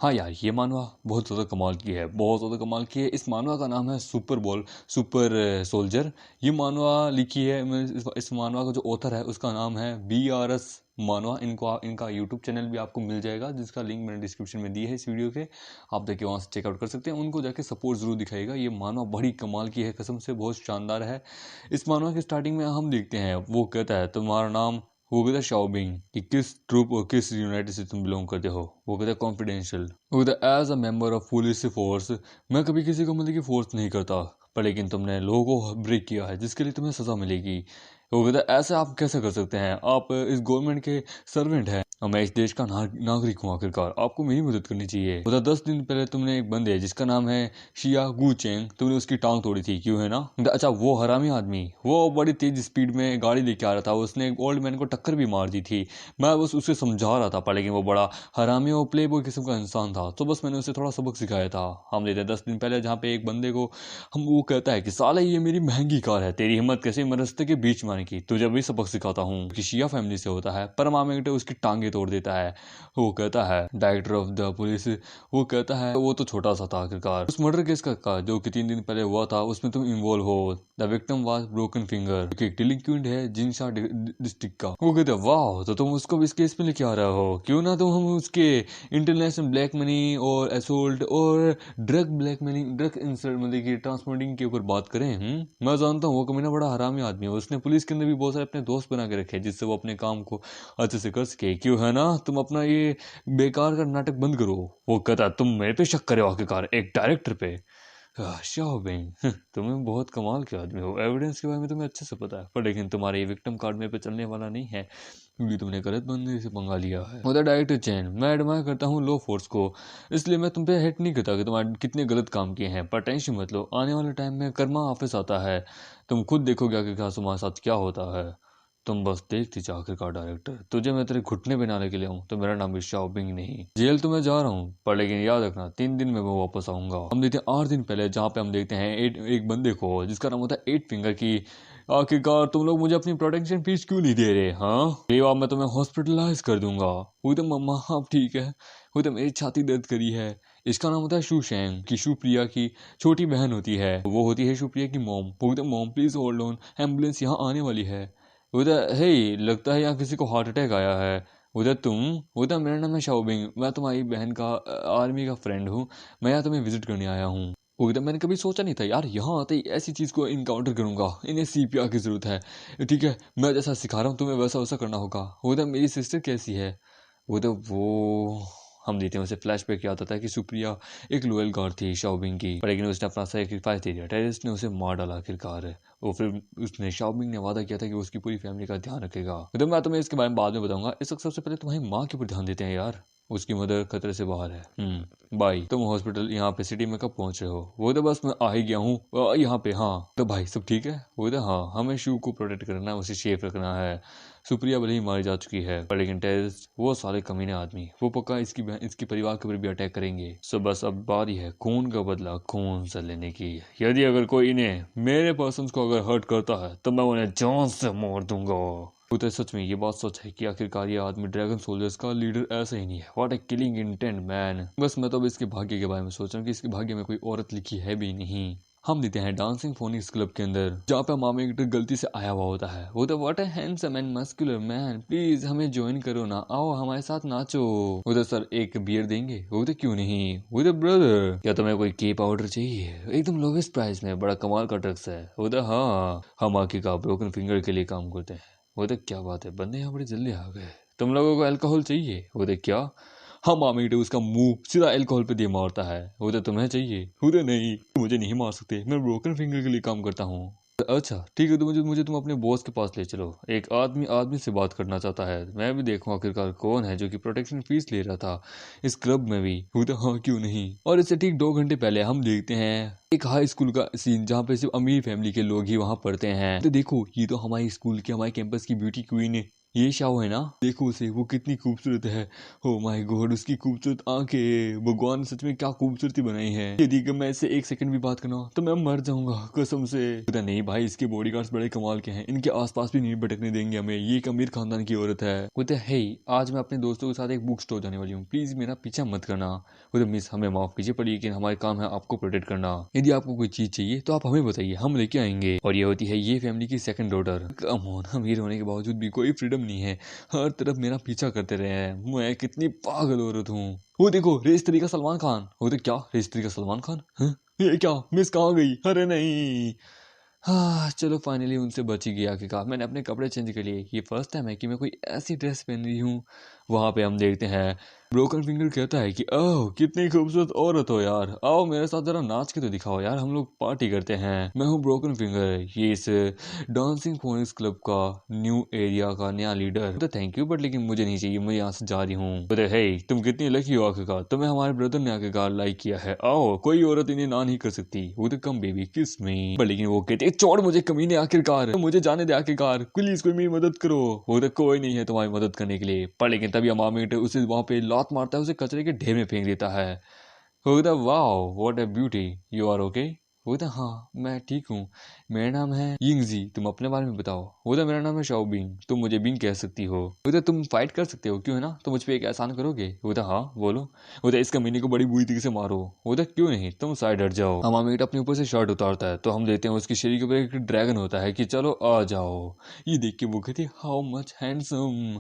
हाँ यार, ये मानवा बहुत ज़्यादा कमाल की है, बहुत ज़्यादा कमाल की है। इस मानवा का नाम है सुपर सोल्जर। ये मानवा लिखी है, इस मानवा का जो ऑथर है उसका नाम है BRS मानवा। इनका यूट्यूब चैनल भी आपको मिल जाएगा, जिसका लिंक मैंने डिस्क्रिप्शन में दी है इस वीडियो के। आप देखिए वहाँ से चेकआउट कर सकते हैं। उनको जाके सपोर्ट ज़रूर दिखाएगा। ये मानवा बड़ी कमाल की है, कसम से बहुत शानदार है। इस मानवा की स्टार्टिंग में हम देखते हैं, वो कहता है तुम्हारा नाम, वो कहता है शाओबिंग, कि किस ट्रूप और किस यूनाइटेड से तुम बिलोंग करते हो। वो कहता है कॉन्फिडेंशियल। वो कहता है as a member of police force, मैं कभी किसी को मतलब की फोर्स नहीं करता, पर लेकिन तुमने लोगों को ब्रेक किया है जिसके लिए तुम्हें सजा मिलेगी। वो कहता है ऐसे आप कैसे कर सकते हैं, आप इस गवर्नमेंट के सर्वेंट हैं और मैं इस देश का नागरिक हूँ, आखिरकार आपको मेरी मदद करनी चाहिए। वो 10 दिन पहले तुमने एक बंदे जिसका नाम है शिया गुचेंग, तुमने उसकी टांग तोड़ी थी, क्यों है ना। अच्छा, वो हरामी आदमी, वो बड़ी तेज स्पीड में गाड़ी लेके आ रहा था, उसने एक ओल्ड मैन को टक्कर भी मार दी थी। मैं बस उसे समझा रहा था, पर लेकिन वो बड़ा हरामी और प्ले बॉय किस्म का इंसान था, तो बस मैंने उसे थोड़ा सबक सिखाया था। हम लेते 10 दिन पहले, जहाँ पे एक बंदे को हम, वो कहता है कि साला ये मेरी महंगी कार है, तेरी हिम्मत कैसे मैं रास्ते के बीच में आने की, तुझे भी सबक सिखाता हूँ। कि शिया फैमिली से होता है, पर मामेंटे उसकी टांगे तोड़ देता है। वो कहता है डायरेक्टर ऑफ द पुलिस, वो कहता है वो तो छोटा सा था, आखिरकार उस मर्डर केस का जो कि 3 दिन पहले हुआ था, उसमें तुम इन्वॉल्व हो। The victim was broken finger, कि एक डिलिंक्वेंट है जिनशा डिस्ट्रिक्ट का। वो कहते हैं वाह, तो तुम उसको इस केस में लेके आ रहे हो, क्यों ना तुम हम उसके इंटरनेशनल ब्लैक मनी और असोल्ट और ड्रग इंसल्ट मतलब कि ट्रांसपोर्टिंग के ऊपर बात करें। मैं जानता हूँ वो कमीना बड़ा हरामी आदमी है, उसने पुलिस के अंदर भी बहुत सारे अपने दोस्त बना के रखे हैं, जिससे वो अपने काम को अच्छे से कर सके, क्यों है ना। तुम अपना ये बेकार का नाटक बंद करो। वो कहता है तुम मेरे पे शक करे हो, आखिरकार एक डायरेक्टर पे। शाओबिंग, तुम्हें बहुत कमाल के आदमी हो, एविडेंस के बारे में तुम्हें अच्छे से पता है, पर लेकिन तुम्हारा ये विक्टिम कार्ड मेरे पे चलने वाला नहीं है, क्योंकि तुमने गलत बंदे से पंगा लिया है। उधर डायरेक्टर चैन, मैं एडमायर करता हूँ लो फोर्स को, इसलिए मैं तुम पे हेट नहीं करता कि तुम्हारे कितने गलत काम किए हैं, पर टेंशन मत लो, आने वाले टाइम में कर्मा ऑफिस आता है, तुम खुद देखोगे आखिरकार तुम्हारे साथ क्या होता है। तुम बस देखती जा, आखिरकार डायरेक्टर तुझे मैं तेरे घुटने पे नाने के लिए हूँ, तो मेरा नाम भी शाओबिंग नहीं। जेल तो मैं जा रहा हूँ, पर लेकिन याद रखना 3 दिन में मैं वापस आऊंगा। हम देखते हैं 8 दिन पहले, जहाँ पे हम देखते हैं एक बंदे को जिसका नाम होता है 8 फिंगर की। आखिरकार तुम लोग मुझे अपनी प्रोटेक्शन फीस क्यों नहीं दे रहे, हाँ ये बात मैं तुम्हें हॉस्पिटलाइज कर दूंगा। वो तो मम्मा आप ठीक है, वो तो मेरी छाती दर्द करी है। इसका नाम होता है शूशैंग, की सुप्रिया की छोटी बहन होती है, वो होती है सुप्रिया की मॉम। वो तो mom please hold on, ambulance यहाँ आने वाली है। उधर हे, लगता है यहाँ किसी को हार्ट अटैक आया है। उधर तुम, उधर मेरा नाम है शाओबिंग, मैं तुम्हारी बहन का आर्मी का फ्रेंड हूँ, मैं यहाँ तुम्हें विजिट करने आया हूँ। उधर मैंने कभी सोचा नहीं था यार, यहाँ आते ही ऐसी चीज़ को इनकाउंटर करूंगा, इन्हें CPR की ज़रूरत है। ठीक है, मैं जैसा सिखा रहा हूँ तुम्हें वैसा वैसा करना होगा। उधर मेरी सिस्टर कैसी है। उधर वो, हम देखते हैं उसे फ्लैशबैक याद आता है कि सुप्रिया एक लोयल गार्ड थी शाओबिंग की, पर लेकिन उसने अपना सेक्रीफाइस दे दिया, टेररिस्ट ने उसे मार डाला आखिरकार। और फिर उसने शाओबिंग ने वादा किया था कि वो उसकी पूरी फैमिली का ध्यान रखेगा। तो मैं तुम्हें इसके बारे में बाद में बताऊंगा, इस वक्त सबसे पहले तुम्हारी माँ के ऊपर ध्यान देते हैं यार, उसकी मदर खतरे से बाहर है। भाई तुम हॉस्पिटल यहाँ पे सिटी में कब पहुंच रहे हो। वो तो बस मैं आ ही गया हूँ यहाँ पे। हाँ तो भाई सब ठीक है। वो तो हाँ, हमें शू को प्रोटेक्ट करना है, उसे सेफ रखना है। सुप्रिया भले ही मारी जा चुकी है, पर लेकिन टेररिस्ट वो सारे कमीने आदमी, वो पक्का इसकी परिवार के ऊपर भी अटैक करेंगे। सो बस अब बारी है खून का बदला खून से लेने की। यदि अगर कोई इन्हें, मेरे पर्सन को अगर हर्ट करता है, तो मैं उन्हें जान से मार दूंगा। वो तो सच में ये बात सच है कि आखिरकार ये आदमी ड्रैगन सोल्जर्स का लीडर ऐसा ही नहीं है। What A killing intent man. बस मैं तो अब इसके भाग्य के बारे में सोच रहा हूँ कि इसके भाग्य में कोई औरत लिखी है भी नहीं। हम देते हैं डांसिंग फोनिक्स क्लब के अंदर, जहाँ पे मामा एक गलती से आया हुआ होता है। वो तो what A handsome and muscular man, please हमें ज्वाइन करो ना, आओ हमारे साथ नाचो। वो तो सर एक बियर देंगे। वो तो क्यों नहीं। वो तो ब्रदर, क्या तुम्हें कोई के पाउडर चाहिए, एकदम लोवेस्ट प्राइस में, बड़ा कमाल का ड्रग्स है। वो तो हाँ, हम आखिरकार ब्रोकन फिंगर के लिए काम करते हैं। वो तो क्या बात है, बंदे यहाँ बड़े जल्दी आ गए। तुम लोगों को अल्कोहल चाहिए। वो तो क्या, हम आमिर उसका मुंह सीधा अल्कोहल पे दे मारता है। वो तो तुम्हें चाहिए। वो तो नहीं, मुझे नहीं मार सकते, मैं ब्रोकन फिंगर के लिए काम करता हूँ। अच्छा ठीक है, तो मुझे मुझे तुम अपने बॉस के पास ले चलो, एक आदमी आदमी से बात करना चाहता है, मैं भी देखूं आखिरकार कौन है जो कि प्रोटेक्शन फीस ले रहा था इस क्लब में भी। वो तो हाँ क्यों नहीं। और इससे ठीक 2 घंटे पहले हम देखते हैं एक हाई स्कूल का सीन, जहाँ पे सिर्फ अमीर फैमिली के लोग ही वहाँ पढ़ते हैं। तो देखो ये तो हमारे स्कूल की, हमारे कैंपस की ब्यूटी क्वीन ये शाओ है ना, देखो उसे, वो कितनी खूबसूरत है। ओ माय गॉड, उसकी खूबसूरत आंखें, भगवान ने सच में क्या खूबसूरती बनाई है। यदि कि मैं इससे एक सेकंड भी बात करना तो मैं मर जाऊंगा कसम से। पता नहीं भाई, इसके बॉडीगार्ड्स बड़े कमाल के हैं, इनके आसपास भी नहीं भटकने देंगे हमें, ये एक अमीर खानदान की औरत है। बोलते हे, आज मैं अपने दोस्तों के साथ एक बुक स्टोर जाने वाली हूँ, प्लीज मेरा पीछा मत करना। बोलते मिस, हमें माफ कीजिए पर लेकिन हमारे काम है आपको प्रोटेक्ट करना। यदि आपको कोई चीज चाहिए तो आप हमें बताइए, हम लेके आएंगे। और ये होती है ये फैमिली की सेकंड डॉटर। कम ऑन, अमीर होने के बावजूद भी कोई फ्रीडम नहीं है, हर तरफ मेरा पीछा करते रहे हैं। मैं कितनी पागल औरत हूँ। वो देखो, रेस तरीका सलमान खान। वो तो क्या रेस तरीका सलमान खान, हाँ? ये क्या, मिस कहाँ गई? अरे नहीं। हाँ चलो, फाइनली उनसे बच ही गया। आखिरकार मैंने अपने कपड़े चेंज कर लिए। ये फर्स्ट टाइम है कि मैं कोई ऐसी ड्रेस पहन रही हूँ। वहां पे हम देखते हैं ब्रोकन फिंगर कहता है कि ओह कितनी खूबसूरत औरत हो यार, आओ मेरे साथ जरा नाच के तो दिखाओ यार, हम लोग पार्टी करते हैं। मैं हूँ ब्रोकन फिंगर, ये इस डांसिंग फोनिक्स क्लब का न्यू एरिया का नया लीडर। तो थैंक यू बट लेकिन मुझे नहीं चाहिए, मैं यहाँ से जा रही हूँ। बोले हे, तुम कितनी लकी हो, आखिरकार तुम्हें हमारे ब्रदर ने आखिरकार लाइक किया है। आओ, कोई औरत इन्हें ना नहीं कर सकती। वो तो कम बेबी किस में, पर लेकिन वो कहते छोड़ मुझे कमीने, आखिरकार मुझे जाने दे, आखिरकार प्लीज कोई मेरी मदद करो। वो तो कोई नहीं है तुम्हारी मदद करने के लिए। पर लेकिन तभी अमामिट उसे वहां पे लात मारता है, उसे कचरे के ढेर में फेंक देता है। वो कहता wow what a beauty, you are okay. वो कहता हाँ मैं ठीक हूँ, मेरा नाम है यिंगजी, तुम अपने बारे में बताओ। वो कहता मेरा नाम है शाओ बिंग, तुम मुझे बिंग कह सकती हो। वो कहता तुम फाइट कर सकते हो, क्यों है ना, तो मुझ पे एक एहसान करोगे। वो कहता हाँ बोलो। वो कहता इस कमीने को बड़ी बुरी तरीके से मारो। वो कहता क्यों नहीं, तुम साइड हट जाओ। अमामिट अपने ऊपर से शर्ट उतारता है तो हम देखते हैं उसकी शरीर के ऊपर एक ड्रैगन होता है कि चलो आ जाओ। ये देख के वो कहती हाउ मच हैंडसम।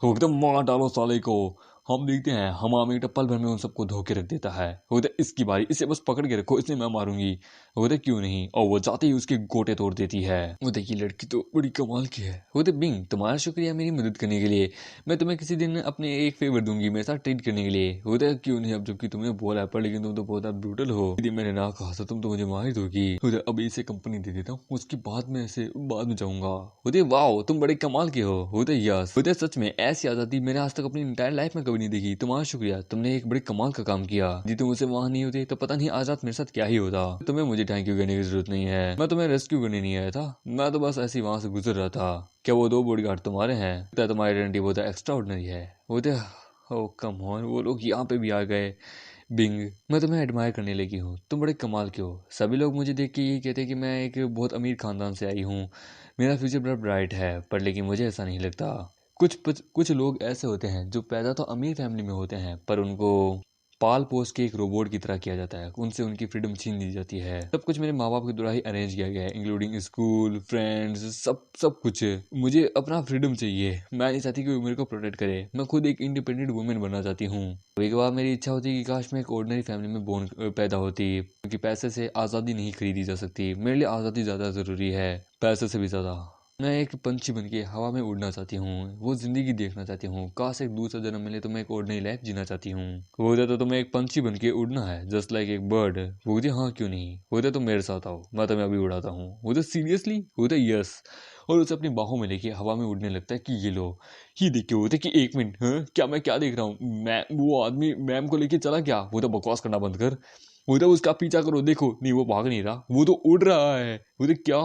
वो एकदम मार डालो साले को। हम देखते हैं हमामीट पल भर में उन सबको धोके रख देता है। वो कहता इसकी बारी, इसे बस पकड़ के रखो, इसे मैं मारूंगी। वो कहता क्यों नहीं, और वो जाते ही उसके गोटे तोड़ देती है। वो देखिए लड़की तो बड़ी कमाल की है। वो कहते बिंग तुम्हारा शुक्रिया मेरी मदद करने के लिए, मैं तुम्हें किसी दिन अपने एक फेवर दूंगी मेरे साथ ट्रीट करने के लिए। वो कहता क्यों नहीं, अब जबकि तुमने बोला है, पर लेकिन तुम तो बहुत ब्रूटल हो, यदि मैंने ना कहा तो तुम तो मुझे मार ही दोगी। वो कहता अब इसे कंपनी दे देता हूँ, उसके बाद में ऐसे बाद में जाऊंगा। वो कहते वाओ तुम बड़े कमाल के हो। वो कहते यस। वो कहते सच में ऐसी आजादी मैंने आज तक अपनी इंटायर लाइफ में कभी नहीं देखी, तुम्हारा शुक्रिया, तुमने एक बड़े कमाल का काम किया। यदि तुम उसे वहां नहीं होते तो पता नहीं आज रात मेरे साथ क्या ही होता। तुम्हें मुझे थैंक यू कहने की जरूरत नहीं है, मैं तुम्हें रेस्क्यू करने नहीं आया था, मैं तो बस ऐसे ही वहां से गुजर रहा था। क्या वो दो बॉडीगार्ड तुम्हारे हैं? क्या तुम्हारी आइडेंटिटी बहुत एक्स्ट्रा ऑर्डिनरी है। वो ओ कम ऑन, वो लोग यहाँ पे भी आ गए। बिंग मैं तुम्हें एडमायर करने लगी हूँ, तुम बड़े कमाल के हो। सभी लोग मुझे देख के यही कहते हैं कि मैं एक बहुत अमीर खानदान से आई हूँ, मेरा फ्यूचर बड़ा ब्राइट है, पर लेकिन मुझे ऐसा नहीं लगता। कुछ लोग ऐसे होते हैं जो पैदा तो अमीर फैमिली में होते हैं पर उनको पाल पोस के एक रोबोट की तरह किया जाता है, उनसे उनकी फ्रीडम छीन ली जाती है। सब कुछ मेरे माँ बाप के द्वारा ही अरेंज किया गया है, इंक्लूडिंग स्कूल फ्रेंड्स, सब सब कुछ। मुझे अपना फ्रीडम चाहिए, मैं नहीं चाहती कि मेरे को प्रोटेक्ट करे, मैं खुद एक इंडिपेंडेंट वुमेन बनना चाहती हूँ। कभी कभार मेरी इच्छा होती है कि काश मैं एक ऑर्डिनरी फैमिली में बोर्न पैदा होती, क्योंकि पैसे से आज़ादी नहीं खरीदी जा सकती। मेरे लिए आज़ादी ज़्यादा ज़रूरी है पैसे से भी ज़्यादा। मैं एक पंछी बन के हवा में उड़ना चाहती हूँ, वो जिंदगी देखना चाहती हूँ, काश एक दूसरा जन्म मिले तो मैं एक ऑर्डिनरी लाइफ जीना चाहती हूँ। वो कहता तो तुम्हें एक पंछी बन के उड़ना है जस्ट लाइक एक बर्ड। वो कहती हाँ क्यों नहीं। वो कहता तुम मेरे साथ आओ, मैं तुम्हें अभी उड़ाता हूँ। वो तो सीरियसली। वो तो यस। और उसे अपनी बाहों में लेके हवा में उड़ने लगता है कि ये लो। ये देख के होते कि एक मिनट, हाँ क्या मैं क्या देख रहा हूँ, मैं वो आदमी मैम को लेके चला क्या। वो तो बकवास करना बंद कर, वो तो उसका पीछा करो, देखो नहीं वो भाग नहीं रहा, वो तो उड़ रहा है। वो तो क्या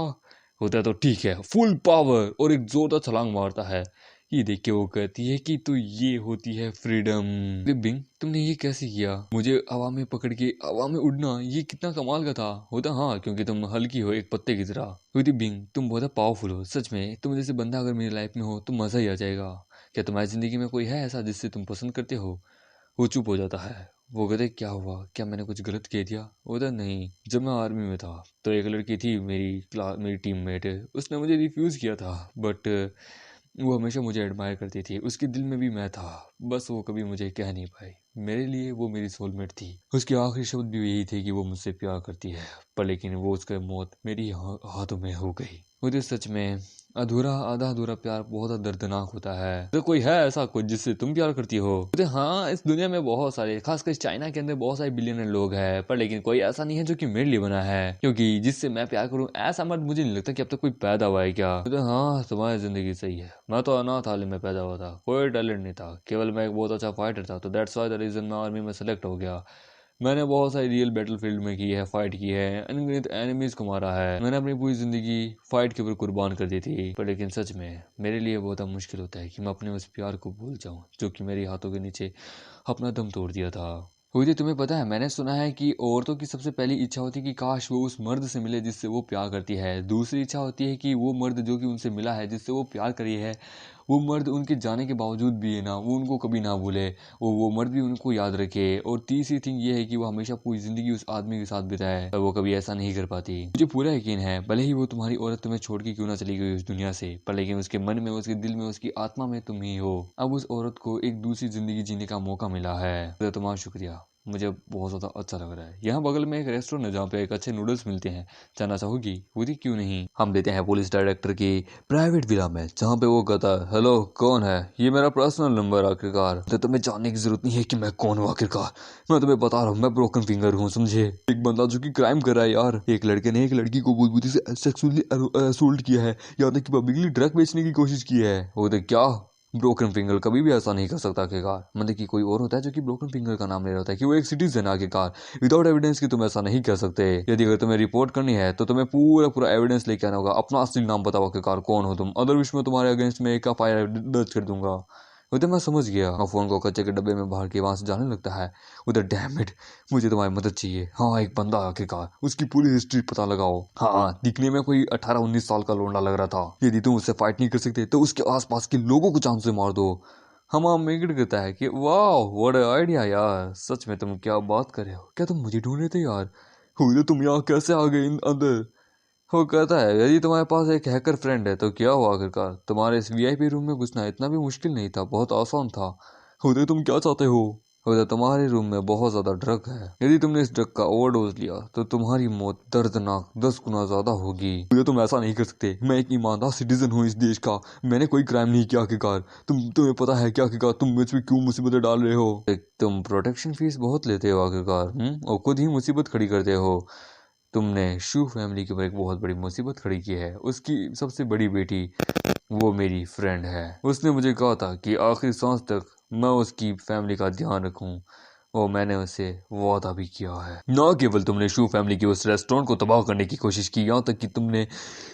होता है, तो ठीक है फुल पावर, और एक जोरदार छलांग मारता है। ये देख के वो कहती है कि तो ये होती है फ्रीडम। बिंग तुमने ये कैसे किया, मुझे हवा में पकड़ के हवा में उड़ना, ये कितना कमाल का था। होता हाँ क्योंकि तुम हल्की हो एक पत्ते की तरह। होती बिंग तुम बहुत पावरफुल हो सच में, तुम जैसे बंदा अगर मेरी लाइफ में हो तो मजा ही आ जाएगा। क्या तुम्हारी जिंदगी में कोई है ऐसा जिससे तुम पसंद करते हो। वो चुप हो जाता है। वो कहते क्या हुआ, क्या मैंने कुछ गलत कह दिया। वो कहता नहीं, जब मैं आर्मी में था तो एक लड़की थी मेरी टीममेट, उसने मुझे रिफ्यूज़ किया था, बट वो हमेशा मुझे एडमायर करती थी, उसके दिल में भी मैं था, बस वो कभी मुझे कह नहीं पाई। मेरे लिए वो मेरी सोलमेट थी। उसके आखिरी शब्द भी यही थे कि वो मुझसे प्यार करती है, पर लेकिन वो उसका मौत मेरी हाथों में हो गई। मुझे सच में आधा अधूरा प्यार बहुत दर्दनाक होता है। तो कोई है ऐसा कुछ जिससे तुम प्यार करती हो। तो हाँ इस दुनिया में बहुत सारे, खासकर चाइना के अंदर बहुत सारे बिलियनर लोग हैं, पर लेकिन कोई ऐसा नहीं है जो कि मेरे लिए बना है, क्योंकि जिससे मैं प्यार करूं ऐसा मर्द मुझे नहीं लगता कि अब तक कोई पैदा हुआ है क्या। तो हाँ तुम्हारी जिंदगी सही है, मैं तो अनाथ आलय में पैदा हुआ था, कोई टैलेंट नहीं था, केवल मैं एक बहुत अच्छा फाइटर था, तो दैट्स व्हाई द रीजन मैं आर्मी में सेलेक्ट हो गया। मैंने बहुत सारी रियल बैटलफील्ड में की है, फाइट की है, अनगिनत एनिमीज को मारा है। मैंने अपनी पूरी जिंदगी फाइट के ऊपर कुर्बान कर दी थी। पर लेकिन सच में मेरे लिए बहुत मुश्किल होता है कि मैं अपने उस प्यार को भूल जाऊं जो कि मेरे हाथों के नीचे अपना दम तोड़ दिया था। हुई तुम्हें पता है, मैंने सुना है कि औरतों की सबसे पहली इच्छा होती है कि काश वो उस मर्द से मिले जिससे वो प्यार करती है। दूसरी इच्छा होती है कि वो मर्द जो कि उनसे मिला है, जिससे वो प्यार करी है, वो मर्द उनके जाने के बावजूद भी है ना, वो उनको कभी ना भूले, वो मर्द भी उनको याद रखे। और तीसरी थिंग ये है कि वो हमेशा पूरी जिंदगी उस आदमी के साथ बिताए, पर वो कभी ऐसा नहीं कर पाती। मुझे पूरा यकीन है, भले ही वो तुम्हारी औरत तुम्हें छोड़ के क्यों ना चली गई उस दुनिया से, पर लेकिन उसके मन में, उसके दिल में, उसकी आत्मा में तुम ही हो। अब उस औरत को एक दूसरी जिंदगी जीने का मौका मिला है। तो तुम्हारा शुक्रिया, मुझे बहुत ज़्यादा अच्छा लग रहा है। यहाँ बगल में एक रेस्टोरेंट है जहाँ पे एक अच्छे नूडल्स मिलते हैं, जाना चाहोगी? पूरी क्यों नहीं। हम देते हैं पुलिस डायरेक्टर की प्राइवेट विला में, जहाँ पे वो कहता है, हेलो कौन है, ये मेरा पर्सनल नंबर आखिरकार, तो तुम्हें जानने की जरूरत नहीं है कि मैं कौन हूँ आखिरकार। मैं तुम्हें बता रहा हूँ, मैं ब्रोकन फिंगर हूँ, समझे। एक बंदा जो कि क्राइम कर रहा है यार, एक लड़के ने एक लड़की को बुद्धि से सेक्सुअली असोल्ट किया है, यहाँ तक कि पब्लिकली ड्रग बेचने की कोशिश की है। वो तो क्या, ब्रोकन फिंगर कभी भी ऐसा नहीं कर सकता आखिरकार। मतलब कि कोई और होता है जो कि ब्रोकन फिंगर का नाम ले रहा होता है कि वो एक सिटीजन आखिरकार, विदाउट एविडेंस की तुम ऐसा नहीं कह सकते। यदि अगर तुम्हें रिपोर्ट करनी है तो तुम्हें पूरा पूरा एविडेंस लेके आना होगा। अपना असली नाम बताओ आखिरकार, कौन हो तुम, अदरवाइज मैं तुम्हारे अगेंस्ट में एक एफआईआर दर्ज कर दूंगा। उधर मैं समझ गया, मैं फोन को कच्चे के डब्बे में बाहर के वहां से जाने लगता है। उधर डैम इट, मुझे तुम्हारी मदद चाहिए। हाँ, एक बंदा आखिरकार, उसकी पूरी हिस्ट्री पता लगाओ। हाँ, दिखने में कोई 18-19 साल का लोंडा लग रहा था। यदि तुम उससे फाइट नहीं कर सकते तो उसके आसपास के लोगों को जान से मार दो। हम मेगड़ कहता है कि वाह व्हाट आइडिया यार, सच में तुम क्या बात कर रहे हो, क्या तुम मुझे ढूंढ रहे थे यार? हुई तुम यहाँ कैसे आ गए अंदर? वो कहता है, यदि तुम्हारे पास एक हैकर फ्रेंड है तो क्या हुआ आखिरकार, तुम्हारे इस वीआईपी रूम में घुसना इतना भी मुश्किल नहीं था, बहुत आसान था। खुद तुम क्या चाहते हो? खुद तुम्हारे रूम में बहुत ज्यादा ड्रग है, यदि तुमने इस ड्रग का ओवरडोज लिया तो तुम्हारी मौत दर्दनाक 10 गुना ज्यादा होगी। खुद तुम ऐसा नहीं कर सकते, मैं एक ईमानदार सिटीजन हूँ इस देश का, मैंने कोई क्राइम नहीं किया आखिरकार। तुम्हें पता है क्या आखिरकार तुम मुझ पे क्यों मुसीबतें डाल रहे हो? तुम प्रोटेक्शन फीस बहुत लेते हो आखिरकार, और खुद ही मुसीबत खड़ी करते हो। तुमने शू फैमिली के ऊपर एक बहुत बड़ी मुसीबत खड़ी की है। उसकी सबसे बड़ी बेटी वो मेरी फ्रेंड है। उसने मुझे कहा था कि आखिरी सांस तक मैं उसकी फैमिली का ध्यान रखूं, और मैंने उसे वादा भी किया है। न केवल तुमने शू फैमिली के उस रेस्टोरेंट को तबाह करने की कोशिश की, यहाँ तक कि तुमने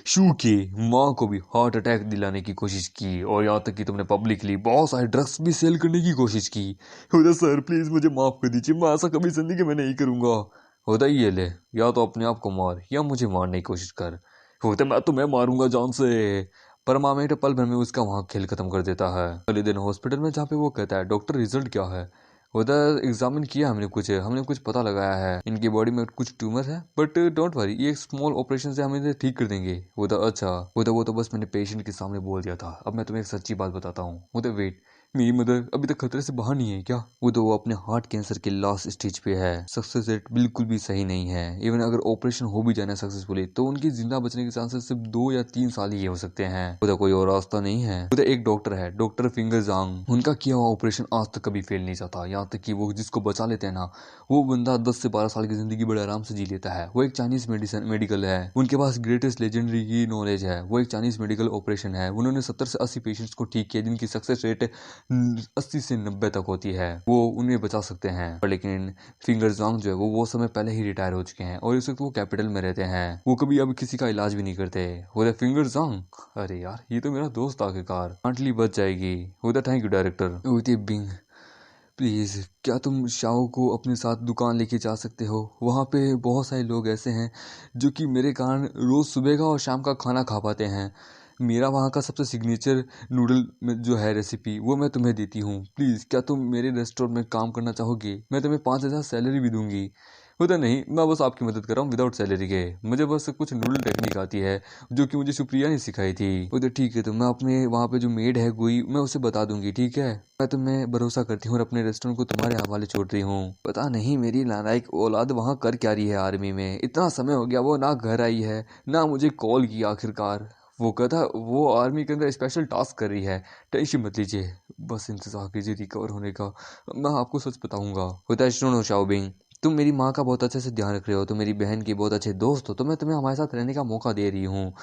शू की माँ को भी हार्ट अटैक दिलाने की कोशिश की, और यहाँ तक कि तुमने पब्लिकली बहुत सारे ड्रग्स भी सेल करने की कोशिश की। सर प्लीज मुझे माफ कर दीजिए, मैं ऐसा कभी जिंदगी में नहीं करूंगा। होता ही ये ले, या तो अपने आप को मार या मुझे मारने की कोशिश कर। होता मैं तुम्हें मारूंगा जान से। पर मामेट पल भर में उसका वहां खेल खत्म कर देता है। अगले दिन हॉस्पिटल में जहाँ पे वो कहता है, डॉक्टर रिजल्ट क्या है? उधर एग्जामिन किया हमने कुछ पता लगाया है, इनकी बॉडी में कुछ ट्यूमर है, बट डोंट वरी, ये एक स्मॉल ऑपरेशन से हम इसे ठीक कर देंगे। उधर अच्छा, उधर वो तो बस मैंने पेशेंट के सामने बोल दिया था। अब मैं तुम्हें एक सच्ची बात बताता हूँ। उधर वेट, मेरी मदर अभी तक खतरे से बाहर नहीं है क्या? वो अपने हार्ट कैंसर के लास्ट स्टेज पे है, सक्सेस रेट बिल्कुल भी सही नहीं है। इवन अगर ऑपरेशन हो भी जाना सक्सेसफुली तो उनकी जिंदा बचने के चांसेस सिर्फ 2 या 3 साल ही हो सकते हैं। उधर कोई और रास्ता नहीं है। उधर एक डॉक्टर है, डॉक्टर फिंगर जांग, उनका किया हुआ ऑपरेशन आज तक कभी फेल नहीं जाता। यहाँ तक कि वो जिसको बचा लेते हैं ना, वो बंदा 10 से 12 साल की जिंदगी बड़े आराम से जी लेता है। वो एक चाइनीज मेडिकल है, उनके पास ग्रेटेस्ट लेजेंडरी की नॉलेज है। वो एक चाइनीज मेडिकल ऑपरेशन है, उन्होंने 70 से 80 पेशेंट्स को ठीक किया जिनकी सक्सेस रेट 80 से 90 तक होती है। वो उन्हें बचा सकते हैं। पर लेकिन फिंगर जांग जो है वो समय पहले ही रिटायर हो चुके हैं, और इस वक्त वो कैपिटल में रहते हैं। वो कभी अब किसी का इलाज भी नहीं करते। वो फिंगर जांग, अरे यार ये तो मेरा दोस्त आखिरकार, आंटली बच जाएगी। वो thank you director. Bing please, क्या तुम शाओ को अपने साथ दुकान लेके जा सकते हो? वहाँ पे बहुत सारे लोग ऐसे हैं जो कि मेरे कारण रोज सुबह का और शाम का खाना खा पाते हैं। मेरा वहाँ का सबसे सिग्नेचर नूडल में जो है रेसिपी, वो मैं तुम्हें देती हूँ। प्लीज़, क्या तुम मेरे रेस्टोरेंट में काम करना चाहोगे? मैं तुम्हें 5,000 सैलरी भी दूंगी। होता नहीं, मैं बस आपकी मदद कर रहा हूँ विदाउट सैलरी के। मुझे बस कुछ नूडल टेक्निक आती है जो कि मुझे सुप्रिया ने सिखाई थी। उधर ठीक है, तो मैं अपने वहाँ पे जो मेड है गुई, मैं उसे बता दूंगी, ठीक है? मैं तुम्हें भरोसा करती हूँ और अपने रेस्टोरेंट को तुम्हारे हवाले छोड़ रही हूँ। पता नहीं मेरी नालायक औलाद वहाँ कर क्या रही है आर्मी में। इतना समय हो गया वो ना घर आई है ना मुझे कॉल किया आखिरकार। वो कहता वो आर्मी के अंदर स्पेशल टास्क कर रही है। टेंशन मत लीजिए, बस इंतजार कीजिए रिकवर होने का, मैं आपको सच बताऊंगा। होता है सुनो शाओबिंग, तुम मेरी माँ का बहुत अच्छे से ध्यान रख रहे हो, तुम मेरी बहन की बहुत अच्छे दोस्त हो, तो मैं तुम्हें हमारे साथ रहने का मौका दे रही हूँ।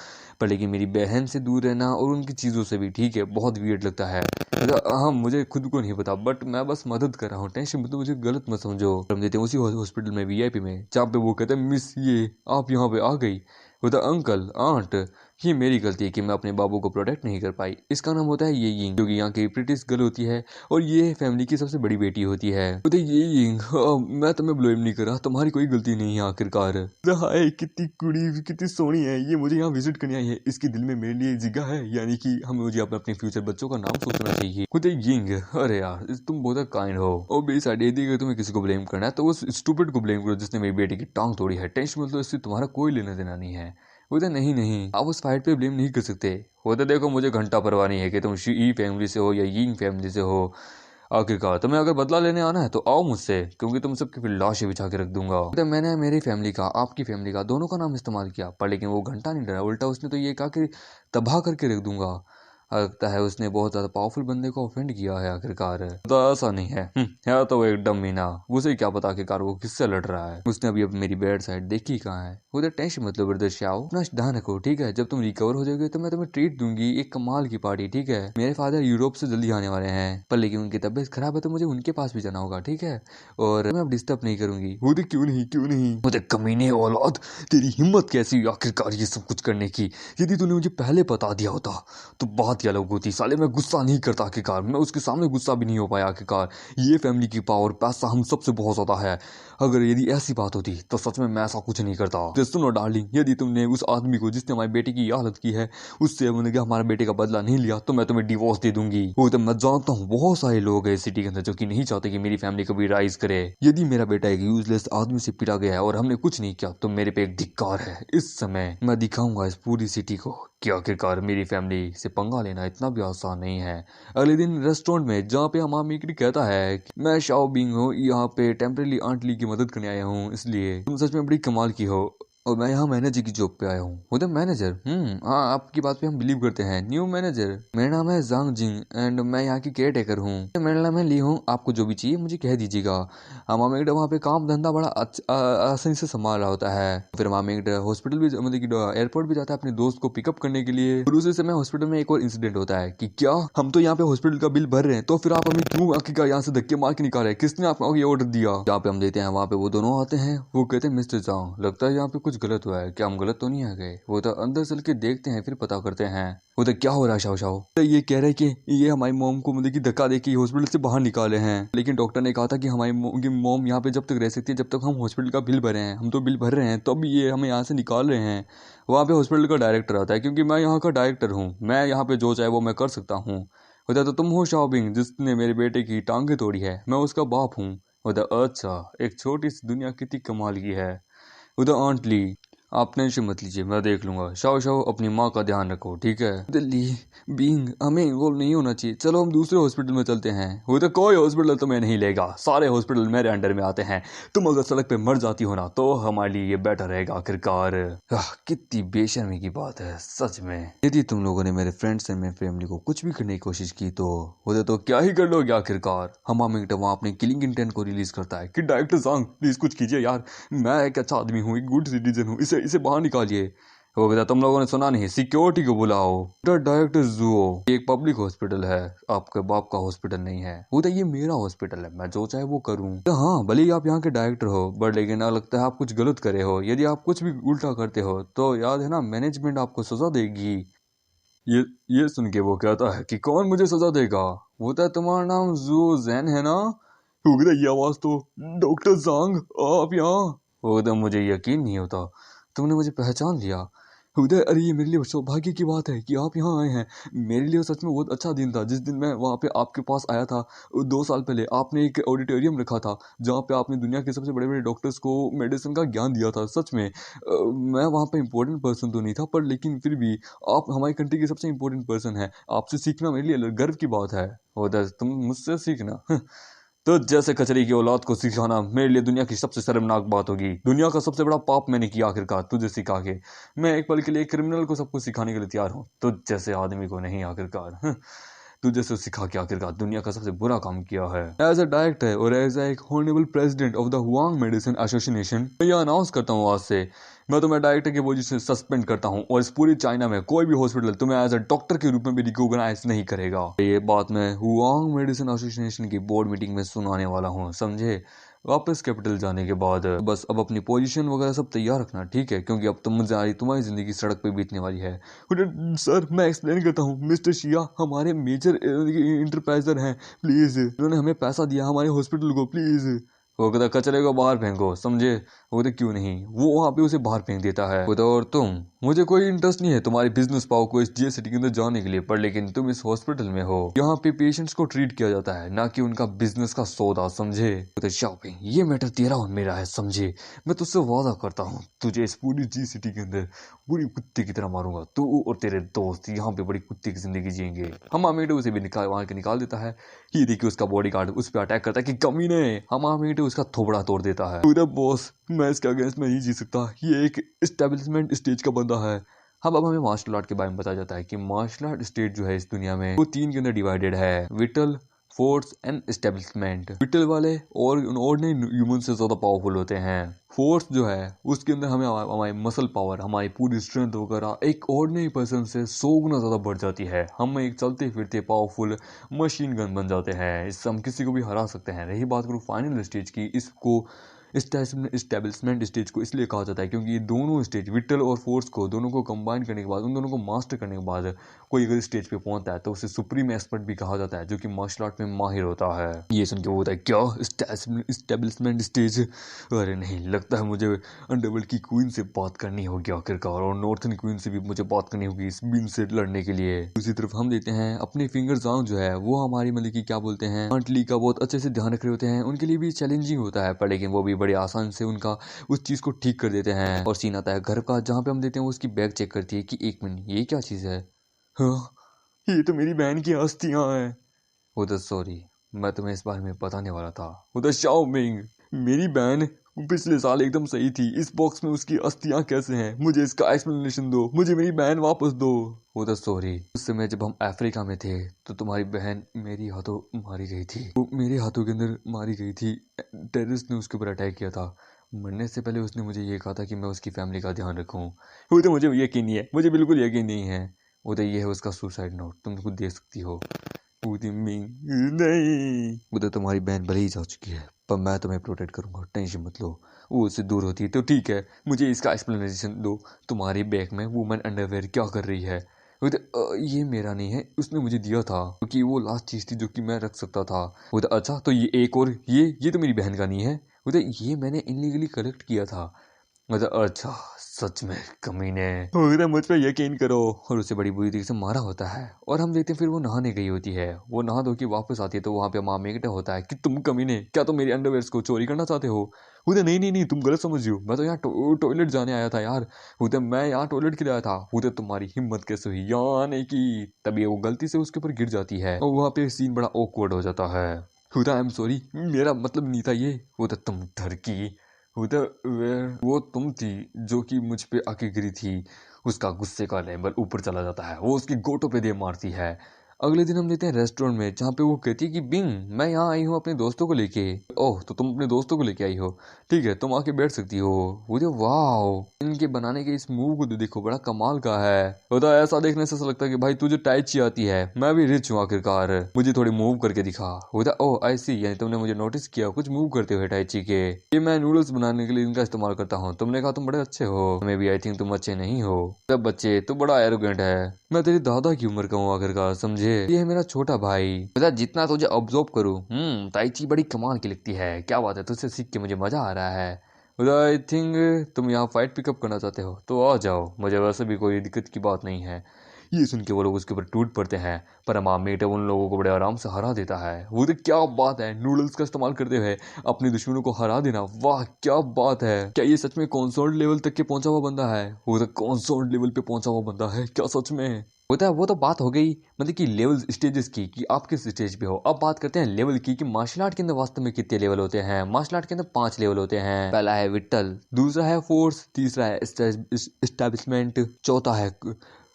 पर लेकिन मेरी बहन से दूर रहना और उनकी चीज़ों से भी, ठीक है, बहुत वियर्ड लगता है। हाँ, मुझे खुद को नहीं पता, बट मैं बस मदद कर रहा हूँ, टेंशन मत लो, मुझे गलत मत समझो। हम देते हैं उसी हॉस्पिटल में, वीआईपी में, जहाँ पे वो कहते हैं मिस ये आप यहाँ पे आ गई। बोलता अंकल आंट, ये मेरी गलती है कि मैं अपने बाबू को प्रोटेक्ट नहीं कर पाई। इसका नाम होता है ये यिंग, जो कि यहाँ की प्रिटिश गर्ल होती है और ये फैमिली की सबसे बड़ी बेटी होती है। बोलते ये यिंग, मैं तुम्हें ब्लेम नहीं कर रहा, तुम्हारी कोई गलती नहीं है आखिरकार। हाय कितनी कुड़ी कितनी सोहनी है ये, मुझे यहाँ विजिट करने आई है, इसके दिल में मेरे लिए जगह है, यानी कि हमें मुझे अपने फ्यूचर बच्चों का नाम सोचना चाहिए। बोलते यिंग, अरे यार तुम बहुत काइंड हो, और मेरी साइड यदि अगर तुम्हें किसी को ब्लेम करना है तो उस स्टूपिड को ब्लेम करो जिसने मेरी बेटी की टांग तोड़ी है। टेंशन मतलब इससे तुम्हारा कोई लेना देना नहीं है। बोलते नहीं नहीं, आप उस फाइट पे ब्लेम नहीं कर सकते। बोलते देखो मुझे घंटा परवाह नहीं है कि तुम शी फैमिली से हो या यिंग फैमिली से हो, आखिरकार तुम्हें अगर बदला लेने आना है तो आओ मुझसे, क्योंकि तुम सबकी फिर लाशें बिछा के रख दूंगा। तो मैंने मेरी फैमिली का, आपकी फैमिली का, दोनों का नाम इस्तेमाल किया, पर लेकिन वो घंटा नहीं डरा, उल्टा उसने तो ये कहा कि तबाह करके रख दूंगा। लगता है उसने बहुत ज्यादा पावरफुल बंदे को ऑफेंड किया है आखिरकार। तो ऐसा नहीं है, है तो वो एक डमी ना, उसे क्या पता आखिरकार वो किससे लड़ रहा है। उसने अभी मेरी बेड साइड देखी कहाँ है। उधर टेंशन मतलब ब्रदर शाओ, अपना ध्यान रखो, ठीक है। जब तुम रिकवर हो जाओगे तो मैं तुम्हें ट्रीट दूंगी, एक कमाल की पार्टी, ठीक है। मेरे फादर यूरोप से जल्दी आने वाले हैं, पर लेकिन उनकी तबीयत खराब है तो मुझे उनके पास भी जाना होगा, ठीक है। और मैं अब डिस्टर्ब नहीं करूंगी। वो क्यों नहीं क्यों नहीं, मुझे कमीने औलाद, तेरी हिम्मत कैसी हुई आखिरकार ये सब कुछ करने की। यदि तूने मुझे पहले बता दिया होता तो बात ही अलग होती। साले मैं गुस्सा नहीं करता आखिरकार, मैं उसके सामने गुस्सा भी नहीं हो पाया आखिरकार। ये फैमिली की पावर, पैसा हम सबसे बहुत ज्यादा है। अगर यदि ऐसी बात होती तो सच में मैं ऐसा कुछ नहीं करता। तो सुनो डार्लिंग, यदि तुमने उस आदमी को जिसने हमारे बेटे की यह हालत की है उससे हमने हमारे बेटे का बदला नहीं लिया तो मैं तुम्हें डिवोर्स दे दूंगी। वो तो मैं जानता हूँ बहुत सारे लोग हैं सिटी के अंदर जो कि नहीं चाहते कि मेरी फैमिली कभी राइज करे। यदि मेरा बेटा एक यूजलेस आदमी से पिटा गया है और हमने कुछ नहीं किया तो मेरे पे एक धिक्कार है। इस समय मैं दिखाऊंगा इस पूरी सिटी को कि आखिरकार मेरी फैमिली से पंगा लेना इतना भी आसान नहीं है। अगले दिन रेस्टोरेंट में, जहाँ पे हमारा मिकरी कहता है कि मैं शाओ बिंग हूँ, यहाँ पे टेम्परेरी आंट ली की मदद करने आया हूँ, इसलिए तुम सच में बड़ी कमाल की हो और मैं यहाँ मैनेजर की जॉब पे आया हूँ। वो तो मैनेजर, हाँ आपकी बात पे हम बिलीव करते हैं। न्यू मैनेजर, मेरा नाम है जांग जिंग एंड मैं यहाँ की केयर टेकर हूँ। मेरा नाम है ली हूँ, आपको जो भी चाहिए मुझे कह दीजिएगा। हमारा मेकड़ा वहाँ पे काम धंधा बड़ा आसानी से संभाल रहा होता है। फिर हमारा मेकड़ा हॉस्पिटल भी, मतलब कि एयरपोर्ट भी जाता है अपने दोस्त को पिकअप करने के लिए। फिर उसी समय हॉस्पिटल में एक और इंसिडेंट होता है कि क्या हम तो यहाँ पे हॉस्पिटल का बिल भर रहे हैं तो फिर आप हमें क्यों आखिरकार यहाँ से धक्के मार के निकाल रहे हैं, किसने आपको ये ऑर्डर दिया। जहाँ पे हम देते हैं वहाँ पे वो दोनों आते हैं, वो कहते हैं मिस्टर जांग लगता है यहाँ पे कुछ गलत हुआ है, क्या हम गलत तो नहीं आ गए। वो तो अंदर चल के देखते हैं फिर पता करते हैं। वो तो क्या हो रहा है शाओ शाओ, तो ये कह रहे हैं कि ये हमारी मोम को मतलब कि धक्का देके हॉस्पिटल से बाहर निकाले हैं, लेकिन डॉक्टर ने कहा था कि हमारी मोम यहाँ पे जब तक रह सकती है जब तक हम हॉस्पिटल का बिल भरे हैं। हम तो बिल भर रहे हैं तो अभी ये हमें यहाँ से निकाल रहे हैं। वहाँ पे हॉस्पिटल का डायरेक्टर आता है, क्योंकि मैं यहाँ का डायरेक्टर हूँ, मैं यहाँ पे जो चाहे वो मैं कर सकता हूँ। होता तो तुम हो शाओबिंग जिसने मेरे बेटे की टांगे तोड़ी है, मैं उसका बाप हूँ। होता अच्छा, एक छोटी सी दुनिया कितनी कमाल की है। उधर आंट ली, आप टेंशन मत लीजिए, मैं देख लूंगा। शाओ शाओ अपनी माँ का ध्यान रखो, ठीक है। दिल्ली बींग हमें इन्वॉल्व नहीं होना चाहिए, चलो हम दूसरे हॉस्पिटल में चलते हैं। वो तो कोई हॉस्पिटल तुम्हें नहीं लेगा, सारे हॉस्पिटल मेरे अंडर में आते हैं। तुम अगर सड़क पे मर जाती हो ना तो हमारे लिए ये बेटर रहेगा आखिरकार। कितनी बेशर्मी की बात है सच में। यदि तुम लोगों ने मेरे फ्रेंड्स एंड मेरी फैमिली को कुछ भी करने की कोशिश की तो वो तो क्या ही कर लोगे आखिरकार। हम वहाँ अपने किलिंग इंटेंट को रिलीज करता है कि डायरेक्टर सांग प्लीज कुछ कीजिए यार, मैं एक अच्छा आदमी हूँ, एक गुड सिटीजन हूँ, इसे बाहर निकालिए। वो बेटा तुम लोगों ने सुना नहीं, सिक्योरिटी को बुलाओ। डायरेक्टर जुओ, ये एक पब्लिक हॉस्पिटल है, आपके बाप का हॉस्पिटल नहीं है। वो तो ये मेरा हॉस्पिटल है, मैं जो चाहे वो करूं। तो हाँ भले ही आप यहाँ के डायरेक्टर हो, बट लेकिन लगता है आप कुछ गलत करे हो। यदि आप कुछ भी उल्टा करते हो तो याद है ना, मैनेजमेंट आपको सजा देगी। ये सुन के वो कहता है कि कौन मुझे सजा देगा। वो तो तुम्हारा नाम जुओ जैन है ना। ये आवाज तो डॉक्टर जांग, आप यहाँ। वो तो मुझे यकीन नहीं होता तुमने मुझे पहचान लिया। उदय, अरे ये मेरे लिए सौभाग्य की बात है कि आप यहाँ आए हैं। मेरे लिए सच में बहुत अच्छा दिन था जिस दिन मैं वहाँ पे आपके पास आया था 2 साल पहले। आपने एक ऑडिटोरियम रखा था जहाँ पे आपने दुनिया के सबसे बड़े बड़े डॉक्टर्स को मेडिसिन का ज्ञान दिया था। सच में मैं वहाँ पे इम्पोर्टेंट पर्सन तो नहीं था, पर लेकिन फिर भी आप हमारी कंट्री के सबसे इम्पोर्टेंट पर्सन है। आपसे सीखना मेरे लिए गर्व की बात है। उदय तुम मुझसे सीखना तो जैसे कचरे की औलाद को सिखाना मेरे लिए दुनिया की सबसे शर्मनाक बात होगी। दुनिया का सबसे बड़ा पाप मैंने किया आखिरकार तुझे सिखा के। मैं एक पल के लिए क्रिमिनल को सब कुछ सिखाने के लिए तैयार हूँ, तो जैसे आदमी को नहीं आखिरकार। तुझे से सिखा के आखिरकार दुनिया का सबसे बुरा काम किया है। एज अ डायरेक्टर और एज एक honourable president of the Huang medicine association मैं यह अनाउंस करता हूँ आज से मैं तुम्हें डायरेक्टर की पोजीशन से सस्पेंड करता हूँ और इस पूरी चाइना में कोई भी हॉस्पिटल तुम्हें एज अ डॉक्टर के रूप में भी रिकॉग्नाइज नहीं करेगा। ये बात मैं हुआंग मेडिसिन एसोसिएशन की बोर्ड मीटिंग में सुनाने वाला हूँ, समझे। वापस कैपिटल जाने के बाद बस अब अपनी पोजीशन वगैरह सब तैयार रखना, ठीक है, क्योंकि अब तुम्हारी जिंदगी सड़क पे बीतने वाली है। सर मैं एक्सप्लेन करता हूँ, मिस्टर शिया हमारे मेजर इंटरप्राइजर हैं, प्लीज उन्होंने हमें पैसा दिया हमारे हॉस्पिटल को, प्लीज। वो कहता कचरे को बाहर फेंको, समझे। वो तो क्यों नहीं, वो वहाँ पे उसे बाहर फेंक देता है। वो तो और तुम, मुझे कोई इंटरेस्ट नहीं है तुम्हारी बिजनेस पावर को इस जीएस सिटी के अंदर जाने के लिए, पर लेकिन तुम इस हॉस्पिटल में हो, यहाँ पे पेशेंट्स को ट्रीट किया जाता है ना कि उनका बिजनेस का सौदा, समझे। वो तो शॉपिंग ये मैटर तेरा और मेरा है, समझे। मैं तुझसे वादा करता हूँ तुझे इस पूरी जी सिटी के अंदर पूरी कुत्ते की तरह मारूंगा। तू और तेरे दोस्त यहाँ पे बड़ी कुत्ते की जिंदगी जिएंगे। हम आमेडो उसे भी वहां के निकाल देता है। ये देखिए उसका बॉडीगार्ड उस पर अटैक करता है कि कमीने, हम आमेडो उसका थोबड़ा तोड़ देता है। पूरा बॉस मैं इसके अगेंस्ट में नहीं जी सकता, ये एक एस्टेब्लिशमेंट स्टेज का बंदा है। अब हमें मार्शल आर्ट के बारे में बताया जाता है कि मार्शल आर्ट स्टेज जो है इस दुनिया में वो 3 के अंदर डिवाइडेड है, whittle, force and establishment. Whittle वाले और ऑर्डिनरी ह्यूमन से ज्यादा पावरफुल होते हैं। फोर्स जो है उसके अंदर हमें हमारी मसल पावर, हमारी पूरी स्ट्रेंथ वगैरह एक ऑर्डिनरी पर्सन से 100 गुना ज्यादा बढ़ जाती है। हम एक चलते फिरते पावरफुल मशीन गन बन जाते हैं, इससे हम किसी को भी हरा सकते हैं। रही बात करूँ फाइनल स्टेज की, इसको इस्टेब्लिशमेंट स्टेज को इसलिए कहा जाता है क्योंकि ये दोनों स्टेज विटल और फोर्स को दोनों को कंबाइन करने के बाद, उन दोनों को मास्टर करने के बाद कोई अगर स्टेज पे पहुंचता है तो उसे सुप्रीम एक्सपर्ट भी कहा जाता है, जो कि मार्शल आर्ट में माहिर होता है। ये सुन के वो होता है क्या इस्टेब्लिशमेंट स्टेज, अरे नहीं, लगता है मुझे अंडरवर्ल्ड की क्वीन से बात करनी होगी आखिरकार, और नॉर्थन क्वीन से भी मुझे बात करनी होगी इस बीन से लड़ने के लिए। दूसरी तरफ हम देते हैं अपने फिंगर्स आर्म जो है वो हमारी मतलब की क्या बोलते हैं आंटली का बहुत अच्छे से ध्यान रख रहे होते हैं, उनके लिए भी चैलेंजिंग होता है, पर लेकिन वो भी बड़े आसान से उनका उस चीज को ठीक कर देते हैं। और सीन आता है घर का जहाँ पे हम देते हैं वो उसकी बैग चेक करती है कि 1 मिनट ये क्या चीज है, हाँ, ये तो मेरी बहन की अस्थियां हैं। उधर सॉरी, मैं तुम्हें इस बारे में बताने वाला था। उधर शाओ मिंग, मेरी बहन पिछले साल एकदम सही थी, इस बॉक्स में उसकी अस्थियां कैसे हैं, मुझे इसका एक्सप्लेनेशन दो, मुझे मेरी बहन वापस दो। उधर सॉरी, उस समय जब हम अफ्रीका में थे तो तुम्हारी बहन मेरी हाथों मारी गई थी, वो मेरे हाथों के अंदर मारी गई थी, टेररिस्ट ने उसके ऊपर अटैक किया था। मरने से पहले उसने मुझे ये कहा था कि मैं उसकी फैमिली का ध्यान रखूं। वो तो मुझे यकीन नहीं है, मुझे बिल्कुल यकीन नहीं है। उधर ये है उसका सुसाइड नोट, तुम खुद देख सकती हो। नहीं, उधर तुम्हारी बहन भले ही जा चुकी है पर मैं तुम्हें प्रोटेक्ट करूंगा, टेंशन मत लो। वो उससे दूर होती है तो ठीक है, मुझे इसका एक्सप्लेनेशन दो, तुम्हारी बैग में वुमेन अंडरवेयर क्या कर रही है। ये मेरा नहीं है, उसने मुझे दिया था क्योंकि वो लास्ट चीज थी जो कि मैं रख सकता था। उधर अच्छा तो ये एक और ये तो मेरी बहन का नहीं है, उधर ये मैंने इनलीगली कलेक्ट किया था। मतलब अच्छा सच में कमीने, मुझ पे यकीन करो। और उसे बड़ी बुरी तरीके से मारा होता है और हम देखते हैं फिर वो नहाने गई होती है। वो नहा धो के वापस आती है तो वहाँ पे माँ मेकटा होता है कि तुम कमीने, क्या तुम मेरी अंडरवेयर्स को चोरी करना चाहते हो। उधर नहीं नहीं नहीं, तुम गलत समझ रही हो, मैं तो यहाँ टॉयलेट जाने आया था यार। उधर मैं यहाँ टॉयलेट के लिए आया था। उधर तुम्हारी हिम्मत कैसे हुई यहाँ आने की, तभी वो गलती से उसके ऊपर गिर जाती है और वहाँ पे सीन बड़ा ऑकवर्ड हो जाता है। हुदा आई एम सॉरी, मेरा मतलब नहीं था ये। उधर तुम डर की, उधर वो तुम थी जो कि मुझ पे आके गिरी थी। उसका गुस्से का लेवल ऊपर चला जाता है, वो उसकी गोटों पे दे मारती है। अगले दिन हम लेते हैं रेस्टोरेंट में जहाँ पे वो कहती है कि बिंग मैं यहाँ आई हूँ अपने दोस्तों को लेके। ओह तो तुम अपने दोस्तों को लेके आई हो, ठीक है तुम आके बैठ सकती हो। मुझे वाह, इनके बनाने के इस मूव को तो देखो, बड़ा कमाल का है। होता ऐसा देखने से ऐसा लगता है कि भाई तुझे टाई ची आती है, मैं भी रिच हूँ आखिरकार, मुझे थोड़ी मूव करके दिखा। होता ओह आई सी, यानी तुमने मुझे नोटिस किया कुछ मूव करते हुए टाई ची के। ये मैं नूडल्स बनाने के लिए इनका इस्तेमाल करता हूँ, तुमने कहा तुम बड़े अच्छे हो, मैं भी आई थिंक तुम अच्छे नहीं हो। तब बच्चे तू बड़ा एरोगेंट है, मैं तेरी दादा की उम्र का हूँ आखिरकार, समझे। ये है मेरा छोटा भाई। पता जितना तुझे ऑब्जर्व करूँ ताइची बड़ी कमाल की लगती है, क्या बात है, तुझसे सीख के मुझे मजा आ रहा है। आई थिंक तुम यहाँ फाइट पिकअप करना चाहते हो तो आ जाओ, मुझे वैसे भी कोई दिक्कत की बात नहीं है। ये सुन के वो लोग उसके ऊपर टूट पड़ते हैं, पर अमामेट उन लोगों को बड़े आराम से हरा देता है। वो तो क्या बात है, नूडल्स का इस्तेमाल करते हुए अपने दुश्मनों को हरा देना, वाह क्या बात है। क्या ये सच में कॉन्सोर्ट लेवल तक के पहुंचा हुआ बंदा है। वो तो कॉन्सोर्ट लेवल पे पहुंचा हुआ बंदा है क्या सच में। होता है वो तो बात हो गई मतलब कि लेवल स्टेजेस की कि आप किस स्टेज पे हो। अब बात करते हैं लेवल की कि मार्शल आर्ट के अंदर वास्तव में कितने लेवल होते हैं। मार्शल आर्ट के अंदर 5 लेवल होते हैं। पहला है विट्टल, दूसरा है फोर्स, तीसरा है एस्टैब्लिशमेंट, चौथा है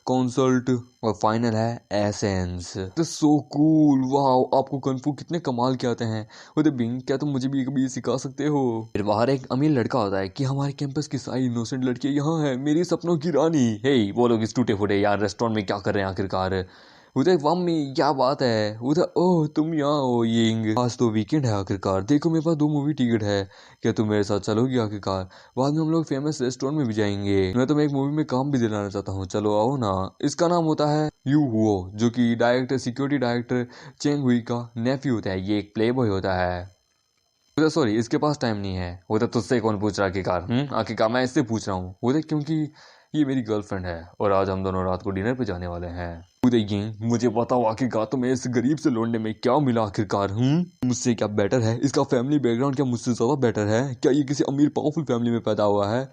कंसल्ट और फाइनल है एसेंस। सो कूल, वाह, आपको कन्फू कितने कमाल के आते हैं। वो बिंग, क्या तुम मुझे भी कभी सिखा सकते हो? फिर बाहर एक अमीर लड़का होता है कि हमारे कैंपस की सारी इनोसेंट लड़कियां यहाँ है, मेरी सपनों की रानी। हे, वो लोग इस टूटे फूटे यार रेस्टोरेंट में क्या कर रहे हैं आखिरकार? उधर मम्मी, क्या बात है? उधर ओह तुम यहाँ हो यिंग, आज तो वीकेंड है आखिरकार, देखो मेरे पास 2 मूवी टिकट है, क्या तुम मेरे साथ चलोगी आखिरकार? बाद में हम लोग फेमस रेस्टोरेंट में भी जाएंगे, मैं तुम्हें एक मूवी में काम भी दिलाना चाहता हूँ, चलो आओ ना। इसका नाम होता है यू हुओ, जो कि डायरेक्टर सिक्योरिटी डायरेक्टर चेंग हुई का नेफ्यू होता है। ये एक प्ले बॉय होता है। उधर सॉरी, इसके पास टाइम नहीं है। उधर तुझसे कौन पूछ रहा आखिरकार? आखिरकार मैं इससे पूछ रहा हूँ उधर, क्योंकि ये मेरी गर्लफ्रेंड है और आज हम दोनों रात को डिनर पे जाने वाले हैं। उदय यिंग, मुझे बताओ आखिरकार तुम्हें इस गरीब से लौंडे में क्या मिला आखिरकार? मुझसे क्या बेटर है? इसका फैमिली बैकग्राउंड क्या मुझसे ज्यादा बेटर है? क्या ये किसी अमीर पावरफुल फैमिली में पैदा हुआ है?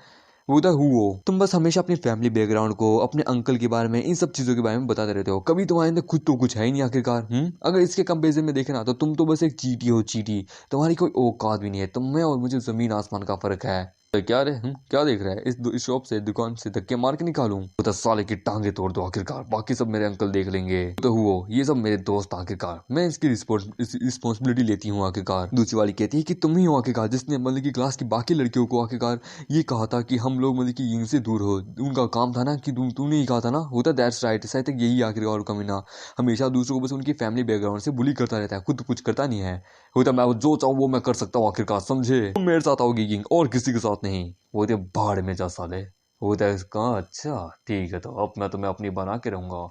उदय हुओ, तुम बस हमेशा अपनी फैमिली बैकग्राउंड को, अपने अंकल के बारे में, इन सब चीजों के बारे में बताते रहते हो, कभी तुम्हारे अंदर खुद तो कुछ है ही नहीं आखिरकार। अगर इसके कंपेरिजन में देखे ना तो तुम तो बस एक चीटी हो, चीटी। तुम्हारी कोई औकात भी नहीं है। तुम में और मुझे जमीन आसमान का फर्क है। तो क्या रे, क्या देख रहा है? इस शॉप से, दुकान से धक्के मार के निकालूं? तो साले की टांगे तोड़ दो आखिरकार, बाकी सब मेरे अंकल देख लेंगे। तो हुओ, ये सब मेरे दोस्त आखिरकार, मैं इसकी रिस्पॉन्सिबिलिटी लेती हूँ आखिरकार। दूसरी वाली कहती है कि तुम ही हो आखिरकार जिसने मतलब की क्लास की बाकी लड़कियों को आखिरकार ये कहा था कि हम लोग मतलब की यिंग से दूर हो। उनका काम था ना कि तूने ही कहा था ना, होता दैट्स राइट, शायद तक यही आखिरकार कमीना हमेशा दूसरों को बस उनकी फैमिली बैकग्राउंड से बुली करता रहता है, खुद कुछ करता नहीं है। होता मैं जो चाहूँ वो मैं कर सकता हूँ आखिरकार, समझे? तुम मेरे साथ आओगी यिंग और किसी के साथ नहीं। वो तो भाड़ में जा साले। वो तो कहा अच्छा ठीक है, तो अब मैं तुम्हें अपनी बना के रहूंगा।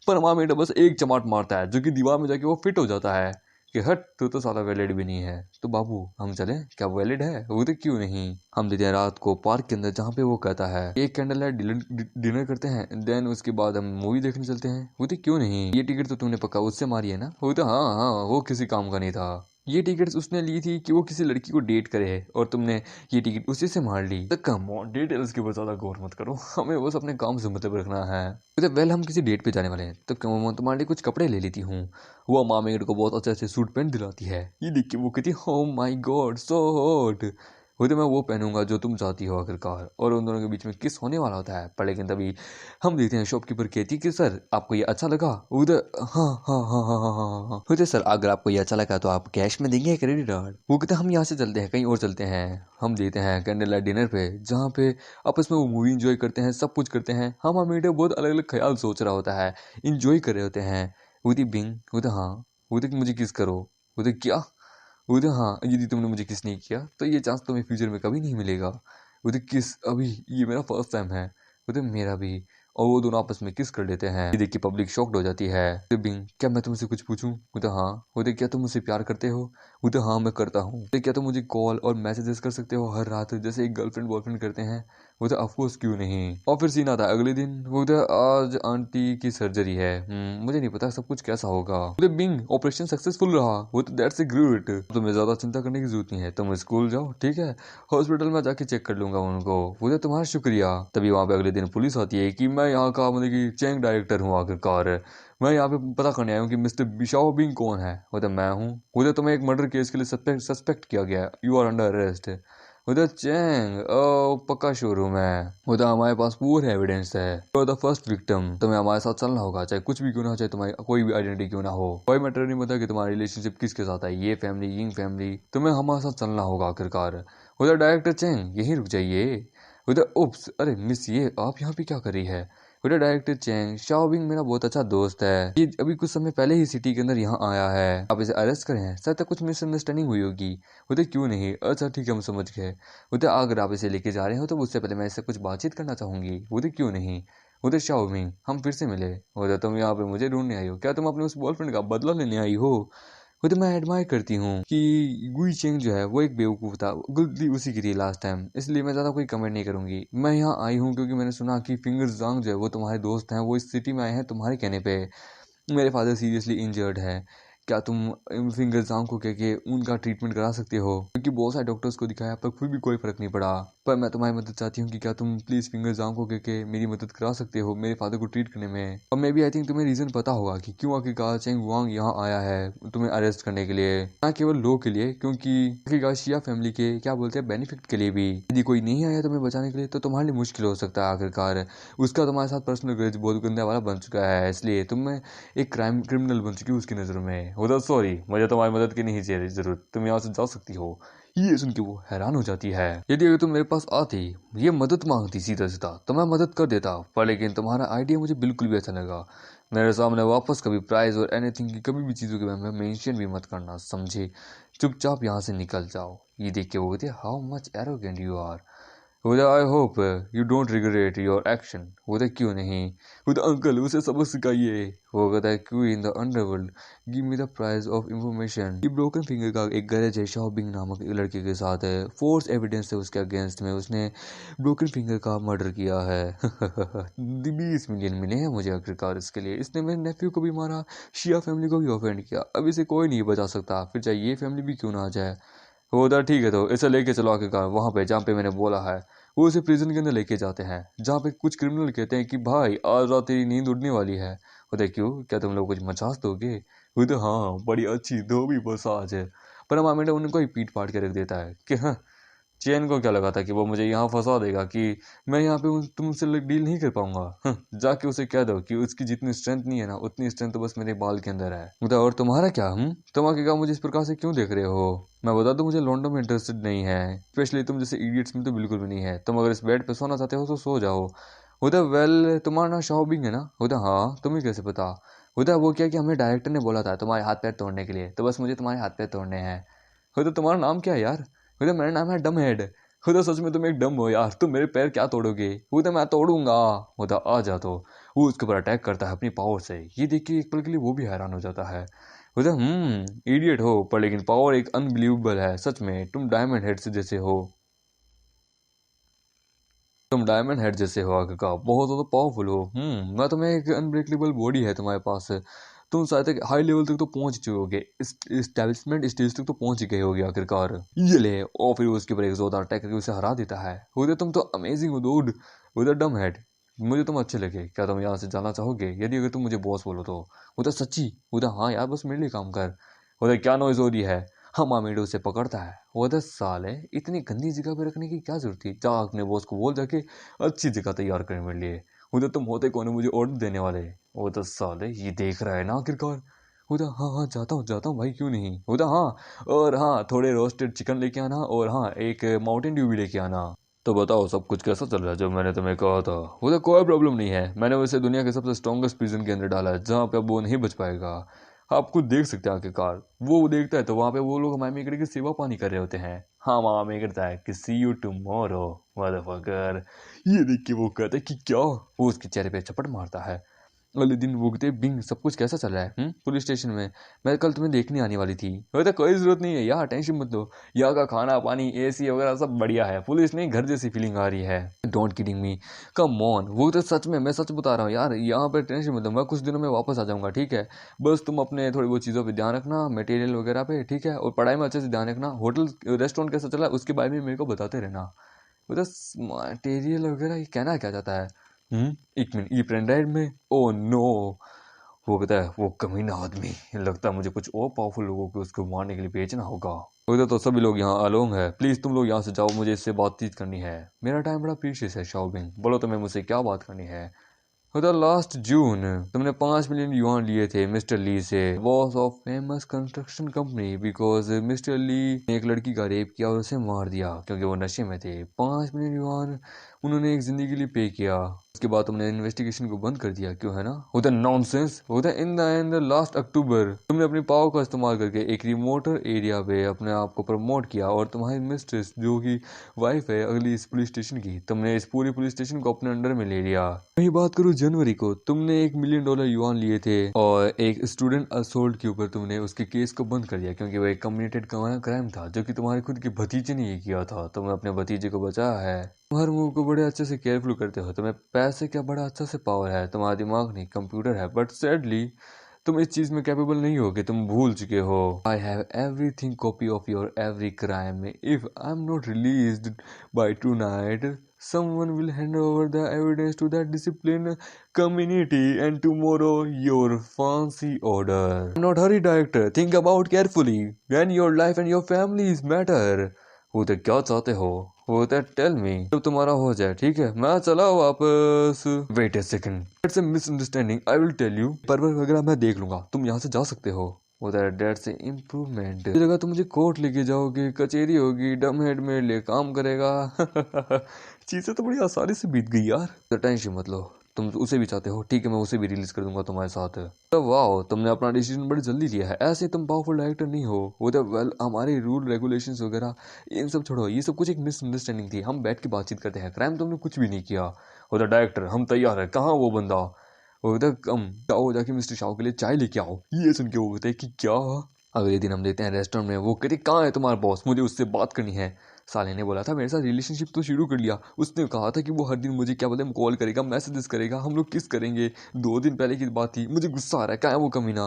पर हमारा बेटा बस एक चमाट मारता है जो कि दीवार में जाके वो फिट हो जाता है कि हट, तू तो साला वैलिड भी नहीं है। तो बाबू हम चले, क्या वैलिड है? वो तो क्यों नहीं। हम देते हैं रात को पार्क के अंदर जहाँ पे वो कहता है एक कैंडल लाइट डिनर करते हैं, देन उसके बाद हम मूवी देखने चलते हैं। वो तो क्यों नहीं। ये टिकट तो तुमने पक्का उससे मारी है ना? वो तो हाँ हाँ, वो किसी काम का नहीं था। ये टिकट उसने ली थी कि वो किसी लड़की को डेट करे और तुमने ये टिकट उसी से मार ली। तो कम ऑन, डिटेल्स के ऊपर ज्यादा गौर मत करो, हमें बस अपने काम से मतलब रखना है। तो वेल हम किसी डेट पे जाने वाले हैं, तो क्यों मैं तुम्हारे लिए कुछ कपड़े ले लेती हूँ। वो माँ मेरे को बहुत अच्छे अच्छे सूट पैंट दिलाती है। ये देख के वो कहती है oh my God so hot. वो तो मैं वो पहनूंगा जो तुम चाहती हो आखिरकार, और उन दोनों के बीच में किस होने वाला होता है। पर लेकिन तभी हम देखते हैं शॉपकीपर कहती है कि सर आपको ये अच्छा लगा? उधर हाँ हाँ हाँ हाँ हाँ हाँ हाँ हाँ। उधर सर अगर आपको ये अच्छा लगा तो आप कैश में देंगे या क्रेडिट कार्ड? वो कहते हैं हम यहाँ से चलते हैं, कहीं और चलते हैं। हम देते हैं कैंडल लाइट डिनर पे, जहाँ पे आपस में वो मूवी इंजॉय करते हैं, सब कुछ करते हैं। हम हमें बहुत अलग अलग ख्याल सोच रहा होता है, इंजॉय कर रहे होते हैं। उदी बिंग, उधर हाँ, उधर मुझे किस करो। उधर क्या? उधर हाँ, यदि तुमने मुझे किस नहीं किया तो ये चांस तुम्हें फ्यूचर में कभी नहीं मिलेगा। उधर किस अभी, ये मेरा फर्स्ट टाइम है। उधर मेरा भी। और वो दोनों आपस में किस कर लेते हैं। ये देख के पब्लिक शॉक्ड हो जाती है। उधर बिंग, क्या मैं तुमसे कुछ पूछूं? उधर हाँ। उधर क्या तुम मुझसे प्यार करते हो? उधर हाँ मैं करता हूँ। उधर क्या तुम मुझे कॉल और मैसेजेस कर सकते हो हर रात जैसे एक गर्लफ्रेंड बॉयफ्रेंड करते हैं? उधर ऑफकोर्स क्यों नहीं। और फिर सीन आता है अगले दिन। उधर आज आंटी की सर्जरी है। मुझे नहीं पता सब कुछ कैसा होगा। उधर बिंग, ऑपरेशन सक्सेसफुल रहा। वो तो दैट्स ए ग्रेट। तुम्हें ज्यादा चिंता करने की जरूरत नहीं है, तुम स्कूल जाओ, ठीक है? हॉस्पिटल में जाके चेक कर लूंगा उनको। उधर तुम्हारा शुक्रिया। तभी वहां पे अगले दिन पुलिस आती है कि मैं यहाँ का मतलब कि चैंग डायरेक्टर हूँ आखिरकार, मैं यहाँ पे पता करने आया हूँ कि मिस्टर बिशाओ बिंग कौन है। उधर मैं हूँ। उधर तुम्हें एक मर्डर केस के लिए सस्पेक्ट किया गया है, यू आर अंडर अरेस्ट। उधर चैंग, ओ पक्का शोरूम है। उधर हमारे पास पूरा एविडेंस है, you are the first victim, तुम्हें हमारे साथ चलना होगा, चाहे कुछ भी क्यों ना हो, चाहे तुम्हारी कोई भी आइडेंटिटी क्यों ना हो, कोई मैटर नहीं पता कि तुम्हारी रिलेशनशिप किसके साथ है, ये फैमिली यिंग फैमिली, तुम्हें हमारे साथ चलना होगा आखिरकार। उधर डायरेक्टर चैंग, यहीं रुक जाइए। उधर उप्स, अरे मिस, ये आप यहाँ पे क्या कर रही है? उधर डायरेक्टर चैंग, शाओबिंग मेरा बहुत अच्छा दोस्त है, ये अभी कुछ समय पहले ही सिटी के अंदर यहाँ आया है, आप इसे अरेस्ट करें हैं, शायद तक कुछ मिसअंडरस्टैंडिंग हुई होगी। उधर क्यों नहीं, अच्छा ठीक है हम समझ गए। उधर अगर आप इसे लेके जा रहे हो तो उससे पहले मैं इससे कुछ बातचीत करना चाहूंगी। उधर क्यों नहीं। उधर शाओमिंग, हम फिर से मिले। उधर तुम यहाँ पे मुझे ढूंढने आई हो, क्या तुम अपने उस बॉयफ्रेंड का बदला लेने आई हो? वो तो मैं एडमायर करती हूँ कि गुई चेंग जो है वो एक बेवकूफ़ था, गलती उसी की थी लास्ट टाइम, इसलिए मैं ज़्यादा कोई कमेंट नहीं करूंगी। मैं यहाँ आई हूँ क्योंकि मैंने सुना कि फिंगर जांग जो है वो तुम्हारे दोस्त हैं, वो इस सिटी में आए हैं तुम्हारे कहने पे। मेरे फादर सीरियसली इंजर्ड है, क्या तुम फिंगर्स आंखों के उनका ट्रीटमेंट करा सकते हो? क्योंकि बहुत सारे डॉक्टर्स को दिखाया पर फिर भी कोई फर्क नहीं पड़ा। पर मैं तुम्हारी मदद चाहती हूँ कि क्या तुम प्लीज फिंगर्स आंखों के मेरी मदद करा सकते हो मेरे फादर को ट्रीट करने में। और मे बी आई थिंक तुम्हें रीजन पता होगा कि क्यों आखिरकार चेंग वांग यहाँ आया है तुम्हें अरेस्ट करने के लिए, ना केवल लो के लिए, क्योंकि आखिरकार शिया फैमिली के क्या बोलते हैं बेनिफिट के लिए भी। यदि कोई नहीं आया तुम्हें बचाने के लिए तो तुम्हारे लिए मुश्किल हो सकता है। आखिरकार उसका तुम्हारे साथ पर्सनल ग्रज बहुत गंदा वाला बन चुका है, इसलिए तुम एक क्रिमिनल बन चुकी हो उसकी नज़रों में। वो तो सॉरी, मुझे तुम्हारी मदद की नहीं चाहिए जरूरत, तुम यहाँ से जा सकती हो। ये सुन के वो हैरान हो जाती है। यदि अगर तुम मेरे पास आती, ये मदद मांगती सीधा सीधा, तो मैं मदद कर देता, पर लेकिन तुम्हारा आइडिया मुझे बिल्कुल भी अच्छा लगा। मेरे सामने वापस कभी प्राइस और एनीथिंग की कभी भी चीज़ों के बारे में मेंशन भी मत करना, समझे? चुपचाप यहाँ से निकल जाओ। ये देख के वो कहते how much arrogant you are. बोले I hope you don't regret your action. बोले क्यों नहीं। बोले अंकल उसे सबक सिखाइए। वो कहता है क्यों in the underworld give me the price of information. ये ब्रोकन फिंगर का एक गैरेज है शाओबिंग नामक एक लड़के के साथ है। फोर्स एविडेंस है उसके अगेंस्ट में, उसने ब्रोकन फिंगर का मर्डर किया है। 20 मिलियन मिले हैं मुझे आखिरकार इसके लिए। इसने मेरे नेफ्यू को भी मारा, शिया फैमिली को भी ऑफेंड किया। अब इसे कोई नहीं बचा सकता, फिर चाहे ये फैमिली भी क्यों ना आ जाए। वो उधर ठीक है, तो इसे लेके चलो आखिरकार वहाँ पे जहाँ पे मैंने बोला है। वो उसे प्रिजन के अंदर लेके जाते हैं जहाँ पे कुछ क्रिमिनल कहते हैं कि भाई आज रात तेरी नींद उड़ने वाली है। बोलते क्यों, क्या तुम लोग कुछ मचास दोगे? वो तो हाँ बड़ी अच्छी दो भी बस आज है। पर हमारा उनको ही पीट पाट के रख देता है कि हाँ चेन को क्या लगा था कि वो मुझे यहाँ फंसा देगा कि मैं यहाँ पे तुमसे डील नहीं कर पाऊंगा। जाके उसे कह दो कि उसकी जितनी स्ट्रेंथ नहीं है ना उतनी स्ट्रेंथ तो बस मेरे बाल के अंदर है। मतलब और तुम्हारा क्या? तुम आखिरकार मुझे इस प्रकार से क्यों देख रहे हो? मैं बता दूं मुझे लॉन्डो में इंटरेस्टेड नहीं है, स्पेशली तुम जैसे इडियट्स में तो बिल्कुल भी नहीं है। तुम अगर इस बेड पे सोना चाहते हो तो सो जाओ। उधर वेल तुम्हारा नाम शाओबिंग है ना? उधर हाँ, तुम्हें कैसे पता? उधर वो क्या कि हमें डायरेक्टर ने बोला था तुम्हारे हाथ पैर तोड़ने के लिए, तो बस मुझे तुम्हारे हाथ पैर तोड़ने हैं। उधर तुम्हारा नाम क्या है यार? उधर मेरा नाम है डम हेड। खुदा सच में तुम एक डम हो यार, तुम मेरे पैर क्या तोड़ोगे? वो तो मैं तोड़ूंगा। खुदा आ जा। तो वो उसके ऊपर अटैक करता है अपनी पावर से। ये देख के एक पल के लिए वो भी हैरान हो जाता है। खुदा इडियट हो पर लेकिन पावर एक अनबिलीवेबल है सच में। तुम डायमंड हेड से जैसे हो, तुम डायमंड हेड जैसे हो आगे बहुत ज़्यादा पावरफुल हो। मैं तुम्हें एक अनब्रेकेबल बॉडी है तुम्हारे पास। तुम शायद तक हाई लेवल तक तो पहुंच चुके होगे, इस्टेब्लिशमेंट स्टेज तक तो पहुंच ही गए होगे आखिरकार। ये ले, और फिर उसके ऊपर एक जोरदार अटैक करके उसे हरा देता है। उधर तुम तो अमेजिंग हो डूड। उधर डम हेड, मुझे तुम अच्छे लगे, क्या तुम यहाँ से जाना चाहोगे? यदि अगर तुम मुझे बॉस बोलो तो। उधर सच्ची? उधर हाँ यार बस मेरे लिए काम कर। उधर क्या नॉइज हो रही है? हम आमिडो से पकड़ता है। वो 10 साल है, इतनी गंदी जगह पे रखने की क्या जरूरत थी? जा अपने बॉस को बोल जाके अच्छी जगह तैयार करने मेरे लिए। उधर तुम होते कौन हो मुझे ऑर्डर देने वाले? वो 10 साल है, ये देख रहा है ना आखिरकार। उधर हाँ हाँ जाता हूँ भाई क्यों नहीं। उधर हाँ, और हाँ थोड़े रोस्टेड चिकन लेके आना, और हाँ एक माउंटेन ड्यू भी लेके आना। तो बताओ सब कुछ कैसा चल रहा है जो मैंने तुम्हें कहा था? उधर कोई प्रॉब्लम नहीं है, मैंने वैसे दुनिया के सबसे स्ट्रॉन्गेस्ट प्रिजन के अंदर डाला है जहाँ पे अब वो नहीं बच पाएगा। आप खुद देख सकते हैं आखिरकार। वो देखता है तो वहाँ पे वो लोग हमारे मेकर की सेवा पानी कर रहे होते हैं। हाँ मामा मेकर कहता है कि सी यू टुमारो मदरफकर। ये देख के वो कहता है कि क्या, वो उसके चेहरे पे चपट मारता है। अगले दिन वो कहते बिंग सब कुछ कैसा चल रहा है पुलिस स्टेशन में? मैं कल तुम्हें देखने आने वाली थी। तो कोई जरूरत नहीं है यार, टेंशन मत लो, यहाँ का खाना पानी एसी वगैरह सब बढ़िया है, पुलिस नहीं घर जैसी फीलिंग आ रही है। Don't kidding me, come on. वो तो सच में, मैं सच बता रहा हूँ यार, यहाँ पे टेंशन मत लो, मैं कुछ दिनों में वापस आ जाऊंगा ठीक है। बस तुम अपने थोड़ी बहुत चीज़ों पर ध्यान रखना, मटेरियल वगैरह पे ठीक है, और पढ़ाई में अच्छे से ध्यान रखना। होटल रेस्टोरेंट कैसा चला है उसके बारे में मेरे को बताते रहना। बस मटेरियल वगैरह ये कहना क्या चाहता है? एक मिनट, ये पेन ड्राइव में? Oh no. वो कहता है वो कमीना आदमी, लगता है मुझे कुछ और पावरफुल लोगों को उसको मारने के लिए भेजना होगा। उधर तो सभी लोग यहाँ अलोंग है, प्लीज तुम लोग यहाँ से जाओ, मुझे इससे बातचीत करनी है। मेरा टाइम बड़ा प्रीशियस है शाओबिंग, बोलो तुम्हें मुझसे क्या बात करनी है? उधर लास्ट जून तुमने 5 मिलियन युआन लिए थे मिस्टर ली से, boss of famous construction company, because mister Lee ने एक लड़की का रेप किया और उसे मार दिया क्योंकि वो नशे में थे। 5 मिलियन युआन उन्होंने एक जिंदगी के लिए पे किया। उसके बाद तुमने इन्वेस्टिगेशन को बंद कर दिया, क्यों है ना? उधर नॉनसेंस। उधर in the end last October तुमने अपनी पावर का इस्तेमाल करके एक रिमोटर एरिया पे अपने आप को प्रमोट किया, और तुम्हारी मिस्ट्रेस जो कि वाइफ है अगली इस पुलिस स्टेशन की, तुमने इस पूरी पुलिस स्टेशन को अपने अंडर में ले लिया। वही बात करूँ जनवरी को, तुमने $1 मिलियन युआन लिए थे और एक स्टूडेंट असोल्ट के ऊपर तुमने उसके केस को बंद कर दिया क्योंकि वो एक कम्युनिटेड क्राइम था जो कि तुम्हारे खुद के भतीजे ने ये किया था। तुमने अपने भतीजे को बचाया है। तुम हर मूव को बड़े अच्छे से केयरफुल करते हो, तुम्हें पैसे का बड़ा अच्छा से पावर है, तुम्हारा दिमाग नहीं कंप्यूटर है। बट सैडली तुम इस चीज में कैपेबल नहीं हो कि तुम भूल चुके हो। I have everything copy of your every crime. If I am not released by tonight, someone will hand over the evidence to that disciplined community and tomorrow your fancy order. I'm not hurry, director. Think about carefully. When your life and your families matter. वो तो क्या चाहते हो? वो तो tell me. जब तुम्हारा हो जाए, ठीक है, मैं चला वापस। Wait a second, it's a misunderstanding, I will tell you. पर्वर वगैरह मैं देख लूंगा, तुम यहाँ से जा सकते हो। उधर डेट से इम्प्रूवमेंट। मुझे लगा तुम मुझे कोर्ट लेके जाओगे, कचेरी होगी, डम हेड मेरे लिए काम करेगा। चीजें तो बड़ी आसानी से बीत गई यार। तो टेंशन मत लो, तुम उसे भी चाहते हो, ठीक है, मैं उसे भी रिलीज कर दूंगा तुम्हारे साथ। तो वाह, तुमने अपना डिसीजन बड़ी जल्दी लिया है। ऐसे तुम पावरफुल डायरेक्टर नहीं हो। वो तो वेल, हमारे रूल रेगुलेशंस वगैरह इन सब छोड़ो, ये सब कुछ एक मिसअंडरस्टैंडिंग थी। हम बैठ के बातचीत करते हैं, क्राइम तुमने कुछ भी नहीं किया। वो तो डायरेक्टर, हम तैयार है, कहाँ वो बंदा? वो तो कम जाओ, जाके मिस्टर शाह के लिए चाय लेके आओ। ये सुन के वो कहते हैं कि क्या? अगले दिन हम देखते हैं रेस्टोरेंट में, वो कहते कहाँ है तुम्हारा बॉस, मुझे उससे बात करनी है। साले ने बोला था मेरे साथ रिलेशनशिप तो शुरू कर लिया। उसने कहा था कि वो हर दिन मुझे क्या बोलते हैं कॉल करेगा, मैसेजेस करेगा, हम लोग किस करेंगे। 2 दिन पहले की बात थी। मुझे गुस्सा आ रहा है, क्या है वो कमीना?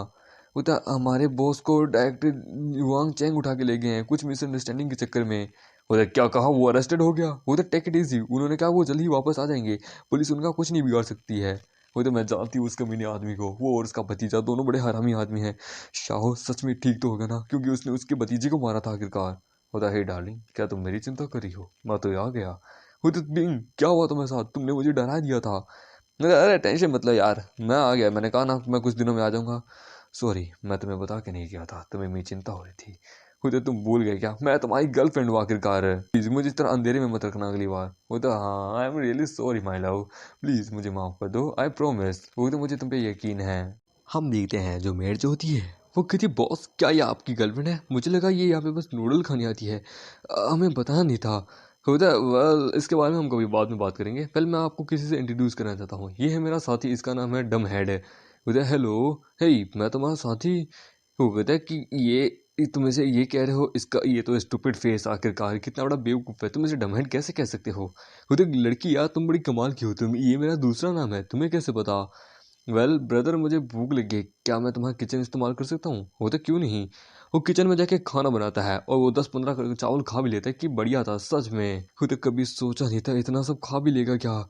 वो तो हमारे बॉस को डायरेक्टर युआंग चैंग उठा के ले गए हैं कुछ मिसअंडरस्टैंडिंग के चक्कर में। वो तो क्या कहा, वो अरेस्टेड हो गया। वो तो टेक इट इजी, उन्होंने कहा वो जल्द ही वापस आ जाएंगे, पुलिस उनका कुछ नहीं बिगाड़ सकती है। वो तो मैं जानती हूँ उस कमीने आदमी को, वो और उसका भतीजा दोनों बड़े हरामी आदमी हैं। शाहो सच में ठीक तो होगा ना, क्योंकि उसने उसके भतीजे को मारा था आखिरकार। होता है डार्लिंग, क्या तुम मेरी चिंता कर रही हो? मैं तो आ गया। वो तो बिंग, क्या हुआ तुम्हारे साथ? तुमने मुझे डरा दिया था। अरे टेंशन मतलब यार, मैं आ गया, मैंने कहा ना मैं कुछ दिनों में आ जाऊंगा। सॉरी, मैं तुम्हें बता के नहीं गया था, तुम्हें मेरी चिंता हो रही थी। वो तो तुम भूल गए क्या, मैं तुम्हारी गर्लफ्रेंड हूँ आखिरकार। प्लीज मुझे इस तरह अंधेरे में मत रखना अगली बार। वो तो हाँ, I am really sorry my love, please मुझे माफ कर दो, आई प्रोमिस। वो तो मुझे तुम पे यकीन है। हम देखते हैं जो मेड जो होती है वो कहती है बॉस क्या ये आपकी गर्लफ्रेंड है? मुझे लगा ये यहाँ पे बस नूडल खाने आती है, हमें पता नहीं था। होता है वेल, इसके बारे में हम कभी बाद में बात करेंगे। पहले मैं आपको किसी से इंट्रोड्यूस करना चाहता हूँ। ये है मेरा साथी, इसका नाम है डम हेड। होता है हेलो, हे मैं तुम्हारा साथी। वो कहता है कि ये तुम इसे ये कह रहे हो, इसका ये तो स्टूपिड फेस, आखिरकार कितना बड़ा बेवकूफ़ है, तुम इसे डम हेड कैसे कह सकते हो? वो तो लड़की यार तुम बड़ी कमाल की हो, तुम ये मेरा दूसरा नाम है, तुम्हें कैसे पता? वेल ब्रदर, मुझे भूख लगी है, क्या मैं तुम्हारा किचन इस्तेमाल कर सकता हूँ? वो तो क्यों नहीं। वो किचन में जाके खाना बनाता है और वो 10-15 चावल खा भी लेता है कि बढ़िया था सच में। वो तो कभी सोचा नहीं था इतना सब खा भी लेगा क्या।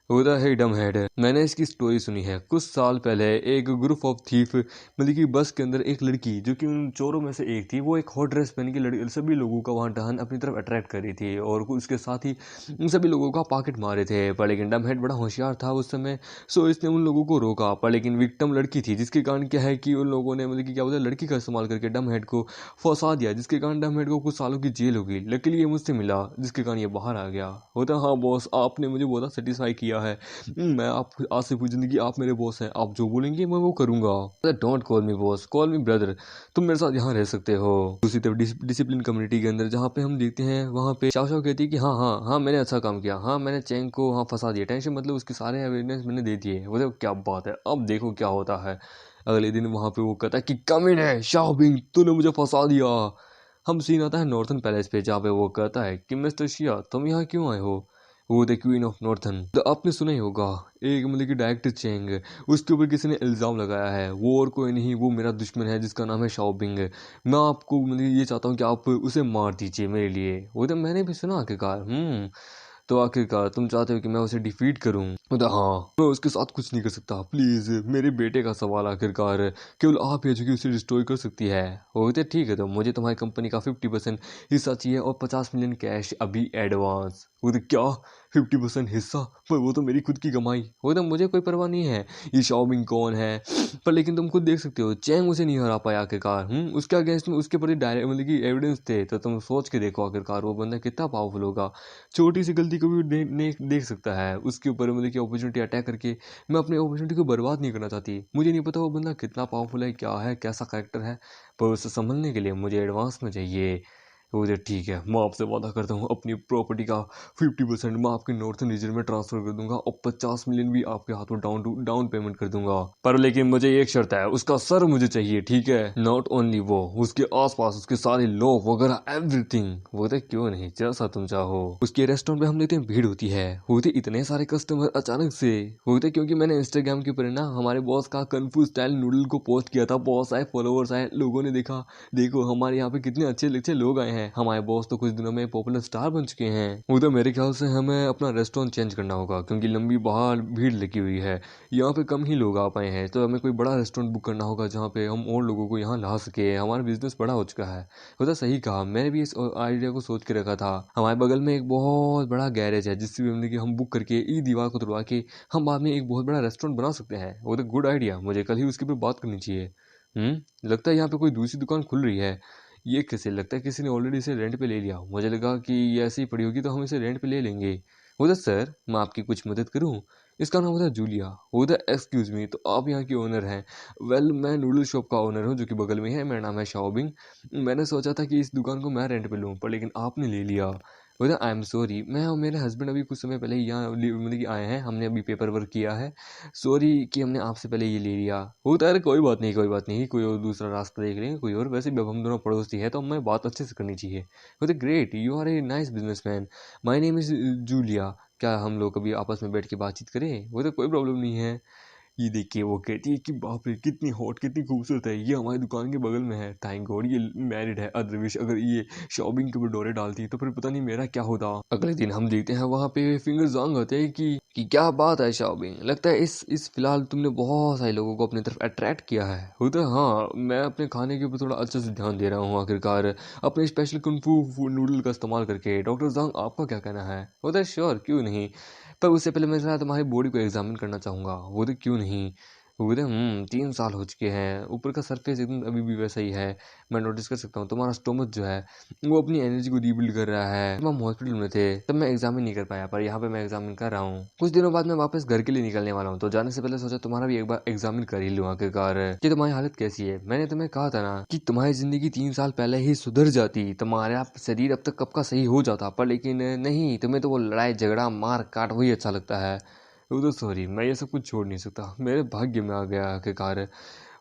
होता है डम हेड। मैंने इसकी स्टोरी सुनी है। कुछ साल पहले एक ग्रुप ऑफ थीफ, मतलब कि बस के अंदर एक लड़की जो कि उन चोरों में से एक थी, वो एक हॉट ड्रेस पहन के लड़की सभी लोगों का वहाँ टहन अपनी तरफ अट्रैक्ट कर रही थी और उसके साथ ही उन सभी लोगों का पॉकेट मारे थे। पर लेकिन डम हेड बड़ा होशियार था उस समय, सो इसने उन लोगों को रोका। पर लेकिन विक्टिम लड़की थी, जिसके कारण क्या है कि उन लोगों ने मतलब कि क्या बोलते हैं लड़की का इस्तेमाल करके डम हेड को फंसा दिया, जिसके कारण डम हेड को कुछ सालों की जेल हो गई। लकीली ये मुझसे मिला, जिसके कारण ये बाहर आ गया। होता हाँ बॉस, आपने मुझे बहुत सेटिस्फाई किया है। मैं आप आज से पूरी जिंदगी आप मेरे बॉस हैं, आप जो बोलेंगे मैं वो करूंगा। Don't call me boss, call me brother. तुम मेरे साथ यहाँ रह सकते हो। दूसरी तरफ डिसिप्लिन कम्युनिटी के अंदर जहाँ पे हम देखते हैं, वहाँ पे शाओ शाओ कहती है कि हाँ हाँ हाँ मैंने अच्छा काम किया, हाँ मैंने चैंग को हाँ फंसा दिया, टेंशन मतलब उसके सारे एविडेंस मैंने दे दिए। वो क्या बात है, अब देखो क्या होता है। अगले दिन वहाँ पे वो कहता है कि कमीने शाओबिंग, तूने मुझे फंसा दिया। हम सीन आता है नॉर्थन पैलेस पे, जहाँ पे वो कहता है कि मिस्टर शिया तुम यहाँ क्यों आए हो? वो द क्वीन ऑफ नॉर्थन। तो आपने सुना ही होगा, एक मतलब कि डायरेक्टर चेंग, उसके ऊपर किसी ने इल्ज़ाम लगाया है। वो और कोई नहीं, वो मेरा दुश्मन है जिसका नाम है शाओबिंग। मैं आपको मतलब ये चाहता हूँ कि आप उसे मार दीजिए मेरे लिए। वो तो मैंने भी सुना आखिरकार। तो आखिरकार तुम चाहते हो कि मैं उसे डिफीट करूं? तो हाँ, मैं उसके साथ कुछ नहीं कर सकता। प्लीज मेरे बेटे का सवाल, आखिरकार केवल आप ही जो कि उसे डिस्ट्रॉय कर सकती है। वो तो ठीक है, तो मुझे तुम्हारी कंपनी का 50% हिस्सा चाहिए और 50 मिलियन कैश अभी एडवांस। वो तो क्या 50% हिस्सा? पर वो तो मेरी खुद की कमाई। वो तो मुझे कोई परवाह नहीं है ये शाओबिंग कौन है। पर लेकिन तुम खुद देख सकते हो चैंग उसे नहीं हरा पाया आखिरकार। उसके अगेंस्ट में उसके प्रति डायरेक्ट मतलब कि एविडेंस थे, तो तुम सोच के देखो आखिरकार वो बंदा कितना पावरफुल होगा। छोटी सी गलती को भी देख सकता है उसके ऊपर, मतलब कि अपॉर्चुनिटी अटैक करके। मैं अपनी अपॉर्चुनिटी को बर्बाद नहीं करना चाहती। मुझे नहीं पता वो बंदा कितना पावरफुल है, क्या है, कैसा कैरेक्टर है, पर उसे संभलने के लिए मुझे एडवांस में चाहिए बोले ठीक है, मैं आपसे वादा करता हूँ अपनी प्रॉपर्टी का 50% मैं आपके नॉर्थ रीजन में ट्रांसफर कर दूंगा और 50 मिलियन भी आपके हाथों डाउन पेमेंट कर दूंगा। पर लेकिन मुझे एक शर्त है, उसका सर मुझे चाहिए, ठीक है? नॉट ओनली वो, उसके आसपास उसके सारे लोग वगैरह एवरीथिंग। वो तो क्यों नहीं, जैसा तुम चाहो। उसके रेस्टोरेंट में हम देखते हैं भीड़ होती है, होते इतने सारे कस्टमर अचानक से होते, क्योंकि मैंने इंस्टाग्राम के ऊपर ना हमारे बॉस का कन्फ्यू स्टाइल नूडल को पोस्ट किया था। बहुत सारे फॉलोअर्स आए, लोगों ने देखा, देखो हमारे यहाँ पे कितने अच्छे अच्छे लोग आए हैं, हमारे बॉस तो कुछ दिनों में पॉपुलर स्टार बन चुके हैं। वो तो मेरे ख्याल से हमें अपना रेस्टोरेंट चेंज करना होगा, क्योंकि लंबी बाहर भीड़ लगी हुई है, यहाँ पे कम ही लोग आ पाए हैं, तो हमें कोई बड़ा रेस्टोरेंट बुक करना होगा जहाँ पे हम और लोगों को यहाँ ला सके। हमारा बिजनेस बड़ा हो चुका है। वो तो सही कहा, मैंने भी इस आइडिया को सोच के रखा था। हमारे बगल में एक बहुत बड़ा गैरेज है, जिससे हमने कि हम बुक करके ई दीवार को तोड़वा के हम बाद में एक बहुत बड़ा रेस्टोरेंट बना सकते हैं। वो तो गुड आइडिया, मुझे कल ही उसके ऊपर बात करनी चाहिए। लगता है यहाँ पे कोई दूसरी दुकान खुल रही है। ये कैसे, लगता है किसी ने ऑलरेडी इसे रेंट पे ले लिया। मुझे लगा कि ये ऐसी ही पड़ी होगी तो हम इसे रेंट पे ले लेंगे। उधर सर, मैं आपकी कुछ मदद करूं? इसका नाम होता है जूलिया। उधर एक्सक्यूज मी, तो आप यहाँ की ओनर हैं? वेल, मैं नूडल शॉप का ओनर हूँ जो कि बगल में है। मेरा नाम है शाओबिंग। मैंने सोचा था कि इस दुकान को मैं रेंट पे लूँ, पर लेकिन आपने ले लिया। उधर आई एम सॉरी, मैं और मेरे हस्बैंड अभी कुछ समय पहले ही यहाँ मतलब कि आए हैं, हमने अभी पेपर वर्क किया है। सॉरी कि हमने आपसे पहले ये ले लिया। होता है, कोई बात नहीं, कोई बात नहीं, कोई और दूसरा रास्ता देख लेंगे, कोई और। वैसे भी अब हम दोनों पड़ोसी है तो हमें बात अच्छे से करनी चाहिए। बोलते great, you are a nice businessman, my name is Julia. क्या हम लोग कभी आपस में बैठ के बातचीत करें? वो तो कोई प्रॉब्लम नहीं है। ये देखिए, वो कहती है कि बाप रे कितनी हॉट, कितनी खूबसूरत है, ये हमारी दुकान के बगल में है। थैंक गॉड ये मैरिड है, अदरवाइज अगर ये शॉपिंग के ऊपर डोरे डालती तो फिर पता नहीं मेरा क्या होता। अगले दिन हम देखते हैं वहाँ पे फिंगर जांग आते हैं कि क्या बात है शॉपिंग, लगता है इस फिलहाल तुमने बहुत सारे लोगों को अपनी तरफ अट्रैक्ट किया है। होता है हाँ, मैं अपने खाने के ऊपर थोड़ा अच्छे से ध्यान दे रहा हूँ आखिरकार, अपने स्पेशल कुंफू नूडल का इस्तेमाल करके। डॉक्टर जांग, आपका क्या कहना है? होता है श्योर, क्यों नहीं, पर उससे पहले मैं जरा तुम्हारी बॉडी को एग्जामिन करना चाहूँगा। वो तो क्यों नहीं। वो तो 3 साल हो चुके हैं, ऊपर का सरफेस एकदम अभी भी वैसा ही है। मैं नोटिस कर सकता हूँ तुम्हारा स्टोमक जो है वो अपनी एनर्जी को रीबिल्ड कर रहा है। जब हम हॉस्पिटल में थे तब मैं एग्जामिन नहीं कर पाया, पर यहाँ पे मैं एग्जामिन कर रहा हूँ। कुछ दिनों बाद मैं वापस घर के लिए निकलने वाला हूँ, तो जाने से पहले सोचा तुम्हारा भी एक बार एग्जामिन कर ही लूँ आखिरकार कि तुम्हारी हालत कैसी है। मैंने तुम्हें कहा था ना कि तुम्हारी जिंदगी 3 साल पहले ही सुधर जाती, तुम्हारा शरीर अब तक कब का सही हो जाता, पर लेकिन नहीं, तुम्हें तो वो लड़ाई झगड़ा मार काट वही अच्छा लगता है। वो तो सॉरी, मैं ये सब कुछ छोड़ नहीं सकता, मेरे भाग्य में आ गया आखिरकार।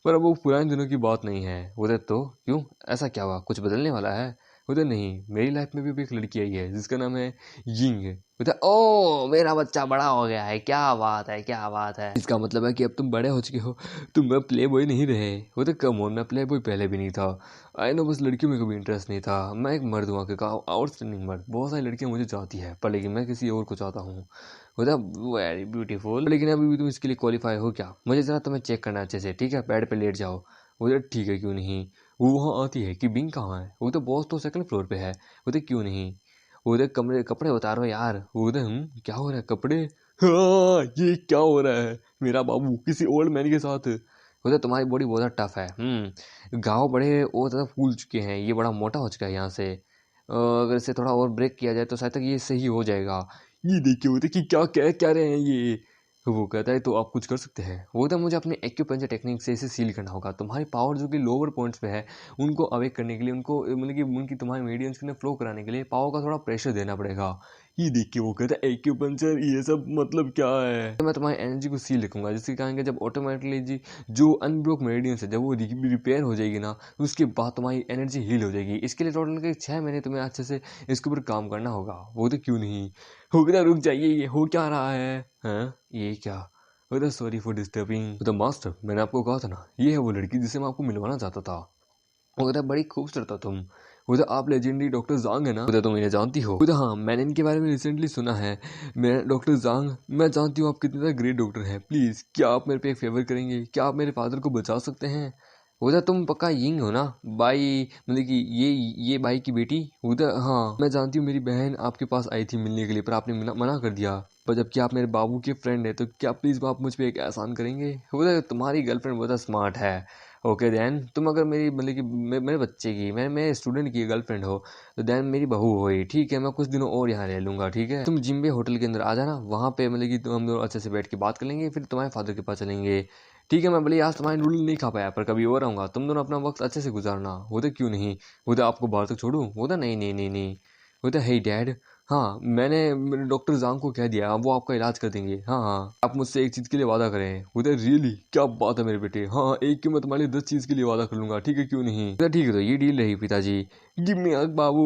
पर अब वो पुराने दिनों की बात नहीं है। उधर तो क्यों, ऐसा क्या हुआ, कुछ बदलने वाला है? उधर नहीं, मेरी लाइफ में भी अभी एक लड़की आई है जिसका नाम है यिंग। उधर ओ, मेरा बच्चा बड़ा हो गया है, क्या बात है, क्या बात है। इसका मतलब है कि अब तुम बड़े हो चुके हो, तुम अब प्ले बॉय नहीं रहे। वो तो कम हो, मैं प्ले बॉय पहले भी नहीं था। आई नो, बस लड़कियों में कभी इंटरेस्ट नहीं था। मैं एक मर्द हूँ आखिरकार, आउटस्टैंडिंग मर्द। बहुत सारी लड़कियां मुझे चाहती है, पर लेकिन मैं किसी और को चाहता हूँ। मतलब वेरी ब्यूटीफुल, लेकिन अभी भी तुम इसके लिए क्वालिफाई हो क्या? मुझे जरा तुम्हें चेक करना अच्छे से, ठीक है? बेड पे लेट जाओ। वो ठीक है, क्यों नहीं। वो वहाँ आती है कि बिंग कहाँ है? वो तो बॉस तो सेकंड फ्लोर पे है। वो क्यों नहीं। वो कमरे कपड़े उतारो यार। वो क्या हो रहा है, कपड़े? हाँ, ये क्या हो रहा है, मेरा बाबू किसी ओल्ड मैन के साथ। वो तुम्हारी बॉडी बहुत टफ है। गाँव बड़े और ज़्यादा फूल चुके हैं, ये बड़ा मोटा हो चुका है यहाँ से। अगर इसे थोड़ा और ब्रेक किया जाए तो शायद तक ये सही हो जाएगा। ये देखिए, वो कि क्या कह क्या रहे हैं ये। वो कहता है तो आप कुछ कर सकते हैं। वो तो मुझे अपने एक्यूपंचर टेक्निक से इसे सील करना होगा। तुम्हारी पावर जो कि लोअर पॉइंट्स पे है उनको अवेक करने के लिए, उनको मतलब कि उनकी तुम्हारी मीडियंस के फ्लो कराने के लिए पावर का थोड़ा प्रेशर देना पड़ेगा। ये देखिए, वो कहता है एक्यूपंचर, ये सब मतलब क्या है? तो मैं तुम्हारी एनर्जी को सील रखूंगा, जिससे कहेंगे जब ऑटोमेटिकली जी जो अनब्रोक मेरिडियंस है जब वो रिपेयर हो जाएगी ना, तो उसके बाद तुम्हारी एनर्जी हील हो जाएगी। इसके लिए टोटल के 6 महीने तुम्हें अच्छे से इसके ऊपर काम करना होगा। वो तो क्यों नहीं। हो गया, रुक जाइए, ये हो क्या रहा है? हाँ, ये क्या? अरे sorry for disturbing the master, मैंने आपको कहा था ना, ये है वो लड़की जिसे मैं आपको मिलवाना चाहता था। उधर बड़ी खूबसूरत हो तुम। उधर आप लेजेंडरी डॉक्टर जांग है ना, उधर तुम इन्हें जानती हो? उधर हाँ, मैंने इनके बारे में रिसेंटली सुना है। मैं डॉक्टर जांग, मैं जानती हूँ आप कितने ज़्यादा ग्रेट डॉक्टर हैं। प्लीज़ क्या आप मेरे पे एक फेवर करेंगे, क्या आप मेरे फादर को बचा सकते हैं? उधर तुम पक्का यिंग हो ना, बाई मतलब कि ये बाई की बेटी? उधर हाँ, मैं जानती हूँ, मेरी बहन आपके पास आई थी मिलने के लिए, पर आपने मना कर दिया। पर जबकि आप मेरे बाबू के फ्रेंड है, तो क्या प्लीज़ आप मुझ पे एक एहसान करेंगे? उधर तुम्हारी गर्लफ्रेंड बहुत स्मार्ट है। ओके देन, तुम अगर मेरी मतलब कि मेरे बच्चे की, मेरे स्टूडेंट की गर्लफ्रेंड हो, तो देन मेरी बहू होई, ठीक है? मैं कुछ दिनों और यहाँ रह लूँगा, ठीक है? तुम जिम्बे होटल के अंदर आ जाना, वहाँ पे मतलब कि हम दोनों अच्छे से बैठ के बात कर लेंगे, फिर तुम्हारे फादर के पास चलेंगे, ठीक है मैं भले आज तुम्हारे नूडल नहीं खा पाया पर कभी और आऊँगा, तुम दोनों अपना वक्त अच्छे से गुजारना। वो तो क्यों नहीं, वो तो आपको बाहर तक छोड़ूं? वो तो नहीं नहीं नहीं नहीं। वो तो हे डैड, हाँ मैंने मेरे डॉक्टर जांग को कह दिया, वो आपका इलाज कर देंगे। हाँ हाँ, आप मुझसे एक चीज़ के लिए वादा करें। वो तो रियली क्या बात है मेरे बेटे, हाँ एक क्यों मैं तुम्हारे लिए 10 चीज़ के लिए वादा कर लूंगा, ठीक है क्यों नहीं? तो ठीक है, तो ये डील रही पिताजी। गिव मी हग बाबू।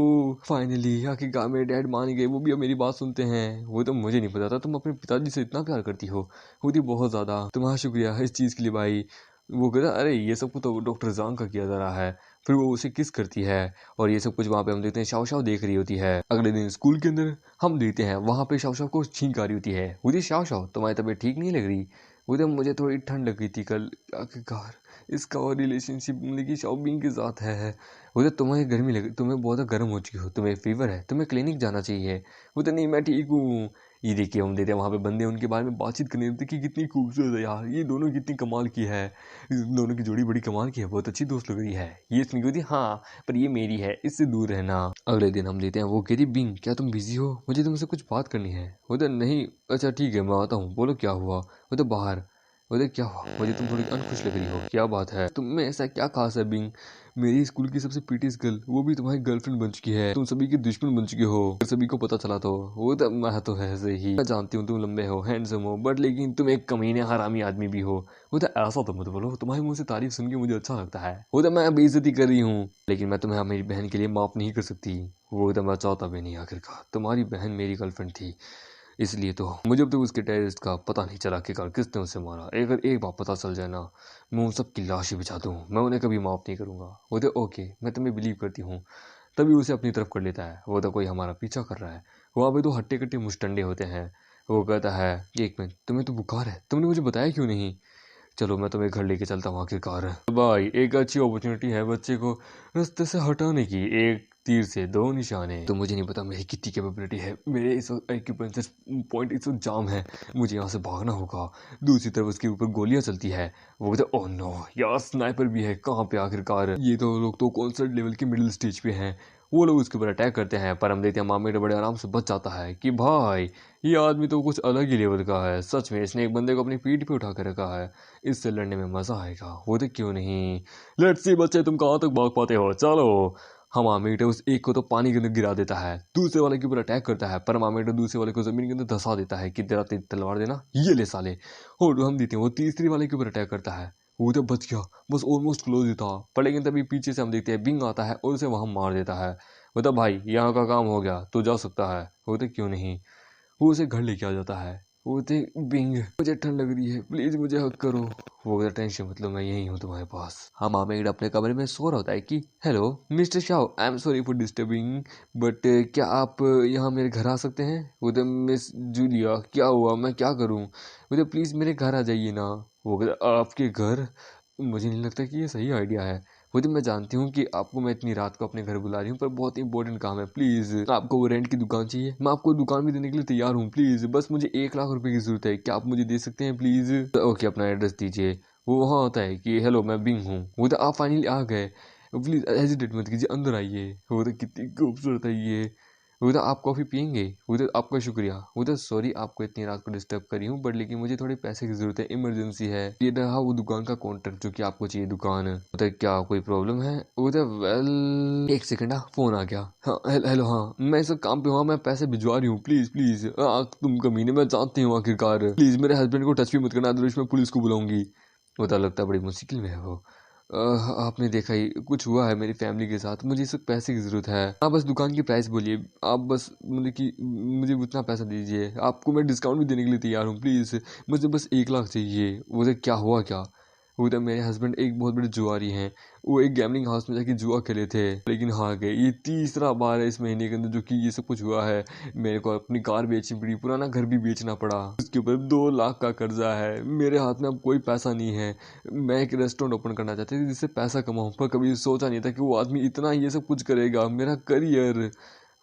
फाइनली आखिरकार मेरे डैड मान गए, वो भी अब मेरी बात सुनते हैं। वो तो मुझे नहीं पता था तुम अपने पिताजी से इतना प्यार करती हो। वो थी बहुत ज़्यादा। तुम्हारा शुक्रिया इस चीज़ के लिए भाई। वो कहता अरे ये सब कुछ तो डॉक्टर जांग का किया जा रहा है। फिर वो उसे किस करती है और ये सब कुछ वहाँ पे हम देखते हैं शाव शाव देख रही होती है। अगले दिन स्कूल के अंदर हम देखते हैं वहाँ पे शाव शाव को छींक आ रही होती है। मुझे शाव शाव तुम्हारी तबीयत ठीक नहीं लग रही? वो तो मुझे थोड़ी ठंड लग गई थी कल। आखिरकार इसका और रिलेशनशिप मतलब कि शॉपिंग के साथ है। वो तो तुम्हें गर्मी लग, तुम्हें बहुत गर्म हो चुकी हो, तुम्हें फीवर है, तुम्हें क्लिनिक जाना चाहिए। वो तो नहीं मैं ठीक हूँ। ये देखिए हम देते हैं वहाँ पे बंदे उनके बारे में बातचीत करने लगते कि कितनी खूबसूरत है यार, ये दोनों कितनी कमाल की है, इन दोनों की जोड़ी बड़ी कमाल की है, बहुत अच्छी दोस्त लग रही है। ये सुन के होती हाँ पर ये मेरी है, इससे दूर रहना। अगले दिन हम देते हैं वो कहती बिंग क्या तुम बिजी हो, मुझे तुमसे कुछ बात करनी है। वो तो नहीं अच्छा ठीक है मैं आता हूँ, बोलो क्या हुआ। वो तो बाहर। बोले क्या हुआ, मुझे तुम थोड़ी अनखुश लग रही हो, क्या बात है, तुम में ऐसा क्या खास है बिंग? मेरी स्कूल की सबसे पीटीएस गर्ल वो भी तुम्हारी गर्लफ्रेंड बन चुकी है, तुम सभी की दुश्मन बन चुके हो, सभी को पता चला तो। वो तो मैं तो ऐसे ही, मैं जानती हूँ तुम लंबे हो हैंडसम हो बट लेकिन तुम एक कमीने हरामी आदमी भी हो। वो तो ऐसा तो मत बोलो, तुम्हारे मुंह से तारीफ सुन के मुझे अच्छा लगता है। वो तो मैं बेइज्जती कर रही हूँ लेकिन मैं तुम्हें मेरी बहन के लिए माफ नहीं कर सकती। वो तो मैं चाहता भी नहीं, आखिरकार तुम्हारी बहन मेरी गर्लफ्रेंड थी, इसलिए तो मुझे अब तक उसके टेररिस्ट का पता नहीं चला कि किसने उसे मारा। अगर एक बार पता चल जाए ना मैं उन सब की लाश ही बिछा दूँ, मैं उन्हें कभी माफ़ नहीं करूँगा। वो तो ओके मैं तुम्हें बिलीव करती हूँ। तभी उसे अपनी तरफ कर लेता है। वो तो कोई हमारा पीछा कर रहा है। वहाँ पे तो हट्टे कट्टे मुस्टंडे होते हैं। वो कहता है एक मिनट तुम्हें तो बुखार है, तुमने मुझे बताया क्यों नहीं? चलो मैं तुम्हें घर लेके चलता हूँ आखिरकार। भाई एक अच्छी अपॉर्चुनिटी है बच्चे को रास्ते से हटाने की, एक तीर से दो निशाने। तो मुझे नहीं पता मेरी कितनी कैपेबिलिटी है, मेरे इस वक्त एक्यूपेंसर पॉइंट इस वक्त जाम है, मुझे यहाँ से भागना होगा। दूसरी तरफ उसके ऊपर गोलियां चलती है। वो कहते ओह नो यार स्नाइपर भी है कहाँ पे आखिरकार, ये तो लोग तो कॉन्सर्ट लेवल के मिडिल स्टेज पे हैं। वो लोग उसके ऊपर अटैक करते हैं पर हम देखते हैं मामेट बड़े आराम से बच जाता है कि भाई ये आदमी तो कुछ अलग ही लेवल का है, सच में इसने एक बंदे को अपनी पीठ पे उठा कर रखा है, इससे लड़ने में मजा आएगा। वो तो क्यों नहीं, लेट्स सी बच्चे तुम कहाँ तक भाग पाते हो, चलो। हम आमिर उस एक को तो पानी के अंदर गिरा देता है, दूसरे वाले के ऊपर अटैक करता है पर आमिर दूसरे वाले को जमीन के अंदर धंसा देता है कि तेरा तेज तलवार देना, ये ले साले। और हम देते हैं वो तीसरी वाले के ऊपर अटैक करता है। वो तो बच गया, बस ऑलमोस्ट क्लोज ही था पर लेकिन तभी पीछे से हम देखते हैं बिंग आता है और उसे वहां मार देता है। मतलब भाई यहाँ का काम हो गया, तू जा सकता है। वो तो क्यों नहीं, वो उसे घर लेके आ जाता है। वो थे बिंग मुझे ठंड लग रही है प्लीज मुझे हक करो। वो कहता टेंशन मतलब मैं यही हूँ तुम्हारे पास। हम आमिर अपने कमरे में सो रहा होता है कि hello mister Shah I am sorry for disturbing but क्या आप यहाँ मेरे घर आ सकते हैं? वो तो मिस जूलिया क्या हुआ, मैं क्या करूँ? वो तो प्लीज़ मेरे घर आ जाइए ना। वो कहता आपके घर, मुझे नहीं लगता कि ये सही आइडिया है। वो तो मैं जानती हूँ कि आपको मैं इतनी रात को अपने घर बुला रही हूँ पर बहुत इंपॉर्टेंट काम है, प्लीज़ आपको वो रेंट की दुकान चाहिए, मैं आपको दुकान भी देने के लिए तैयार हूँ, प्लीज़ बस मुझे 1 लाख रुपए की ज़रूरत है, क्या आप मुझे दे सकते हैं प्लीज़? तो ओके अपना एड्रेस दीजिए। वो वहाँ होता है कि हेलो मैं बिंग हूँ। वो तो आप फाइनली आ गए, प्लीज़ हेजिटेट मत कीजिए अंदर आइए। वो तो कितनी खूबसूरत है ये। वो तो आप कॉफ़ी पियेंगे? वो तो आपका शुक्रिया। वो तो सॉरी आपको इतनी रात को डिस्टर्ब करी हूँ बट लेकिन मुझे थोड़े पैसे की ज़रूरत है, इमरजेंसी है। ये रहा वो दुकान का कॉन्ट्रैक्ट जो कि आपको चाहिए दुकान। वो तो क्या कोई प्रॉब्लम है? वो तो वेल एक सेकंड हाँ फ़ोन आ गया। हाँ हेलो हाँ मैं इस काम पे हूँ, मैं पैसे भिजवा रही हूँ, प्लीज़ प्लीज़। तुम कमीने मैं जानती हूँ आखिरकार, प्लीज़ मेरे हस्बैंड को टच भी मत करना अदरवाइज मैं पुलिस को बुलाऊंगी। वो तो लगता है बड़ी मुश्किल में है वो। आपने देखा ही कुछ हुआ है मेरी फैमिली के साथ, मुझे इस वक्त पैसे की ज़रूरत है। आप बस दुकान की प्राइस बोलिए, आप बस मतलब कि मुझे उतना पैसा दीजिए, आपको मैं डिस्काउंट भी देने के लिए तैयार हूँ, प्लीज़ मुझे बस 1 लाख चाहिए। वो क्या हुआ क्या? वो तो मेरे हस्बैंड एक बहुत बड़े जुआरी हैं, वो एक गैमलिंग हाउस में जाके जुआ खेले थे लेकिन हार गए। ये तीसरा बार है इस महीने के अंदर जो कि ये सब कुछ हुआ है। मेरे को अपनी कार बेचनी पड़ी, पुराना घर भी बेचना पड़ा, उसके ऊपर 2 लाख का कर्जा है, मेरे हाथ में अब कोई पैसा नहीं है। मैं एक रेस्टोरेंट ओपन करना चाहती थी जिससे पैसा कमाऊँ पर कभी सोचा नहीं था कि वो आदमी इतना ये सब कुछ करेगा, मेरा करियर।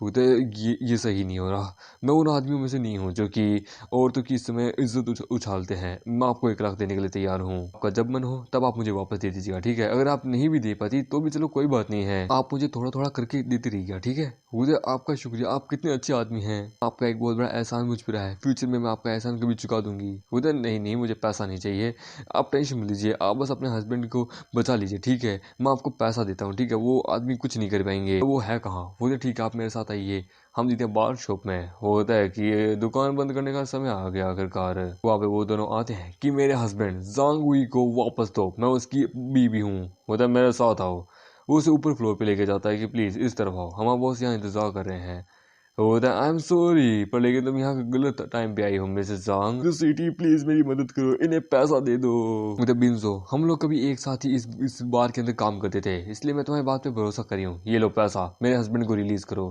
होता है ये सही नहीं हो रहा। मैं उन आदमियों में से नहीं हूँ जो कि औरतों की इस समय इज्जत उछालते हैं। मैं आपको 1 लाख देने के लिए तैयार हूँ। आपका जब मन हो तब आप मुझे वापस दे दीजिएगा, ठीक है? अगर आप नहीं भी दे पाती तो भी चलो कोई बात नहीं है, आप मुझे थोड़ा थोड़ा करके देती रहिएगा, ठीक है? मुझे आपका शुक्रिया, आप कितने अच्छे आदमी हैं। आपका एक बहुत बड़ा एहसान मुझ पर है, फ्यूचर में मैं आपका एहसान कभी चुका दूंगी। उधर नहीं, मुझे पैसा नहीं चाहिए, आप टेंशन मत लीजिए, आप बस अपने हस्बैंड को बचा लीजिए, ठीक है? मैं आपको पैसा देता हूँ, ठीक है? वो आदमी कुछ नहीं कर पाएंगे। वो है कहाँ? बोले ठीक है, आप मेरे साथ आइए, हम जीते बार शॉप में। होता है कि ये दुकान बंद करने का समय आ गया आखिरकार। वहाँ पे वो दोनों आते हैं कि मेरे हस्बैंड जांग हुई को वापस दो, मैं उसकी बीवी हूँ, होता है मेरे साथ आओ। वो उसे ऊपर फ्लोर पे लेके जाता है कि प्लीज इस तरफ आओ, हमारा बॉस यहाँ इंतजार कर रहे हैं। होता है आई एम सॉरी, पर लेकिन तुम यहाँ गलत टाइम पे आई हो मिसेस जांग। सिटी प्लीज मेरी मदद करो, इन्हें पैसा दे दो। मुझे बिंजो, हम लोग कभी एक साथ ही इस बार के अंदर काम करते थे, इसलिए मैं तुम्हारी बात पे भरोसा करी हूँ। ये लो पैसा, मेरे हस्बैंड को रिलीज करो।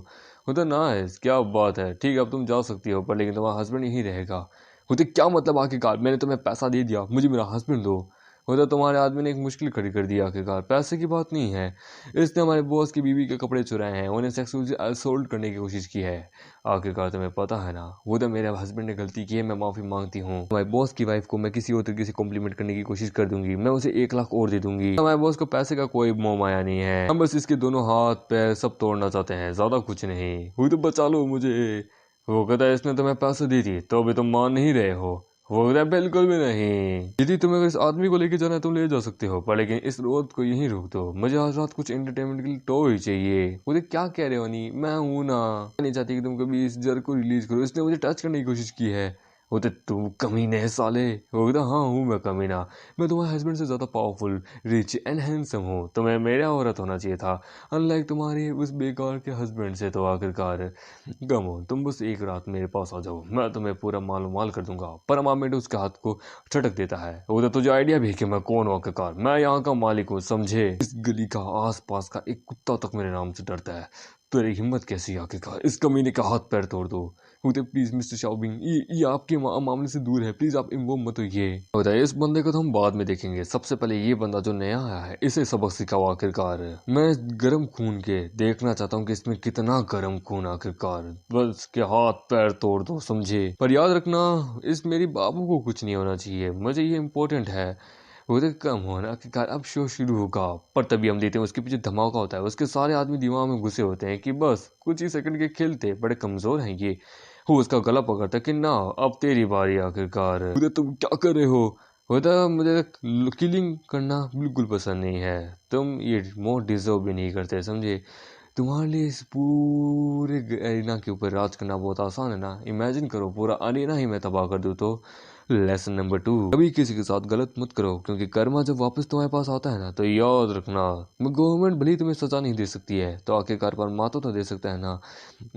होता नाइस, क्या बात है, ठीक है अब तुम जा सकती हो, पर लेकिन तुम्हारा हस्बैंड यहीं रहेगा। होते क्या मतलब, आखिरकार मैंने तुम्हें पैसा दे दिया, मुझे मेरा हस्बैंड दो। होता तुम्हारे आदमी ने एक मुश्किल खड़ी कर दी, आखिरकार पैसे की बात नहीं है, इसने हमारे बॉस की बीवी के कपड़े चुराए हैं, उन्हें सेक्सुअली असोल्ट करने की कोशिश की है। आखिरकार तुम्हें पता है ना, वो तो मेरे हस्बैंड ने गलती की है, मैं माफी मांगती हूँ। हमारे बॉस की वाइफ को मैं किसी और तरीके से कॉम्प्लीमेंट करने की कोशिश कर दूंगी, मैं उसे 1 लाख और दे दूंगी। हमारे बॉस को पैसे का कोई मोह माया नहीं है, हम बस इसके दोनों हाथ पैर सब तोड़ना चाहते हैं, ज्यादा कुछ नहीं। वो तो बचा लो मुझे। वो कहता है इसने तुम्हें पैसे दी थी तो अभी तुम मान नहीं रहे हो। वो कहता है बिल्कुल भी नहीं, यदि तुम्हें अगर इस आदमी को लेके जाना है तुम ले जा सकते हो, पर लेकिन इस रोड को यहीं रोक दो, मुझे आज रात कुछ एंटरटेनमेंट के लिए टॉय चाहिए। मुझे क्या कह रहे हो नी, मैं हूं ना, मैं नहीं चाहती कि तुम कभी इस जर को रिलीज करो, इसने मुझे टच करने की कोशिश की है। वो तो तुम कमीने है साले। वो कहता हाँ हूँ मैं कमीना, मैं तुम्हारे हस्बैंड से ज्यादा पावरफुल, रिच एंड हैंडसम हूँ, तुम्हें मेरा औरत होना चाहिए था, अनलाइक तुम्हारे उस बेकार के हस्बैंड से। तो आखिरकार कम ऑन, तुम बस एक रात मेरे पास आ जाओ, मैं तुम्हें पूरा मालूम माल कर दूंगा। पर मामेड उसके हाथ को झटक देता है। वो तो तुझे आइडिया भी है कि मैं कौन हूँ आखिरकार, मैं यहाँ का मालिक हूँ, समझे? इस गली का आस पास का एक कुत्ता तक मेरे नाम से डरता है, तेरी हिम्मत कैसी है आखिरकार इस कमीने का हाथ पैर तोड़ दो। होते प्लीज मिस्टर शाओबिंग, ये आपके मामले से दूर है, प्लीज आप इन्वॉल्व मत होइए। होता है इस बंदे को तो हम बाद में देखेंगे, सबसे पहले ये बंदा जो नया आया है इसे सबक सिखाओ आखिरकार। मैं गर्म खून के देखना चाहता हूँ कि इसमें कितना गर्म खून आखिरकार, बस के हाथ पैर तोड़ दो, समझे? पर याद रखना इस मेरी बाबू को कुछ नहीं होना चाहिए, मुझे ये इम्पोर्टेंट है। वो तो कम होना आखिरकार, अब शो शुरू होगा। पर तभी हम देते हैं उसके पीछे धमाका होता है, उसके सारे आदमी दिमाग में घुसे होते हैं कि बस कुछ ही सेकंड के खेल थे, बड़े कमजोर हैं ये। वो उसका गला पकड़ता है कि ना अब तेरी बारी आखिरकार। मुझे तुम क्या कर रहे हो? होता मुझे किलिंग करना बिल्कुल पसंद नहीं है, तुम ये मोर डिजर्व भी नहीं करते, समझे? तुम्हारे लिए इस पूरे अरीना के ऊपर राज करना बहुत आसान है ना, इमेजिन करो पूरा अरीना ही मैं तबाह कर दूं तो। लेसन नंबर 2, कभी किसी के साथ गलत मत करो, क्योंकि कर्मा जब वापस तुम्हारे पास आता है ना तो याद रखना, गवर्नमेंट भले ही तुम्हें सजा नहीं दे सकती है तो आखिरकार परमात्मा तो दे सकता है ना।